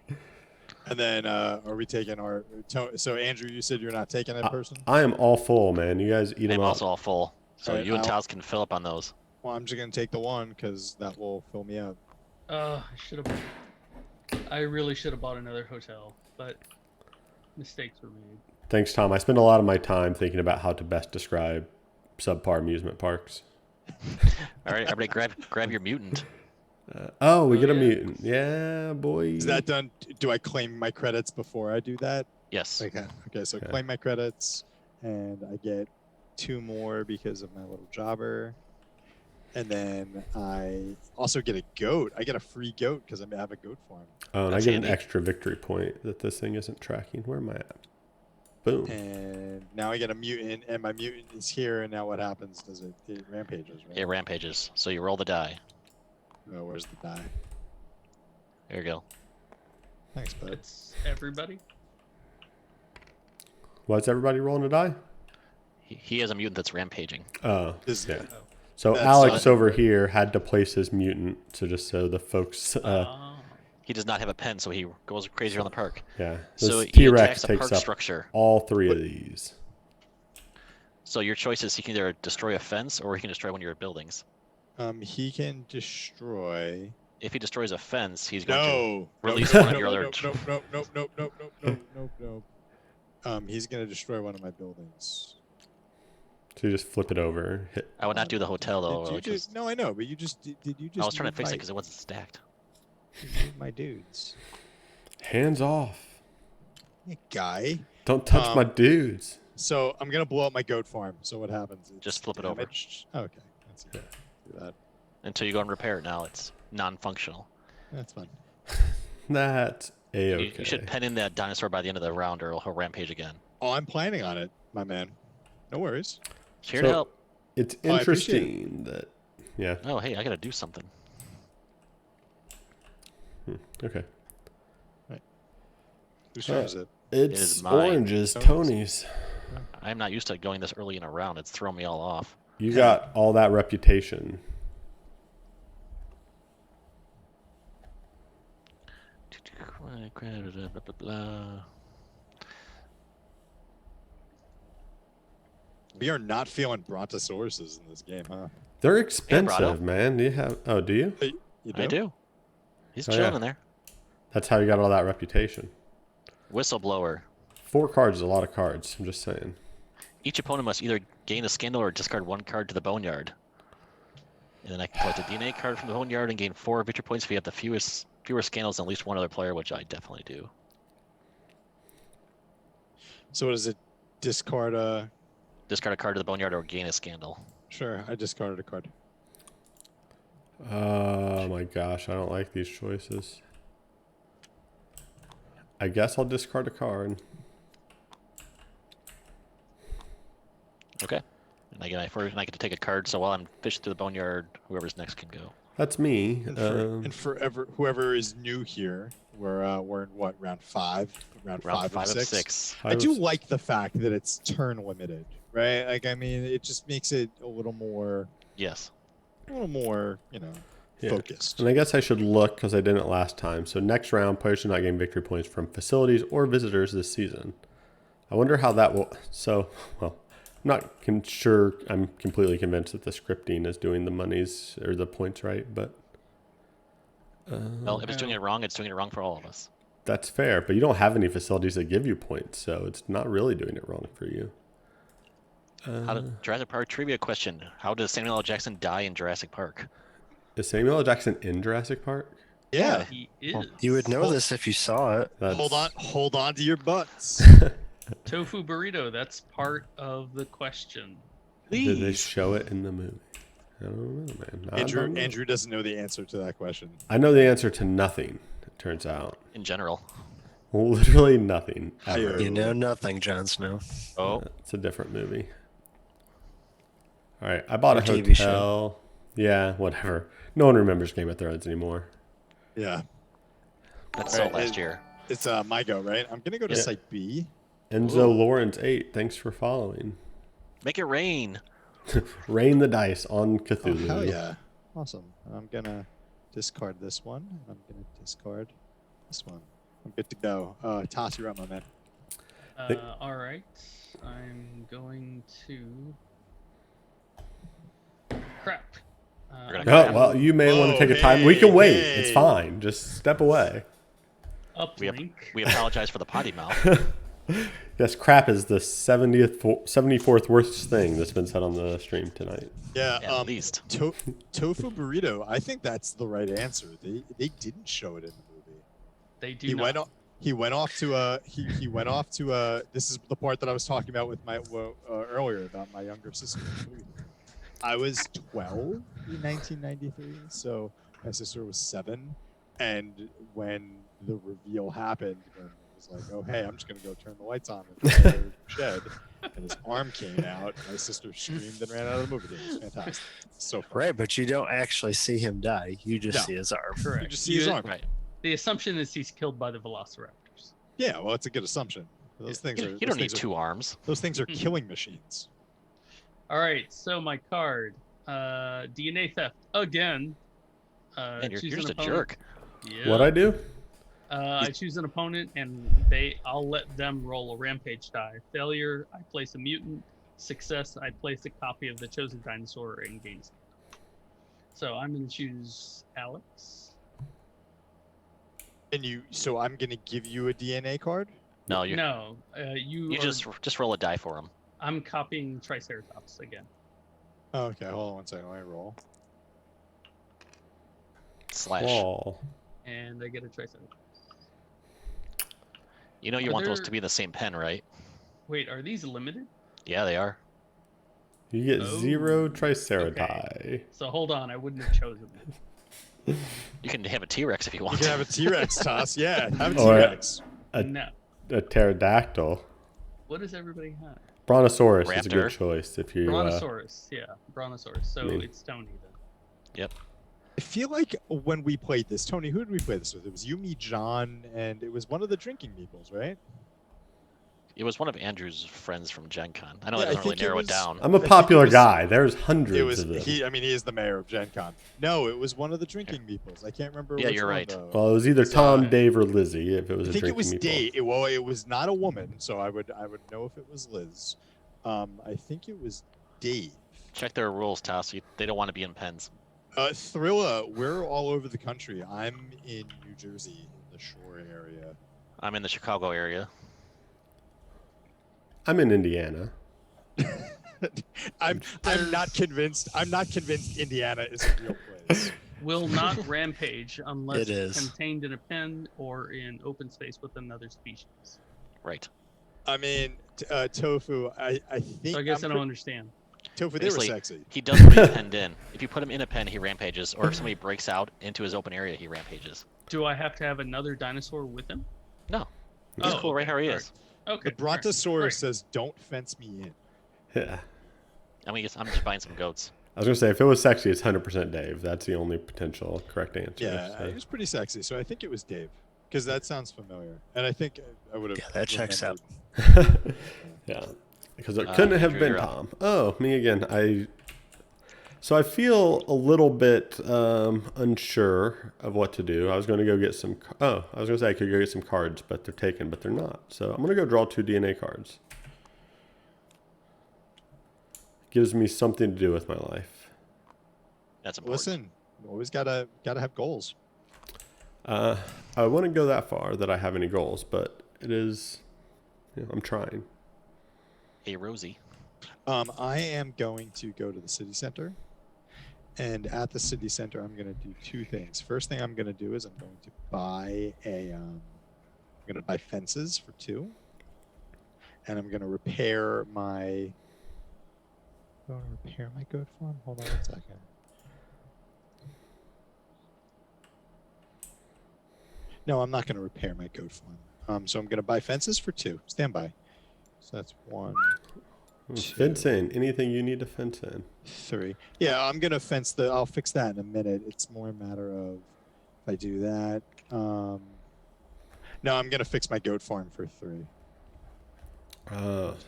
And then are we taking our? So Andrew, you said you're not taking that person. I am all full, man. You guys eat them I'm up. also all full. So Alright, you and I'll- Taz can fill up on those. Well, I'm just gonna take the one because that will fill me up. I really should have bought another hotel, but mistakes were made. Thanks, Tom. I spend a lot of my time thinking about how to best describe subpar amusement parks. All right, everybody grab your mutant. We Oh, get a yeah. mutant. Yeah, boy. Is that done? Do I claim my credits before I do that? Yes. Okay, so Okay. claim my credits, and I get 2 more because of my little jobber. And then I also get a goat. I get a free goat because I have a goat farm. Oh, and I That's get handy. an extra victory point that this thing isn't tracking. Where am I at? Boom. And now I get a mutant, and my mutant is here. And now what happens? Does it rampages, right? It rampages. So you roll the die. Oh, where's the die? There you go. Thanks, bud. It's everybody. Why's everybody rolling a die? He has a mutant that's rampaging. Oh, This- yeah. So That's Alex fine. over here had to place his mutant. So just so the folks, He does not have a pen, so he goes crazy around the park. yeah, So this he T-Rex attacks a takes park up structure. all 3 of these. So your choice is he can either destroy a fence or he can destroy one of your buildings. He can destroy. If he destroys a fence, he's going to No. release no, one of your no, other. no. He's gonna destroy one of my buildings. So you just flip it over. Hit. I would not do the hotel though. Did you which just, is- no, I know, but you just did you just? I was trying to move fix it my- because it wasn't stacked. you moved my dudes. Hands off. Hey, guy. Don't touch my dudes. So I'm gonna blow up my goat farm. So what happens? It's Just flip it over. damaged. Okay, that's good. Do that. Until you go and repair it now, it's non-functional. That's fine. That's a-okay. You should pen in that dinosaur by the end of the round or he'll rampage again. Oh, I'm planning on it, my man. No worries. Here So- to help. It's Oh, I appreciate interesting that, yeah, Oh, hey, I gotta do something. okay. Whose turn is it? It's is mine. oranges, Tony's. Tony's. I'm not used to going this early in a round. It's thrown me all off. You got all that reputation. We are not feeling brontosauruses in this game, huh? They're Brado. expensive, man. Do you have? Oh, do you? Hey, you I do. He's Oh, chilling yeah. in there. That's how you got all that reputation. Whistleblower. 4 cards is a lot of cards. I'm just saying. Each opponent must either gain a scandal or discard 1 card to the boneyard. And then I can collect a DNA card from the boneyard and gain 4 victory points if you have the fewer scandals than at least one other player, which I definitely do. So what is it? Discard a. Discard a card to the boneyard or gain a scandal. Sure, I discarded a card. Oh my gosh, I don't like these choices. I guess I'll discard a card. Okay. And I get to take a card, so while I'm fishing through the boneyard, whoever's next can go. That's me. And forever, whoever is new here, we're in what, round 5? Round Round 5 5 of of 6? 6. I do like the fact that it's turn limited, right? Like, I mean, it just makes it a little more, Yes. Yeah. focused. And I guess I should look because I didn't last time. So next round, players should not gain victory points from facilities or visitors this season. I wonder how that will. So, well, I'm not sure. I'm completely convinced that the scripting is doing the monies or the points right, but Well, if it's doing it wrong, it's doing it wrong for all of us. that's fair. But you don't have any facilities that give you points, so it's not really doing it wrong for you. Jurassic Park trivia question. How does Samuel L. Jackson die in Jurassic Park? Is Samuel L. Jackson in Jurassic Park? Yeah. He is. You would know this if you saw it. Hold on to your butts. Tofu burrito. That's part of the question. Did they Please. show it in the movie? I don't know, man. I don't know. Andrew doesn't know the answer to that question. I know the answer to nothing, it turns out. In general. Literally nothing. Ever. You know nothing, Jon Snow. Oh. It's a different movie. All right, I bought a Or TV show. hotel. Yeah, whatever. No one remembers Game of Thrones anymore. Yeah. That's Right, so last year. It's my go, right? I'm gonna go to Yeah. site B. Enzo Lawrence 8, thanks for following. Make it rain. Rain the dice on Oh, Cthulhu. hell yeah. Awesome. I'm gonna discard this one. I'm gonna discard this one. I'm good to go. Toss, you're up, my man. All right. I'm going to. Crap. You're I'm gonna Oh, gonna well, you may want to take a time. We can wait. It's fine. Just step away. uplink. We apologize for the potty mouth. Yes, crap is the 74th worst thing that's been said on the stream tonight. Yeah, At least. tofu burrito. I think that's the right answer. They didn't show it in the movie. They do He not. went off to he went off to this is the part that I was talking about with my earlier about my younger sister. I was 12 in 1993, so my sister was 7, and when the reveal happened, when it was like, oh hey, I'm just gonna go turn the lights on in the shed, and his arm came out, my sister screamed and ran out of the movie theater. It was fantastic. So fun. Right, but you don't actually see him die. You just No. see his arm. Correct. You just see his arm. Right. The assumption is he's killed by the velociraptors. Yeah, well, it's a good assumption. Those things You, are. you those don't need things are- 2 arms. Those things are killing machines. All right. So my card. DNA theft again. Man, you're choose just an a opponent. jerk. Yeah. What I do? I choose an opponent, and I'll let them roll a rampage die. Failure, I place a mutant. Success, I place a copy of the chosen dinosaur and gain. So I'm going to choose Alex. And so I'm gonna give you a DNA card. No, you No, you. you are- just roll a die for him. I'm copying Triceratops again. Oh, okay, hold on one second. Let me roll. Slash. Wall. And I get a Triceratops. You know you Are want those there- to be in the same pen, right? Wait, are these limited? Yeah, they are. You get Oh, 0 Triceratops. So hold on, I wouldn't have chosen it. You can have a T-Rex if you You want. can have a T-Rex toss. Yeah, have a Or- T-Rex. A- No. A pterodactyl. What does everybody have? Brontosaurus is a good Raptor. choice if you. Brontosaurus. Yeah, Brontosaurus. So I mean- it's Tony then. I feel like when we played this, Tony, who did we play this with? It was you, me, John, and it was one of the drinking meeples, right? It was one of Andrew's friends from Gen Con. I know Yeah, that I doesn't really think it narrow was- it down. I'm a think it popular was- guy. There's hundreds It was of them. he. I mean, he is the mayor of Gen Con. No, it was one of the drinking meeples. I can't remember. Yeah, which you're one, right. though. Well, it was either So, Tom, Dave, or Lizzie. If it was I a think drinking it was meatball. Dave. Well, it was not a woman, so I would know if it was Liz. I think it was Dave. Check their rules, Toss. They don't want to be in pens. Thrilla, we're all over the country. I'm in New Jersey, in the shore area. I'm in the Chicago area. I'm in Indiana. I'm not convinced. I'm not convinced Indiana is a real place. Will not rampage unless It is. contained in a pen or in open space with another species. Right. I mean, Tofu. I think. So I guess I'm I don't understand. Tofu, they were Basically, sexy. He does what he's penned in. If you put him in a pen, he rampages. Or if somebody breaks out into his open area, he rampages. Do I have to have another dinosaur with him? No. He's Oh, cool right okay, how he alright. is. Okay. The Brontosaurus Great. says, "Don't fence me in." Yeah. I mean, I'm just buying some goats. I was gonna say if it was sexy, it's 100% Dave. That's the only potential correct answer. Yeah, so. it was pretty sexy. So I think it was Dave, because that sounds familiar, and I think I would have. Yeah, that checks out. Yeah, because it couldn't have Andrew, been you're up. Tom. Oh, me again. So I feel a little bit unsure of what to do. I was going to go get some. I was going to say I could go get some cards, but they're taken, but they're not. So I'm going to go draw 2 DNA cards. Gives me something to do with my life. That's important. Listen, always gotta have goals. I wouldn't go that far that I have any goals, but it is. I'm trying. Hey, Rosie. I am going to go to the city center. And at the city center, I'm going to do two things. First thing I'm going to do is I'm going to buy I'm going to buy fences for 2. And I'm going to repair my... goat farm? Hold on 1 second. No, I'm not going to repair my goat farm. So I'm going to buy fences for 2. Stand by. So that's 1, 2, Fence in. Anything you need to fence in. 3. Yeah, I'm going to fence I'll fix that in a minute. It's more a matter of if I do that. No, I'm going to fix my goat farm for 3. I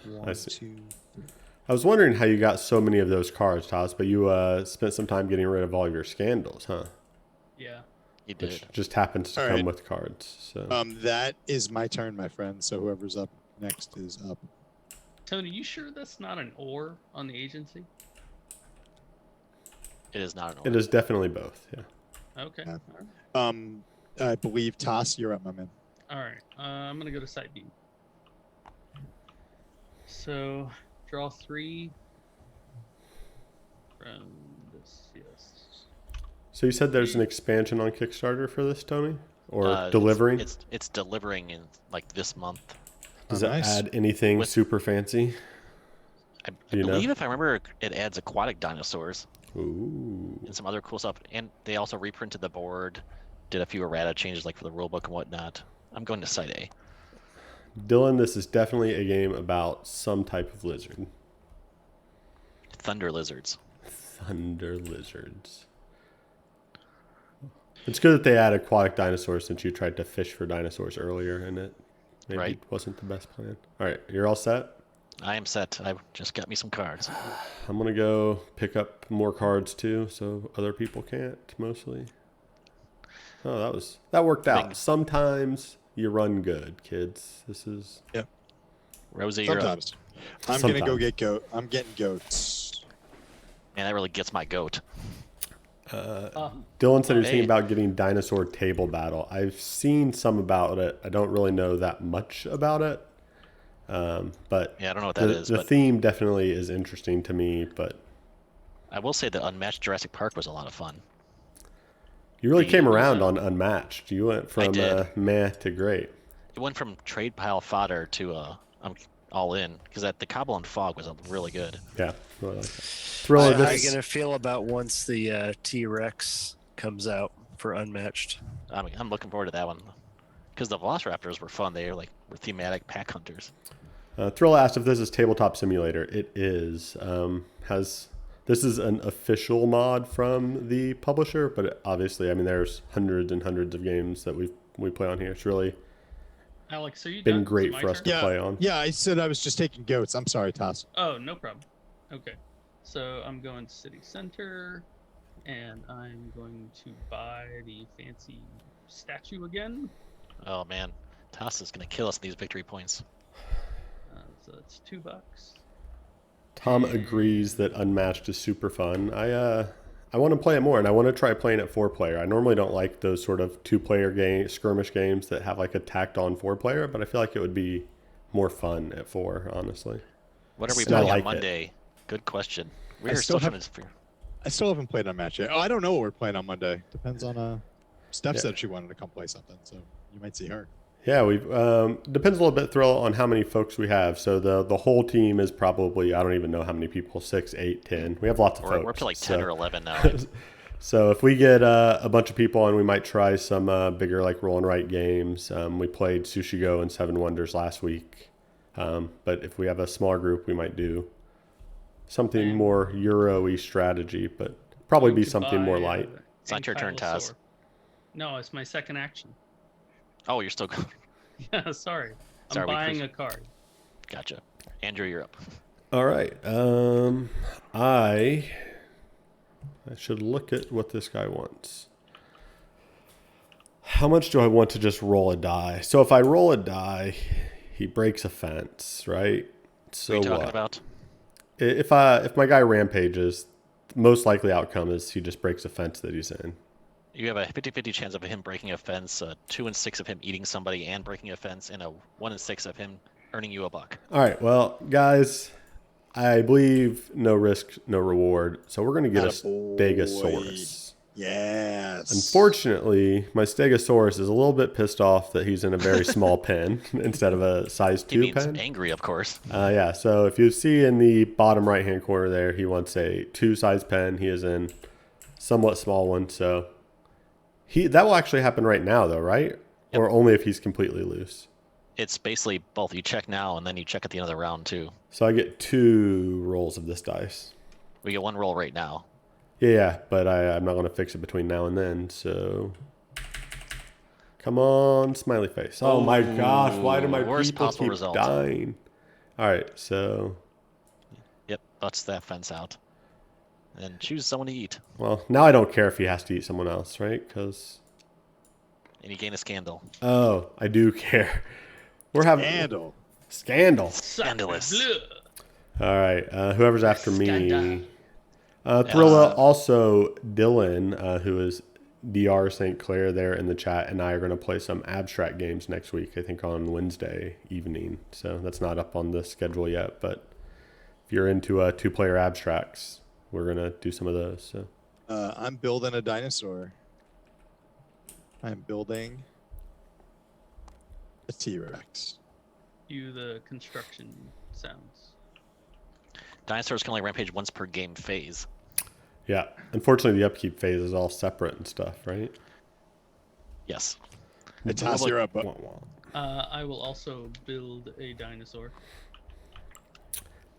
1, see. 2, 3. I was wondering how you got so many of those cards, Toss, but you spent some time getting rid of all your scandals, huh? Yeah. You did. Which just happens to All come right. with cards. So That is my turn, my friend. So whoever's up next is up. Tony, you sure that's not an or on the agency? It is not an it order. is definitely both. Yeah. Okay. Yeah. All right. I believe Toss, you're up, my man. All right. I'm gonna go to side B. So draw 3 from this. Yes. So you said there's an expansion on Kickstarter for this, Tony, or It's- delivering? It's delivering in like this month. Does Oh, it nice. add anything With- super fancy? I Do you know? believe, if I remember, it adds aquatic dinosaurs Ooh. and some other cool stuff. And they also reprinted the board, did a few errata changes like for the rulebook and whatnot. I'm going to side A. Dylan, this is definitely a game about some type of lizard. Thunder lizards. Thunder lizards. It's good that they add aquatic dinosaurs since you tried to fish for dinosaurs earlier and it maybe Right. wasn't the best plan. All right, you're all set? I am set. I just got me some cards. I'm going to go pick up more cards too so other people can't mostly. Oh, that worked out. Thing. Sometimes you run good, kids. This is Rosie, you're up. Sometimes. I'm going to go Sometimes. get goat. I'm getting goats. Man, that really gets my goat. Dylan said he was Hey. thinking about getting Dinosaur Table Battle. I've seen some about it. I don't really know that much about it. But Yeah, I don't know what that is, the but theme definitely is interesting to me. But I will say the Unmatched Jurassic Park was a lot of fun. you really came Yeah. around on Unmatched. You went from did. meh to great. It went from trade pile fodder to I'm all in because the Cobble and Fog was really good. Yeah, really like that. How Thriller, are you this gonna feel about once the T-Rex comes out for Unmatched? I'm looking forward to that one because the Velociraptors were fun. They were thematic pack hunters. Thrill asked if this is Tabletop Simulator. It is. This is an official mod from the publisher, but obviously, I mean, there's hundreds and hundreds of games that we play on here. It's really Alex, are you been done? great Is it for my us turn? to Yeah. play on. Yeah, I said I was just taking goats. I'm sorry, Toss. Oh, no problem. Okay. So I'm going to city center, and I'm going to buy the fancy statue again. Oh man, Toss is gonna kill us in these victory points. So that's $2. Tom agrees that Unmatched is super fun. I want to play it more, and I want to try playing it 4-player. I normally don't like those sort of 2-player skirmish games that have like a tacked on 4-player, but I feel like it would be more fun at 4, honestly. What are we And I playing like on it. Monday? Good question. I We're still still have- trying to. I still haven't played Unmatched yet. Oh, I don't know what we're playing on Monday. Depends on Steph Yeah. said she wanted to come play something, so you might see her. Yeah, we depends a little bit, Thrill, on how many folks we have. So the whole team is probably, I don't even know how many people, 6, 8, 10. We have lots of folks. We're up to like 10 so. or 11 now. So if we get a bunch of people on, we might try some bigger like roll and write games. We played Sushi Go and Seven Wonders last week. But if we have a smaller group, we might do something And- more Euro-y strategy, but probably Going be to something more buy, light. It's not your turn, Taz. Ankylosaur. No, it's my second action. Oh, you're still going. Yeah, sorry. Sorry, I'm we buying a card. Gotcha. Andrew, you're up. All right. I should look at what this guy wants. How much do I want to just roll a die? So if I roll a die, he breaks a fence, right? So What are you talking what? about? If my guy rampages, the most likely outcome is he just breaks a fence that he's in. You have a 50-50 chance of him breaking a fence, a 2 and 6 of him eating somebody and breaking a fence, and a 1 and 6 of him earning you $1. All right, well, guys, I believe no risk, no reward. So we're going to get a Attaboy. Stegosaurus. Yes. Unfortunately, my Stegosaurus is a little bit pissed off that he's in a very small pen instead of a size He 2 means pen. angry, of course. Yeah, so if you see in the bottom right-hand corner there, he wants a 2 size pen. He is in somewhat small one, so that will actually happen right now, though, right? Yep. Or only if he's completely loose. It's basically both. You check now, and then you check at the end of the round, too. So I get 2 rolls of this dice. We get 1 roll right now. Yeah, but I'm not going to fix it between now and then, so... Come on, smiley face. Oh my gosh, why do my Worst people possible keep result. dying? All right, so... Yep, butts that fence out. And choose someone to eat. Well, now I don't care if he has to eat someone else, right? Because... And you gain a scandal. Oh, I do care. We're having... Scandal. Scandal. Scandalous. All right, whoever's after me... Scandal. Thrilla, also Dylan, who is DR St. Clair there in the chat, and I are going to play some abstract games next week, I think on Wednesday evening. So that's not up on the schedule yet, but if you're into 2-player abstracts, we're going to do some of those. So I'm building a dinosaur. I'm building a T-Rex. Cue the construction sounds. Dinosaurs can only rampage once per game phase. yeah, unfortunately the upkeep phase is all separate and stuff, right? Yes. I toss her up. Wah, wah. I will also build a dinosaur.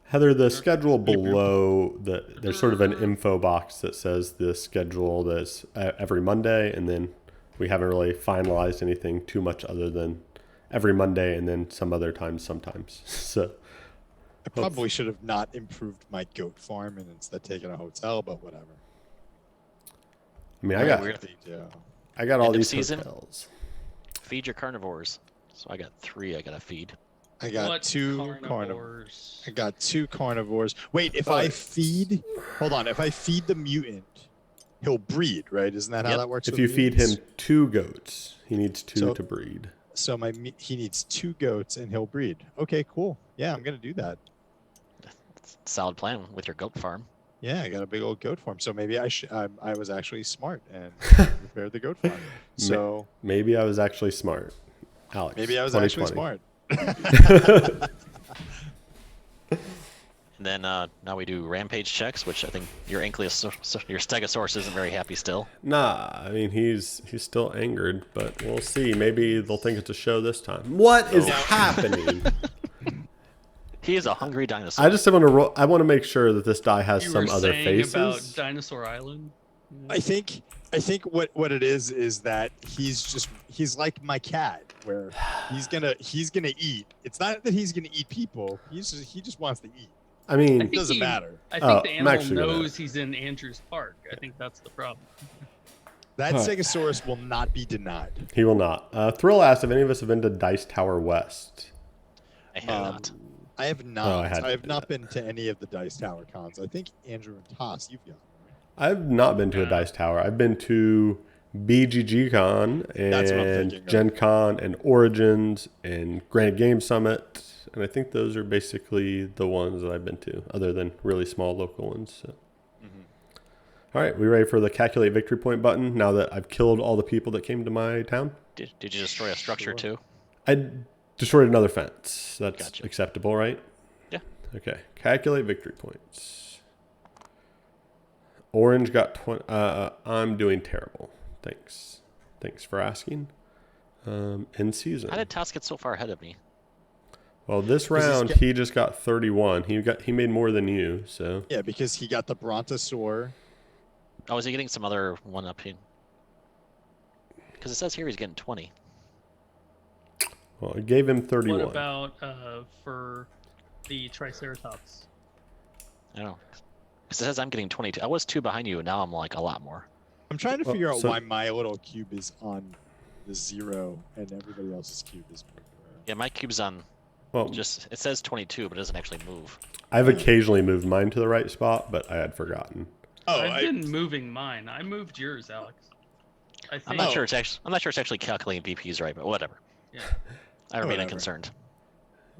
Heather, the schedule below, there's sort of an info box that says the schedule that's every Monday, and then we haven't really finalized anything too much other than every Monday and then some other times sometimes. So I probably should have not improved my goat farm and instead taken a hotel, but whatever. I mean, Weird. I got all End of these season? hotels. Feed your carnivores. So I got 3 I got to feed. I got What 2 carnivores. carnivores? I got 2 carnivores. Wait, if I feed... Hold on. If I feed the mutant, he'll breed, right? Isn't that how Yep. that works? If with you feed mutants? him 2 goats, he needs 2 So- to breed. So he needs 2 goats and he'll breed. Okay, cool. Yeah, I'm gonna do that. Solid plan with your goat farm. Yeah, I got a big old goat farm. So maybe I was actually smart and prepared the goat farm. So Maybe I was actually smart, Alex. maybe I was actually 2020. smart. And then now we do rampage checks, which I think your Stegosaurus isn't very happy still. Nah, I mean he's still angered, but we'll see. Maybe they'll think it's a show this time. What is happening? He is a hungry dinosaur. I just want to. I want to make sure that this die has You some were other saying faces. about Dinosaur Island. I think what it is that he's like my cat, where he's gonna eat. It's not that he's gonna eat people. He just wants to eat. I mean, think It doesn't he- matter. I think the I'm animal actually gonna- knows he's in Andrews Park. I think that's the problem. That Huh. Stegosaurus will not be denied. he will not. Thrill asked if any of us have been to Dice Tower West. I have not. I have not. Oh, I had I to have do not been to any of the Dice Tower cons. I think Andrew and Toss, you've gone. I've not been to a Yeah. Dice Tower. I've been to BGG Con That's what I'm and thinking of. Gen Con and Origins and Grand Game Summit. And I think those are basically the ones that I've been to, other than really small local ones. So. All right, we ready for the calculate victory point button now that I've killed all the people that came to my town? Did you destroy a structure too? I destroyed another fence. That's Gotcha. acceptable, right? Yeah. Okay, calculate victory points. Orange got 20. I'm doing terrible. Thanks for asking. In season. How did Toss get so far ahead of me? Well, this he's round got- he just got 31. He made more than you, so Yeah, because he got the Brontosaur. Oh, is he getting some other one up here? Because it says here he's getting 20. well, I gave him 31. What about for the Triceratops? I don't know. Because it says I'm getting 22. I was 2 behind you, and now I'm like a lot more. I'm trying to Well, figure out so- why my little cube is on the 0 and everybody else's cube is moving around. Yeah, my cube's on Well, just, it says 22, but it doesn't actually move. I've occasionally moved mine to the right spot, but I had forgotten. Oh, I've been moving mine. I moved yours, Alex. I think. I'm not sure it's actually calculating VPs right, but whatever. Yeah. I remain Whatever. unconcerned.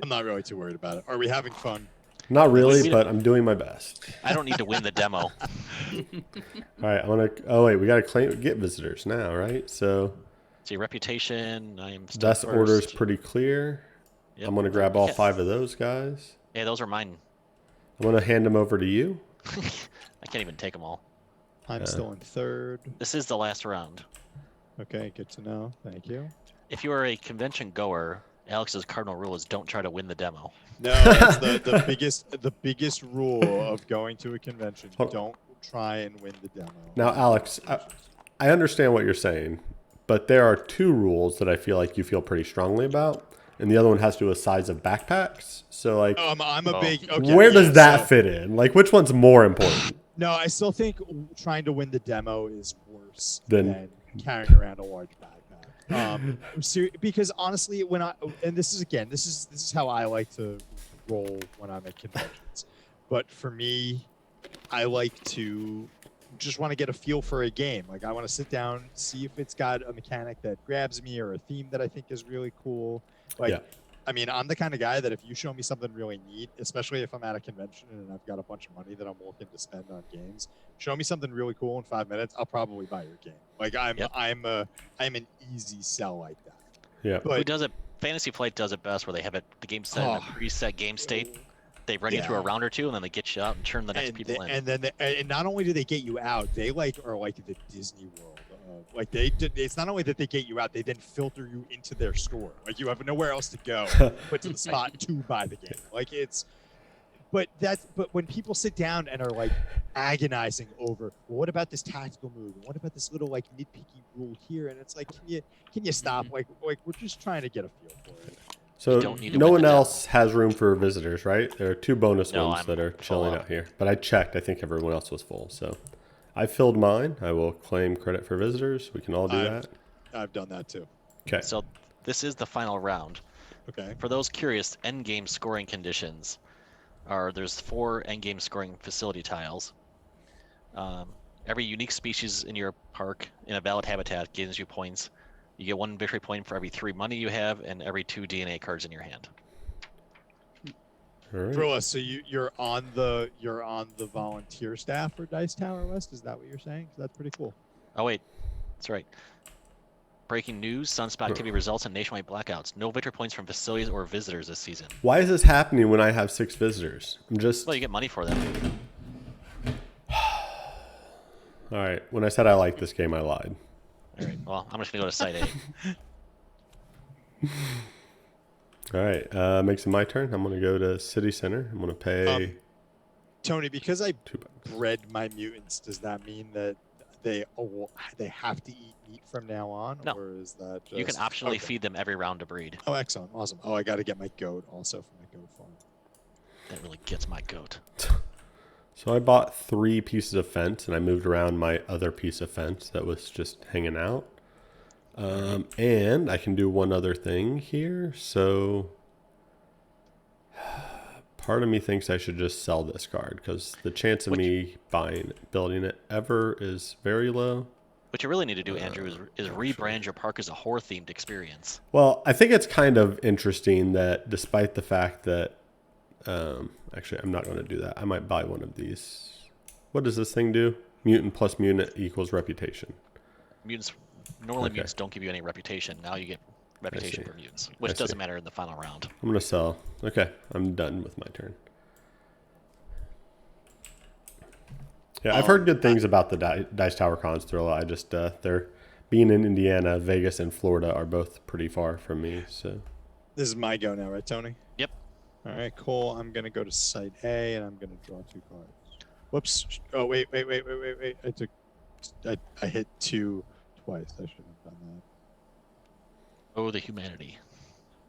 I'm not really too worried about it. Are we having fun? Not really, we- but I'm doing my best. I don't need to win the demo. All right, I want to. Oh wait, we got to get visitors now, right? So See, reputation. I'm still best first. order is pretty clear. Yep. I'm going to grab all Yeah. 5 of those guys. Yeah, those are mine. I'm going to hand them over to you. I can't even take them all. I'm still in third. This is the last round. Okay, good to know. Thank you. If you are a convention goer, Alex's cardinal rule is don't try to win the demo. No, that's the biggest rule of going to a convention. Don't try and win the demo. Now, Alex, I understand what you're saying, but there are 2 rules that I feel like you feel pretty strongly about, and the other one has to do with size of backpacks. So, like, I'm a big. Okay, where does that so- fit in? Like, which one's more important? No, I still think trying to win the demo is worse Then- than carrying around a large backpack. Because honestly, this is how I like to roll when I'm at conventions. But for me, I like to just want to get a feel for a game. Like I want to sit down, see if it's got a mechanic that grabs me or a theme that I think is really cool. Like, Yeah. I mean, I'm the kind of guy that if you show me something really neat, especially if I'm at a convention and I've got a bunch of money that I'm looking to spend on games, show me something really cool in 5 minutes, I'll probably buy your game. Like I'm an easy sell like that. Yeah. Who But does it? Fantasy Flight does it best, where they have the game set in a preset game state. They run you through a round or two, and then they get you out and turn the next people in. And then and not only do they get you out, they are like the Disney World. It's not only that they get you out, they then filter you into their store. Like you have nowhere else to go but to the spot to buy the game. But when people sit down and are like agonizing over, well, what about this tactical move? And what about this little like nitpicky rule here? And it's like, can you stop? Like we're just trying to get a feel for it. So don't need to no win one the demo. else has room for visitors, right? There are 2 bonus No, ones I'm that are full chilling up. out here. But I checked. I think everyone else was full. So I filled mine. I will claim credit for visitors. We can all do that. I've done that too. Okay. So this is the final round. Okay. For those curious, endgame scoring conditions there's 4 endgame scoring facility tiles. Every unique species in your park in a valid habitat gains you points. You get 1 victory point for every 3 money you have and every 2 DNA cards in your hand. All right. Brilla, so you're on the volunteer staff for Dice Tower West? Is that what you're saying? 'Cause that's pretty cool. Oh wait, that's right. Breaking news: Sunspot activity results in nationwide blackouts. No victory points from facilities or visitors this season. Why is this happening when I have 6 visitors? I'm just. Well, you get money for them. All right. When I said I liked this game, I lied. All right. Well, I'm just gonna go to site A. All right. Makes it my turn. I'm going to go to City Center. I'm going to pay Tony, because I $2. bred my mutants, does that mean that they have to eat meat from now on? No. Or is that just... You can optionally Okay. feed them every round to breed. Oh, excellent. Awesome. Oh, I got to get my goat also for my goat farm. That really gets my goat. So I bought 3 pieces of fence, and I moved around my other piece of fence that was just hanging out. And I can do one other thing here. So part of me thinks I should just sell this card because the chance of me building it ever is very low. What you really need to do, Andrew, is rebrand your park as a horror-themed experience. Well, I think it's kind of interesting that despite the fact that, actually, I'm not going to do that. I might buy one of these. What does this thing do? Mutant plus mutant equals reputation. Normally Okay. mutants don't give you any reputation. Now you get reputation see. for mutants, which I doesn't see. matter in the final round. I'm going to sell. Okay, I'm done with my turn. Yeah, I've heard good things about the Dice Tower cons, Thrilla. I just, they're being in Indiana, Vegas, and Florida are both pretty far from me. So This is my go now, right, Tony? Yep. All right, cool. I'm going to go to site A, and I'm going to draw 2 cards. Whoops. Oh, wait. I hit 2 twice. I shouldn't have done that. Oh, the humanity.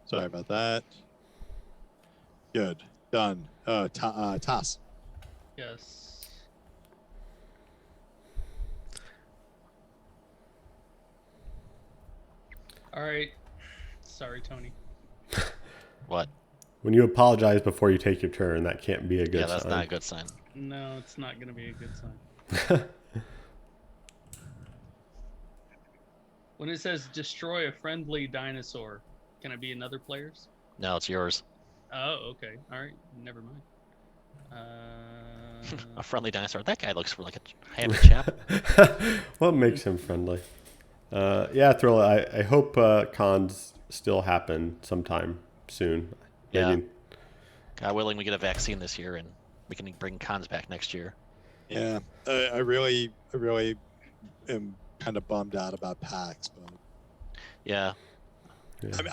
Sorry about that. Good. Done. Toss. Yes. All right. Sorry, Tony. What? when you apologize before you take your turn, that can't be a good Yeah, that's sign. not a good sign. No, it's not going to be a good sign. When it says destroy a friendly dinosaur, can it be another player's? No, it's yours. Oh, okay. All right. Never mind. A friendly dinosaur. That guy looks like a happy chap. What makes him friendly? Yeah, Thrill. I hope cons still happen sometime soon. Yeah. Maybe. God willing, we get a vaccine this year, and we can bring cons back next year. Yeah, I really am kind of bummed out about PAX, but Yeah.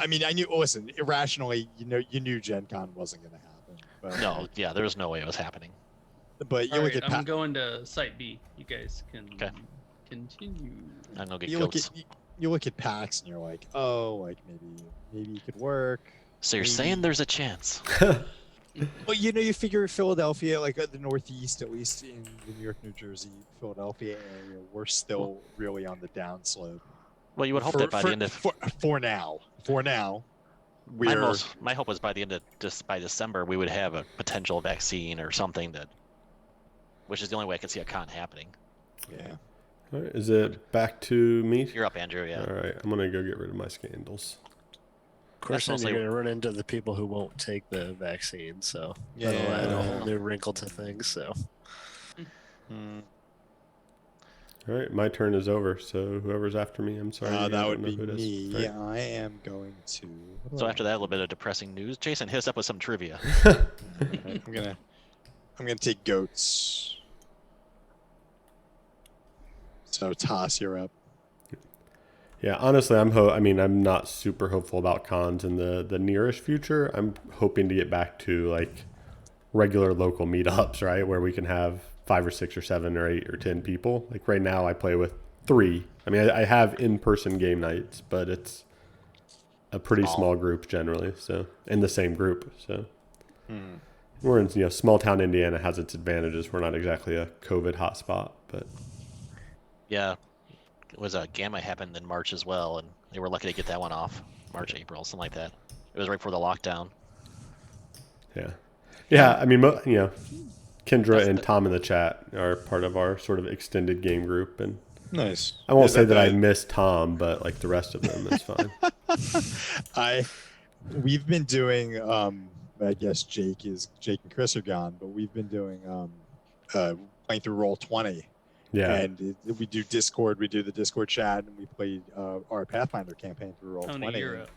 I mean, I knew. Listen, irrationally, you knew Gen Con wasn't going to happen. But, No, yeah, there was no way it was happening. but you All look right, at I'm going to Site B. You guys can continue. I know get you look goats. at you look at PAX and you're like, oh, like maybe it could work. So you're maybe- saying there's a chance? Well, you figure Philadelphia, like the Northeast, at least in the New York, New Jersey, Philadelphia area, we're still really on the downslope. Well, you would hope that by the end of for now, my hope was by the end of by December we would have a potential vaccine or something which is the only way I could see a con happening. yeah. All right, is it back to me? You're up, Andrew. Yeah. All right, I'm gonna go get rid of my scandals. Of course, then mostly- you're going to run into the people who won't take the vaccine, so Yeah. that'll add a whole new wrinkle to things. So All right, my turn is over. So whoever's after me, I'm sorry. I That don't would know be who it is. me. Right. Yeah, I am going to. So after that, a little bit of depressing news. Jason, hit us up with some trivia. I'm gonna take goats. So toss, you're up. Yeah, honestly, I'm not super hopeful about cons in the nearest future. I'm hoping to get back to like regular local meetups, right, where we can have 5 or 6 or 7 or 8 or 10 people. Like right now, I play with 3. I mean, I have in-person game nights, but it's a pretty small group generally. So in the same group. So we're in small town Indiana has its advantages. We're not exactly a COVID hotspot, but Yeah, it was a Gamma happened in March as well, and they were lucky to get that one off. March, April, something like that. It was right before the lockdown. yeah. I mean, Kendra That's and the- Tom in the chat are part of our sort of extended game group, and Nice. I won't Is say that I the- miss Tom, but like the rest of them is fine. We've been doing. I guess Jake and Chris are gone, but we've been doing playing through Roll20. Yeah, And we do Discord. We do the Discord chat, and we played our Pathfinder campaign through Tony, Roll20. you're up.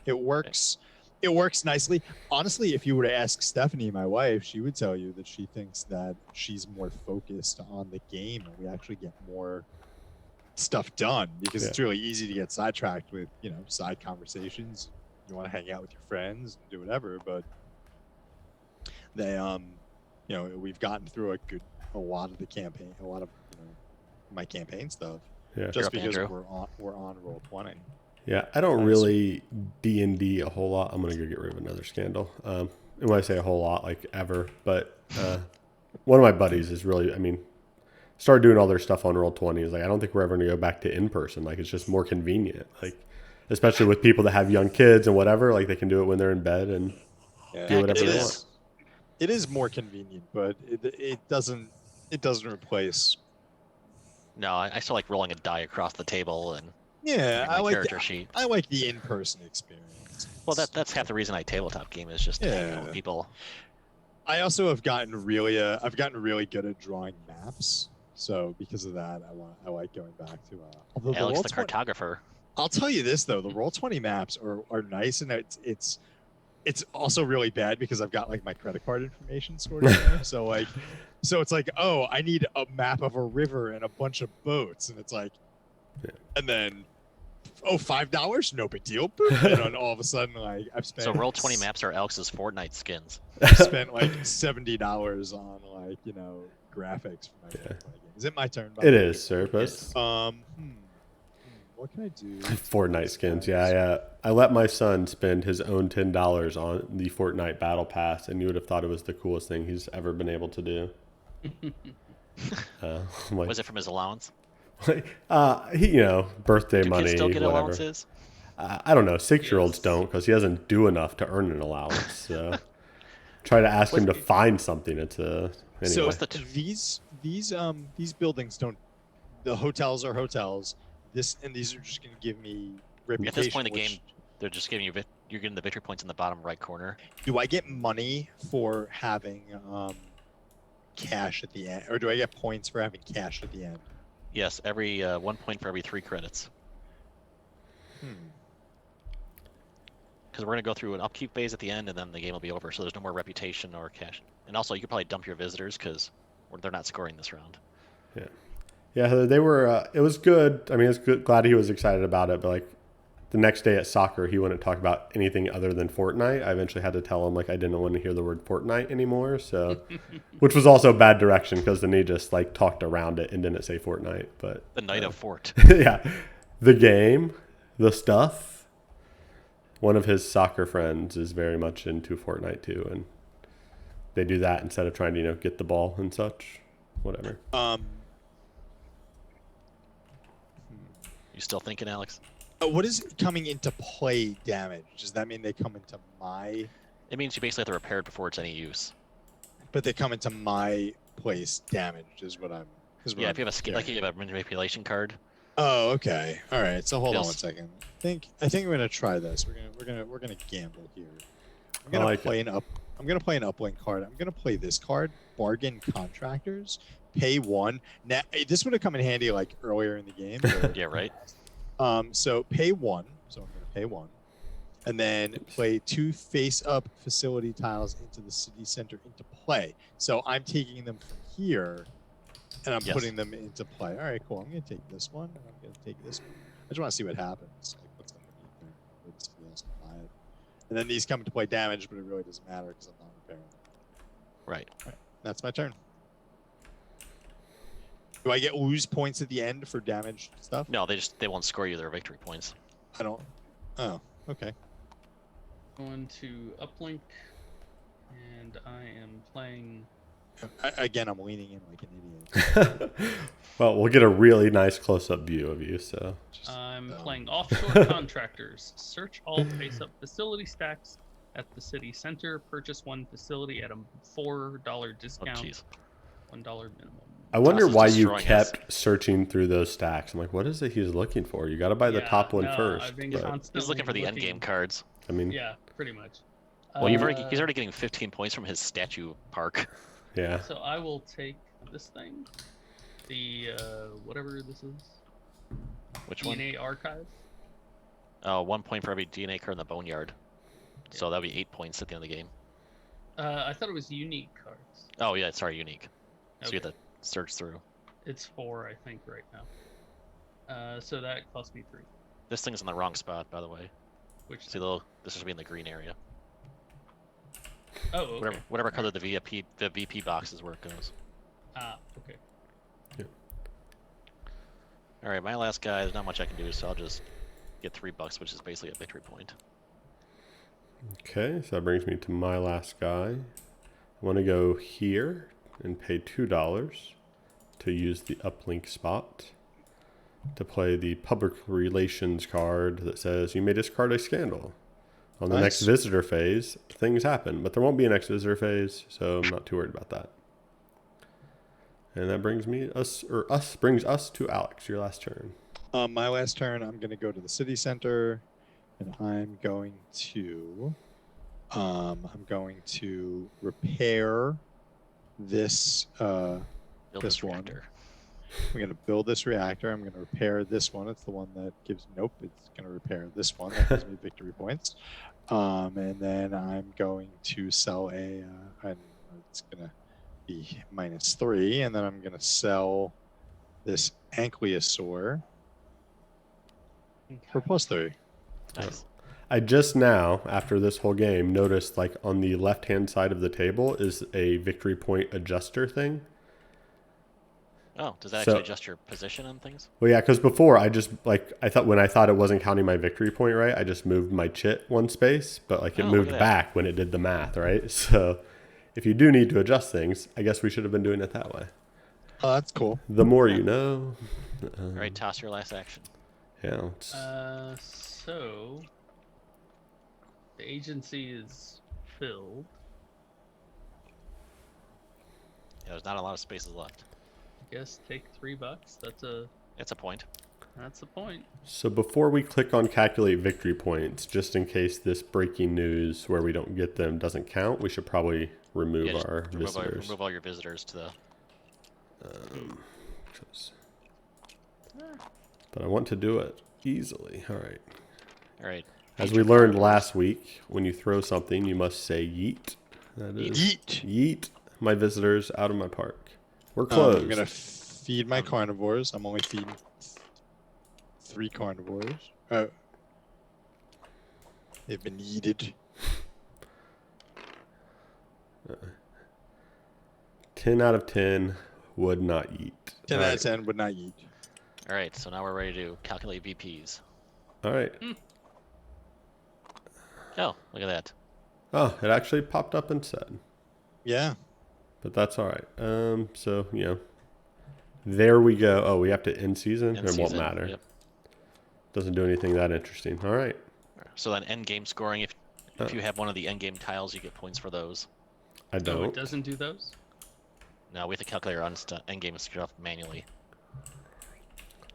It works. It works nicely. Honestly, if you were to ask Stephanie, my wife, she would tell you that she thinks that she's more focused on the game, and we actually get more stuff done because it's really easy to get sidetracked with side conversations. You want to hang out with your friends and do whatever, but they we've gotten through a lot of the campaign, a lot of my campaign stuff, yeah, just up, because Andrew. we're on Roll20. yeah. I don't really D&D a whole lot. I'm gonna go get rid of another scandal. And when I say a whole lot, like ever, but one of my buddies is really, started doing all their stuff on Roll20. Is like, I don't think we're ever gonna go back to in person. Like, it's just more convenient. Like, especially with people that have young kids and whatever, like they can do it when they're in bed and do whatever it they is. want. It is more convenient, but it doesn't replace. No, I still like rolling a die across the table and Yeah, my I like character sheet. I like the in-person experience. Well, that's half the reason I tabletop game is just to hang out with Yeah. people. I also have gotten really good at drawing maps. So because of that, I like going back to although Alex, the Roll20 cartographer. I'll tell you this though, the Roll20 maps are nice, and it's also really bad because I've got like my credit card information stored in there. So it's like, oh, I need a map of a river and a bunch of boats, and it's like, and then, oh, $5, no big deal. Boop. And then all of a sudden, like I've spent So roll 20 maps are Alex's Fortnite skins. spent like $70 on graphics for my Roll20 game. Is it my turn? by It the way? is, Serpus. What can I do? Fortnite skins. Yeah. I let my son spend his own $10 on the Fortnite Battle Pass, and you would have thought it was the coolest thing he's ever been able to do. I'm like, Was it from his allowance? he, birthday Do money, kids still get whatever. allowances? I don't know. 6-year-olds Yes. don't, because he doesn't do enough to earn an allowance. So try to ask him to find something. It's anyway. So What's the these buildings don't. The hotels are hotels. These are just going to give me At reputation. this point in the which- game, they're just giving you you're getting the victory points in the bottom right corner. do I get money for having cash at the end, or do I get points for having cash at the end? Yes, every 1 point for every 3 credits. Because we're going to go through an upkeep phase at the end, and then the game will be over, so there's no more reputation or cash. And also, you could probably dump your visitors, because they're not scoring this round. Yeah, they were. It was good. I mean, it's good. Glad he was excited about it, but like the next day at soccer, he wouldn't talk about anything other than Fortnite. I eventually had to tell him like I didn't want to hear the word Fortnite anymore. So, which was also bad direction because then he just like talked around it and didn't say Fortnite. But The Night of Fort. yeah, the game, the stuff. One of his soccer friends is very much into Fortnite too, and they do that instead of trying to get the ball and such. Whatever. You still thinking, Alex? What is coming into play damage? Does that mean they come into my? It means you basically have to repair it before it's any use. But they come into my place damaged is what I'm. Yeah, if you have like you have a manipulation card. Oh, okay. All right. So hold on Feels- 1 second. I think we're gonna try this. We're gonna gamble here. I'm gonna play an uplink card. I'm gonna play this card, Bargain Contractors. Pay 1. Now this would have come in handy like earlier in the game. But, Yeah, right. So pay 1. So I'm gonna pay 1, and then play 2 face-up facility tiles into the city center into play. So I'm taking them from here, and I'm putting them into play. All right, cool. I'm gonna take this one, and I'm gonna take this one. I just want to see what happens. Like what's underneath there. Maybe somebody else can buy it. And then these come into play damage, but it really doesn't matter because I'm not repairing them. Right. All right, that's my turn. Do I get lose points at the end for damage stuff? No, they won't score you their victory points. I don't. Oh, okay. Going to uplink, and I am playing. Again, I'm leaning in like an idiot. Well, we'll get a really nice close-up view of you. So I'm playing offshore contractors. Search all face-up facility stacks at the city center. Purchase 1 facility at a $4 Oh, discount. jeez. $1 minimum. I wonder Toss is why you destroying kept searching through those stacks. I'm like, what is it he's looking for? You got to buy the Yeah, top one no, first. I've been but, constantly He's looking for the end game cards. I mean, Yeah, pretty much. Well, he's already getting 15 points from his statue park. yeah. So I will take this thing, the whatever this is, Which one? DNA archive. 1 point for every DNA card in the boneyard. So that'll be 8 points at the end of the game. I thought it was unique cards. Oh yeah, sorry, unique. So you Okay. have to search through. It's 4, I think, right now. So that cost me 3. This thing's in the wrong spot, by the way. Which See, this should be in the green area. oh, okay. Whatever color the VP box is where it goes. Ah, okay. All right, my last guy. There's not much I can do, so I'll just get $3, which is basically a victory point. Okay, so that brings me to my last guy. I want to go here and pay $2 to use the uplink spot to play the public relations card that says you may discard a scandal. On the next visitor phase, things happen, but there won't be a next visitor phase, so I'm not too worried about that. And that brings brings us to Alex, your last turn. My last turn, I'm going to go to the city center, and I'm going to repair this Build this one. reactor. I'm going to build this reactor. I'm going to repair this one. It's the one that gives nope. It's going to repair this one that gives me victory points. And then I'm going to sell and it's going to be -3, and then I'm going to sell this ankylosaur for +3. Nice. I just now, after this whole game, noticed like on the left-hand side of the table is a victory point adjuster thing. Oh, does that So- actually adjust your position on things? Well, yeah, because before I just when I thought it wasn't counting my victory point right, I just moved my chit 1 space, but like it Oh, look moved at that. back when it did the math, right? So if you do need to adjust things, I guess we should have been doing it that way. Oh, that's cool. The more you know. All right, toss your last action. Yeah. So the agency is filled. Yeah, there's not a lot of spaces left. I guess take $3. That's a It's a point. That's the point. So before we click on calculate victory points, just in case this breaking news where we don't get them doesn't count, we should probably remove Yeah, just our visitors. remove all your visitors to the. But I want to do it easily. All right. All right. As we learned last week, when you throw something, you must say yeet. That is yeet my visitors out of my park. We're closed. I'm gonna feed my carnivores. I'm only feeding 3 carnivores. Oh, they've been yeeted. 10 out of 10 would not eat. 10 out of 10 would not eat. All right, so now we're ready to calculate VPs. All right. Oh, look at that. Oh, it actually popped up and said. Yeah. But that's all right. So, there we go. Oh, we have to end season? End It won't season, matter. Yep. Doesn't do anything that interesting. All right. So then end game scoring, if you have one of the end game tiles, you get points for those. I don't. Oh, it doesn't do those? No, we have to calculate our end game stuff manually.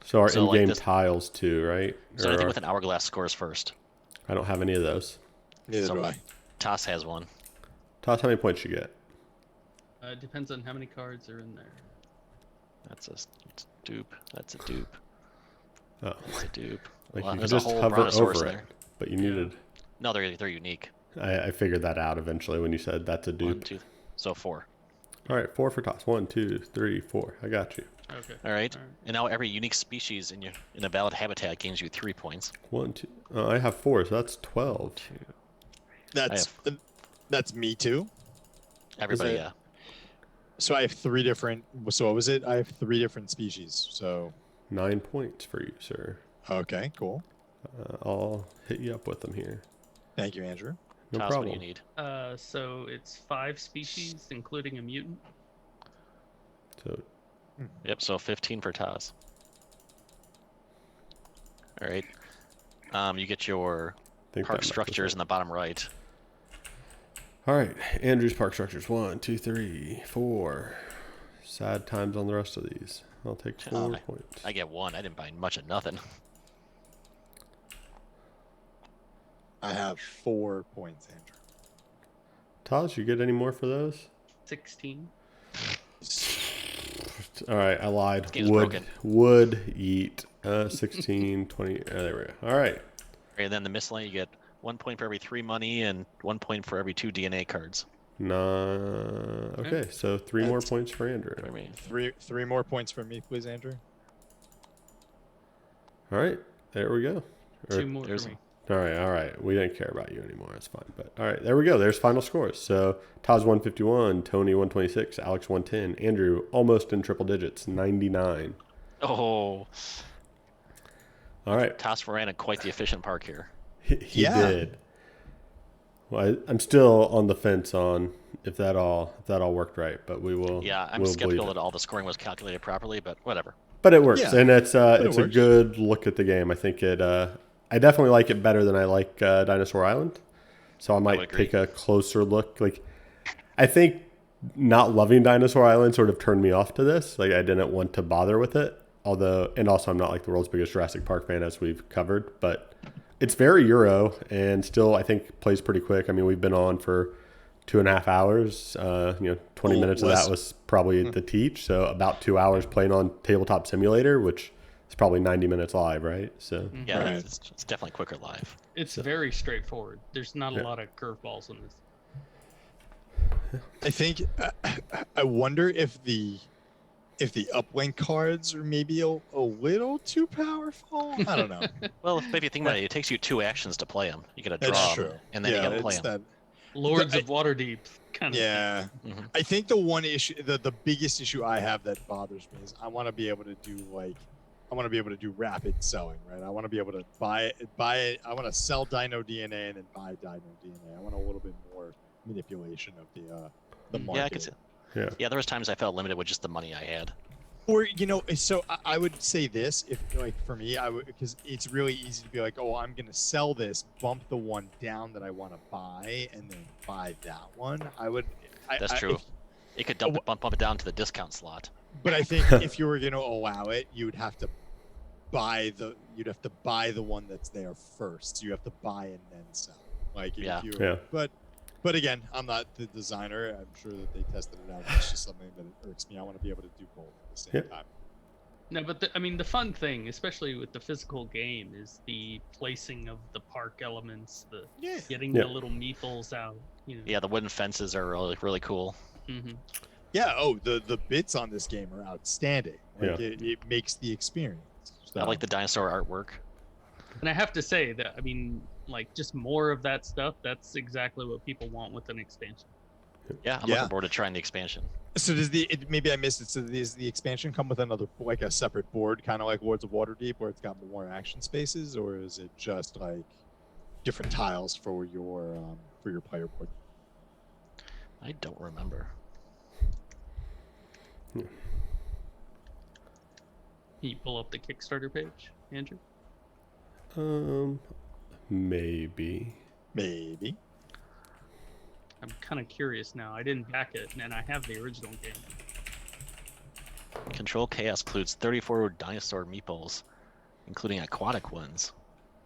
So our So, like in-game this- tiles too, right? So Or anything our- with an hourglass scores first. I don't have any of those. Neither So- do I. Toss has one. Toss, how many points you get? It depends on how many cards are in there. That's a dupe. That's a dupe. Oh, That's a dupe. like Well, you there's could a just whole hover brontosaurus over in it, there. but you Yeah. needed. No, they're unique. I figured that out eventually when you said that's a 1, dupe. 2, so 4. All right, 4 for toss. 1, 2, 3, 4. I got you. Okay. All right. All right. And now every unique species in a valid habitat gains you 3 points. 1, 2. I have 4, so that's 12. 2. That's me too. Everybody, it- yeah. So I have 3 different. So what was it? I have 3 different species. So 9 points for you, sir. okay, cool. I'll hit you up with them here. Thank you, Andrew. No Toss, problem. what do you need? So it's 5 species, including a mutant. So Yep, so 15 for Taz. All right. You get your I think park that matches structures up. in the bottom right. All right, Andrew's park structures. 1, 2, 3, 4. Sad times on the rest of these. I'll take 4 points. I get 1. I didn't buy much of nothing. I have 4 points, Andrew. Taj, you get any more for those? 16. All right, I lied. This game's Would broken. would eat 16, 20. There we go. All right. And then the miscellaneous, you get 1 point for every 3 money and 1 point for every 2 DNA cards. Okay, so 3 more points for Andrew. I mean, 3 more points for me, please, Andrew. All right, there we go. 2 more there's- for me. All right. We didn't care about you anymore. It's fine. But all right, there we go. There's final scores. So Taz 151, Tony 126, Alex 110, Andrew almost in triple digits, 99. oh, All right, Toss ran quite the efficient park here. he Yeah. did. Well, I'm still on the fence on if that all worked right, but we will. Yeah, I'm we'll skeptical believe that it. all the scoring was calculated properly, but whatever. But it works, Yeah, and it's a works. good look at the game. I think it. I definitely like it better than I like Dinosaur Island, so I might agree. take a closer look. Like, I think not loving Dinosaur Island sort of turned me off to this. Like, I didn't want to bother with it. Although, and also, I'm not like the world's biggest Jurassic Park fan, as we've covered. But it's very Euro, and still, I think plays pretty quick. I mean, we've been on for 2.5 hours. 20 minutes of less. that was probably the teach. So about 2 hours playing on Tabletop Simulator, which is probably 90 minutes live, right? So Yeah, Right. it's definitely quicker live. It's very straightforward. There's not Yeah. a lot of curveballs in this. I think I wonder if the uplink cards are maybe a little too powerful. I don't know. Well, if you think about it, it takes you 2 actions to play them. You got to draw That's 'em, true. and then you got to play it's them. Lords I- of Waterdeep kind of. Yeah. Mhm. I think the one issue, the biggest issue I have that bothers me is I want to be able to do rapid selling, right? I want to be able to buy it. I want to sell Dino DNA and then buy Dino DNA. I want a little bit more manipulation of the market. Yeah, I could see. yeah. Yeah, there was times I felt limited with just the money I had. Or so I would say this if like for me, I would because it's really easy to be like, oh, I'm gonna sell this, bump the one down that I want to buy, and then buy that one. That's true. It could bump it down to the discount slot. But I think if you were gonna allow it, you would have to buy the one that's there first. You have to buy and then sell. Like if Yeah. you Yeah. But again, I'm not the designer. I'm sure that they tested it out. It's just something that irks me. I want to be able to do both at the same Yeah. time. No, but the fun thing, especially with the physical game, is the placing of the park elements, the Yeah. getting Yeah. the little meeples out. You know. Yeah, the wooden fences are really cool. Mm-hmm. Yeah. Oh, the bits on this game are outstanding. Like Yeah. it makes the experience. So, I like the dinosaur artwork. And I have to say that like just more of that stuff. That's exactly what people want with an expansion. Yeah, I'm Yeah. looking forward to trying the expansion. So does maybe I missed it. So does the expansion come with another, like a separate board, kind of like Lords of Waterdeep, where it's got more action spaces, or is it just like different tiles for your player board? I don't remember. Can you pull up the Kickstarter page, Andrew? Maybe. Maybe. I'm kind of curious now. I didn't back it, and I have the original game. Control Chaos includes 34 dinosaur meeples, including aquatic ones.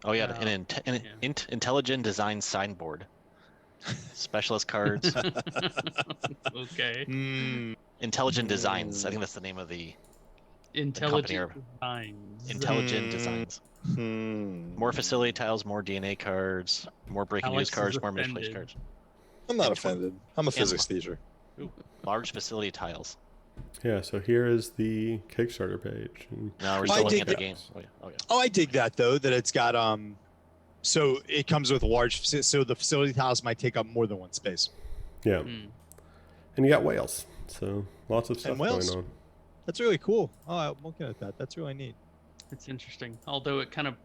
Oh yeah, Wow. an intelligent design signboard. Specialist cards. Okay. Intelligent Designs. I think that's the name of the Intelligent company designs. Intelligent Designs. More facility tiles, more DNA cards, more breaking Alex news cards, is more manipulation offended. cards. I'm not And offended. I'm a physics teacher. Large facility tiles. Yeah, so here is the Kickstarter page. No, we're I still looking dig at the that. game. Oh yeah. Oh yeah. Oh, I dig that though. That it's got so it comes with large. So the facility tiles might take up more than one space. Yeah. Hmm. And you got whales. So lots of stuff And going whales. on. That's really cool. Oh, I'm looking at that. That's really neat. It's interesting. Although it kind of,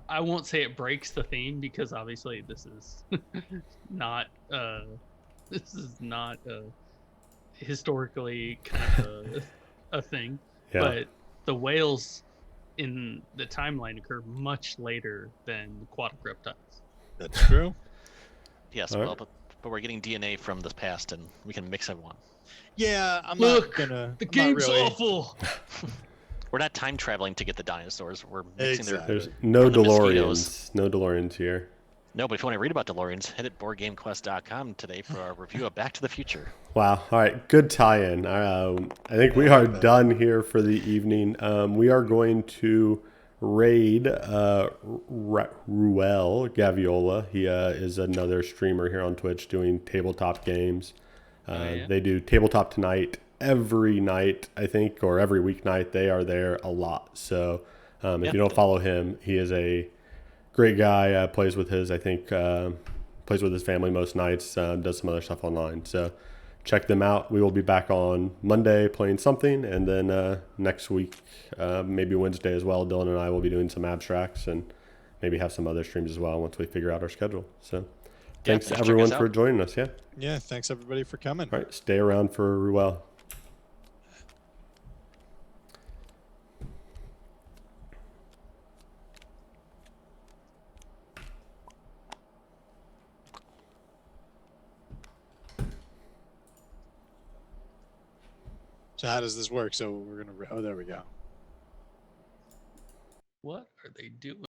I won't say it breaks the theme because obviously this is not historically kind of a thing. Yeah. But the whales in the timeline occur much later than the aquatic reptiles. That's true. Yes, All well, right. but we're getting DNA from the past, and we can mix everyone. Yeah, I'm Look, not gonna. The I'm not game's really. awful. We're not time traveling to get the dinosaurs. We're mixing Exactly. There's no From the DeLoreans. mosquitoes. No DeLoreans here. No, but if you want to read about DeLoreans, head at BoardGameQuest.com today for our review of Back to the Future. Wow. All right. Good tie-in. I think we are done here for the evening. We are going to raid Ruel Gaviola. He is another streamer here on Twitch doing tabletop games. Yeah. They do tabletop tonight every night, I think, or every weeknight. They are there a lot. So if Yeah. you don't follow him, he is a great guy. Plays with his, I think, plays with his family most nights. Does some other stuff online. So check them out. We will be back on Monday playing something, and then next week, maybe Wednesday as well, Dylan and I will be doing some abstracts and maybe have some other streams as well once we figure out our schedule. So thanks check everyone us for out. joining us. Yeah. Yeah, thanks everybody for coming. All right. Stay around for Ruel. So how does this work? So we're gonna. Oh, there we go. What are they doing?